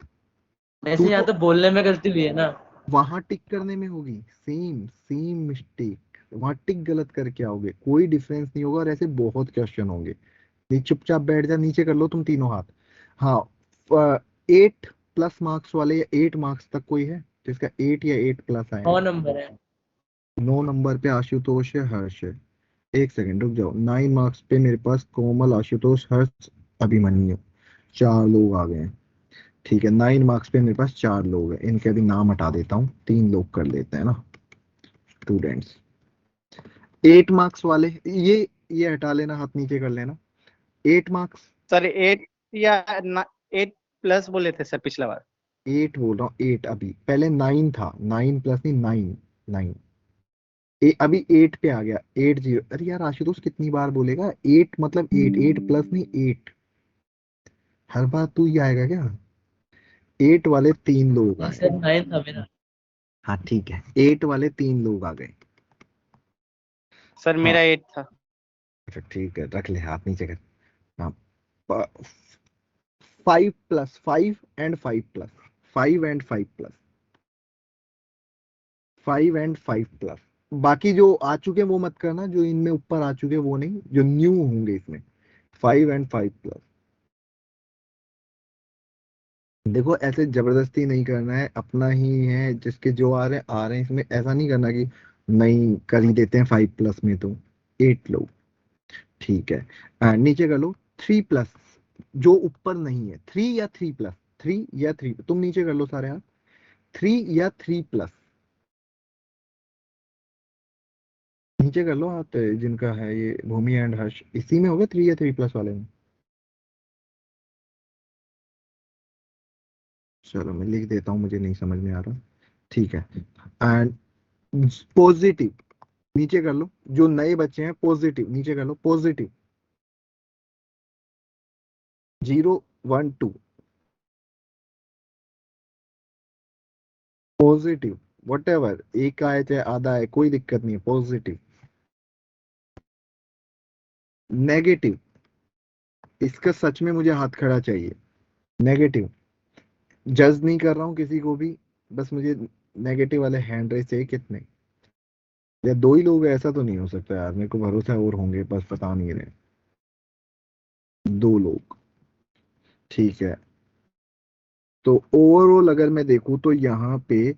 तू वैसे यहाँ तो तो बोलने में गलती हुई है ना। वहां टिक करने में होगी, सेम सेम मिस्टेक। वहां टिक गलत करके आओगे, कोई डिफरेंस नहीं होगा, और ऐसे बहुत क्वेश्चन होंगे। नहीं, चुपचाप बैठ जा, नीचे कर लो तुम तीनों हाथ। हाँ, 8 प्लस मार्क्स वाले या 8 मार्क्स तक कोई है जिसका 8 या 8 प्लस आए? 9 नंबर है। 9 नंबर पे आशुतोष है, हर्ष है। एक सेकंड रुक जाओ। 9 मार्क्स पे मेरे पास कोमल, आशुतोष, हर्ष, अभिमन्यु, 4 लोग आ गए हैं। ठीक है, 9 मार्क्स पे मेरे पास 4 लोग हैं, इनके अभी नाम हटा देता हूँ, 3 लोग कर लेते हैं ना स्टूडेंट्स। 8 मार्क्स वाले, ये हटा लेना, हाथ नीचे कर लेना। 8 मार्क्स। सर 8 या 8 प्लस बोले थे सर पिछला बार। 8 बोल रहा हूँ, 8। अभी पहले 9 था, 9 प्लस नहीं, 9। 9 अभी 8 पे आ गया, 8 0। अरे यार आशुतोष कितनी बार बोलेगा? 8 मतलब 8, 8 प्लस नहीं, 8। हर बार तू ही आएगा क्या? 8 वाले 3 लोग आए। सर 9 था मेरा। हाँ ठीक है, 8 वाले 3 लोग आ गए। सर हाँ मेरा 8 था। अच्छा ठीक है, रख ले हाथ नीचे कर। हाँ 5 plus 5 and 5 plus 5 and 5 plus 5 and 5 plus. बाकी जो आ चुके हैं वो मत करना, जो इनमें ऊपर आ चुके हैं वो नहीं, जो न्यू होंगे इसमें। 5 एंड 5 प्लस। देखो ऐसे जबरदस्ती नहीं करना है, अपना ही है, जिसके जो आ रहे हैं इसमें, ऐसा नहीं करना कि नहीं कर ही देते हैं 5 प्लस में तो। 8 लोग ठीक है। नीचे कर लो 3 प्लस, जो ऊपर नहीं है 3 या 3 प्लस, 3 या 3, तुम नीचे कर लो सारे हाथ। 3 या 3 प्लस नीचे कर लो हाथ, जिनका है ये भूमि एंड हर्ष, इसी में होगा 3 या 3 प्लस वाले में। चलो मैं लिख देता हूँ, मुझे नहीं समझ में आ रहा। ठीक है। एंड पॉजिटिव नीचे कर लो, जो नए बच्चे हैं पॉजिटिव नीचे कर लो, पॉजिटिव 0 1 2 पॉजिटिव वट एवर, एक आए चाहे आधा है कोई दिक्कत नहीं है, पॉजिटिव। नेगेटिव, इसका सच में मुझे हाथ खड़ा चाहिए। नेगेटिव, जज नहीं कर रहा हूँ किसी को भी, बस मुझे नेगेटिव वाले हैंड रेस चाहिए। कितने? या 2 ही लोग हैं? ऐसा तो नहीं हो सकता यार, मेरे को भरोसा है और होंगे, बस पता नहीं रहे। 2 लोग ठीक है। तो ओवरऑल अगर मैं देखूं तो यहाँ पे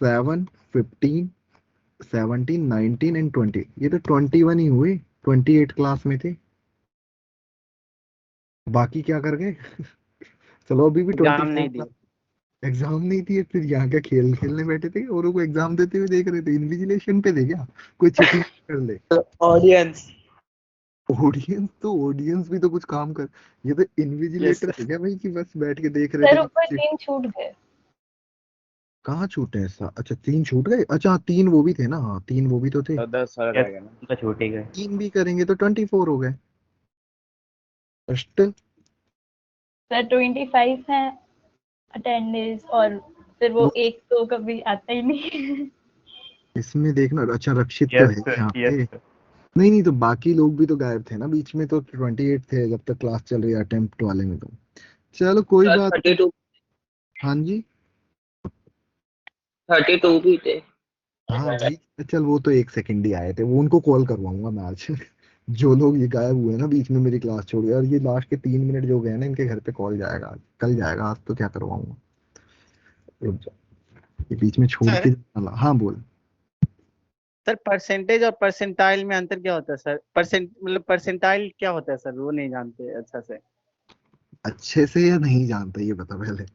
7 15 17 19 एंड 20, ये तो 21 ही हुए, 28 क्लास में थे, बाकी क्या कर गए? चलो अभी भी एग्जाम 25 नहीं दी। एग्जाम नहीं दिए, फिर यहाँ क्या खेल खेलने बैठे थे, औरों को एग्जाम देते हुए देख रहे थे? इन्विजिलेशन पे थे क्या? कोई चीटिंग कर ले। ऑडियंस। ऑडियंस तो ऑडियंस भी तो कुछ काम कर, ये तो यस इन्विजिलेटर सर। थे क्या भाई, कि बस बैठ के देख रहे सर थे ऊपर कि 3 छूट गए। कहाँ छूटे ऐसा? अच्छा 3 छूट गए, अच्छा हाँ, 3 वो भी थे ना, हाँ 3 वो भी तो थे। 10 वाला रह गया ना। तो छूट ही गए। 3 भी करेंगे तो 24 हो गए। स्टिल सर 25 है अटेंडेंस, और फिर वो एक तो कभी आता ही नहीं। इसमें देखना, अच्छा रक्षित तो यस है सर, यहाँ यस पे। सर। नहीं नहीं, तो बाकी लोग भी तो गायब थे ना बीच में, तो 28 थे जब तक क्लास चल रही है अटेम्प्ट वाले में तो। चलो कोई सर बात नहीं। 32, हाँ जी। 32 भी थे। हाँ भाई, चल वो तो 1 सेकंड ही आए थे, वो उनको कॉल करवाऊंगा मैं आज। जो लोग ये गायब हुए ना बीच में मेरी क्लास छोड़ गए, और ये लास्ट के 3 मिनट जो गए ना, इनके घर पे कॉल जाएगा आज, कल जाएगा, आज तो क्या करवाऊंगा। रुक जा, ये बीच में छोड़ सर के हाँ बोल। सर परसेंटेज और परसेंटाइल में अंतर क्या होता है सर? परसेंटाइल क्या होता है सर, वो नहीं जानते अच्छा से। अच्छे से या नहीं जानता ये बता पहले।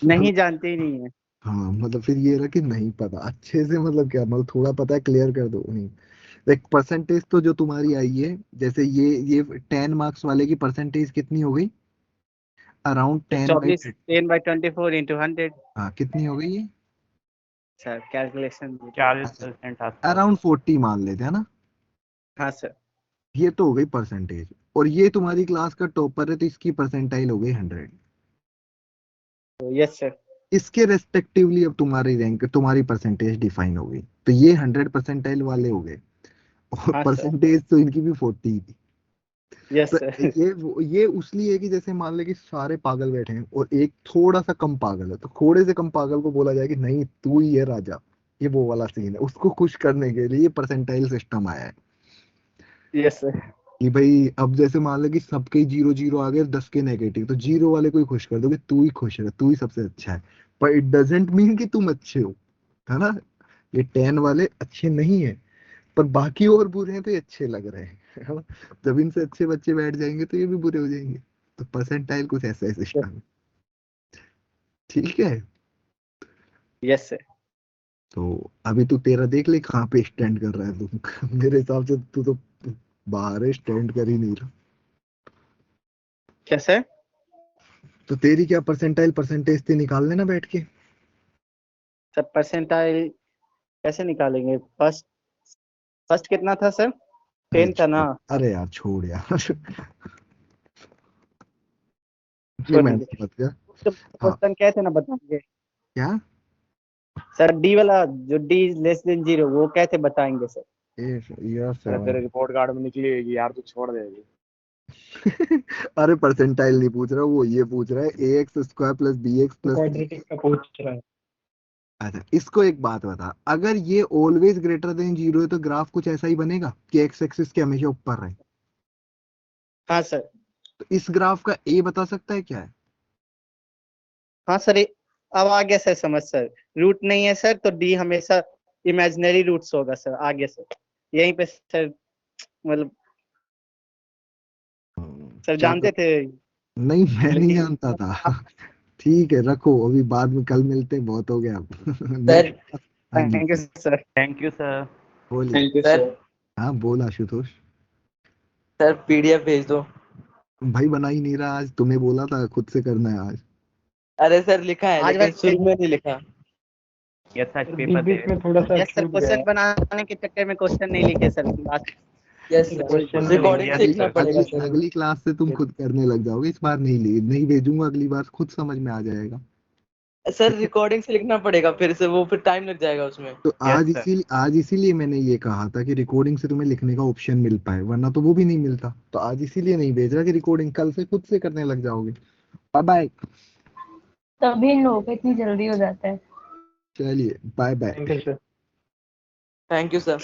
नहीं जानते ही नहीं है। हाँ मतलब फिर ये रहा कि नहीं पता अच्छे से, मतलब क्या, मतलब थोड़ा पता है क्लियर कर दो नहीं। एक परसेंटेज तो जो तुम्हारी आई है, जैसे ये 10 मार्क्स वाले की परसेंटेज कितनी हो गई? Around 10 by 24 10/24 into 100। हाँ कितनी हो गई ये? सर कैलकुलेशन 40% आसपास। अराउंड 40 मान लेते हैं ना। हाँ सर। ये तो हो गई परसेंटेज, और ये तुम्हारी क्लास का टॉपर है तो इसकी परसेंटाइल हो गई 100। तो यस सर। इसके रेस्पेक्टिवली अब तुम्हारी रैंक, तुम्हारी परसेंटेज डिफाइन हो गई, तो ये 100 परसेंटाइल वाले हो गए, और हाँ सर। परसेंटेज तो इनकी भी 40 थी। यस तो सर। ये उसलिए है कि जैसे मान ले कि सारे पागल बैठे हैं और एक थोड़ा सा कम पागल है, तो थोड़े से कम पागल को बोला जाए कि नहीं तू ही है राजा, ये वो वाला सीन है, उसको खुश करने के लिए ये परसेंटाइल सिस्टम आया है। Yes sir. कि भाई अब जैसे मान लो कि सबके 0 0 आ गए, 10 के नेगेटिव, तो 0 वाले को ही खुश कर दो कि तू ही खुश है, तू ही सबसे अच्छा है, पर इट डजेंट मीन कि तुम अच्छे हो, है ना। ये 10 वाले अच्छे नहीं है, पर बाकी और बुरे हैं तो ये अच्छे लग रहे हैं, है ना। जब इनसे अच्छे बच्चे बैठ जाएंगे तो ये भी बुरे हो जाएंगे। तो परसेंटाइल कुछ ऐसा है सिस्टम, ठीक है। Yes sir. तो अभी तू तेरा देख ले कहाँ पे स्टैंड कर रहा है तू। मेरे हिसाब से तू तो बाहर है, स्टैंड कर ही नहीं रहा। क्या सर? तो तेरी क्या परसेंटाइल परसेंटेज थी, निकाल लेना बैठ के। सर परसेंटाइल कैसे निकालेंगे? फर्स्ट फर्स्ट कितना था सर? अरे 10 था ना? छोड़, अरे यार छोड़ यार। ये मैं समझ गया। हाँ क्वेश्चन कैसे ना बताएंगे क्या सर? डी वाला जो डी लेस देन 0 वो कैसे बताएंगे सर? ये अरे तेरे 7 रिपोर्ट कार्ड में निकलेगी यार, तू छोड़ देगी। अरे परसेंटाइल नहीं पूछ रहा वो, ये पूछ रहा है a x square plus b x plus. Quadratic का पूछ रहा है। अच्छा इसको एक बात बता, अगर ये ऑलवेज ग्रेटर देन 0 है तो ग्राफ कुछ ऐसा ही बनेगा कि एक्स एक्सिस के हमेशा ऊपर रहे। हाँ सर। तो इस ग्राफ का ए बता सकता है क्या है? हाँ सर, अब आ गया सर समझ सर। रूट नहीं है सर तो डी हमेशा इमेजिनरी रूट्स होगा सर। आ गया सर, यहीं पे सर, मतलब सर क्या जानते थे नहीं मैं नहीं लेकिन जानता था। ठीक है रखो, अभी बाद में कल मिलते हैं, बहुत हो गया अब। Sir next. हाँ जी thank you sir. Thank you sir. बोलिए। Thank you sir sir. हाँ बोल आशुतोष। सर पीडीएफ भेज दो। भाई बना ही नहीं रहा आज, तुम्हें बोला था खुद से करना है आज। अरे सर लिखा है आज लेकिन वैसे शुरू में नहीं लिखा। यस सर, सर पेपर बीच दे। में थोड़ा सा यस सर, छूट गया क्वेश्चन है। बनाने के चक्कर में क्वेश्चन नहीं लिखे sir last. Yes question sir नहीं रिकॉर्डिंग लिखे। सीखना पड़ेगा अगली सर। अगली क्लास से तुम खुद करने लग जाओगे, इस बार नहीं भेजूंगा, अगली बार खुद समझ में आ जाएगा। सर रिकॉर्डिंग से लिखना पड़ेगा फिर से, वो फिर टाइम लग जाएगा उसमें। तो यस सर। आज इसीलिए मैंने ये कहा था कि रिकॉर्डिंग से तुम्हें लिखने का ऑप्शन मिल पाए, वरना तो वो भी नहीं मिलता। तो आज इसीलिए नहीं भेज रहा कि रिकॉर्डिंग कल से खुद से करने लग जाओगे। Bye bye. तभी इन लोगों को इतनी जल्दी हो जाता है। चलिए bye bye. Thank you sir. Thank you sir.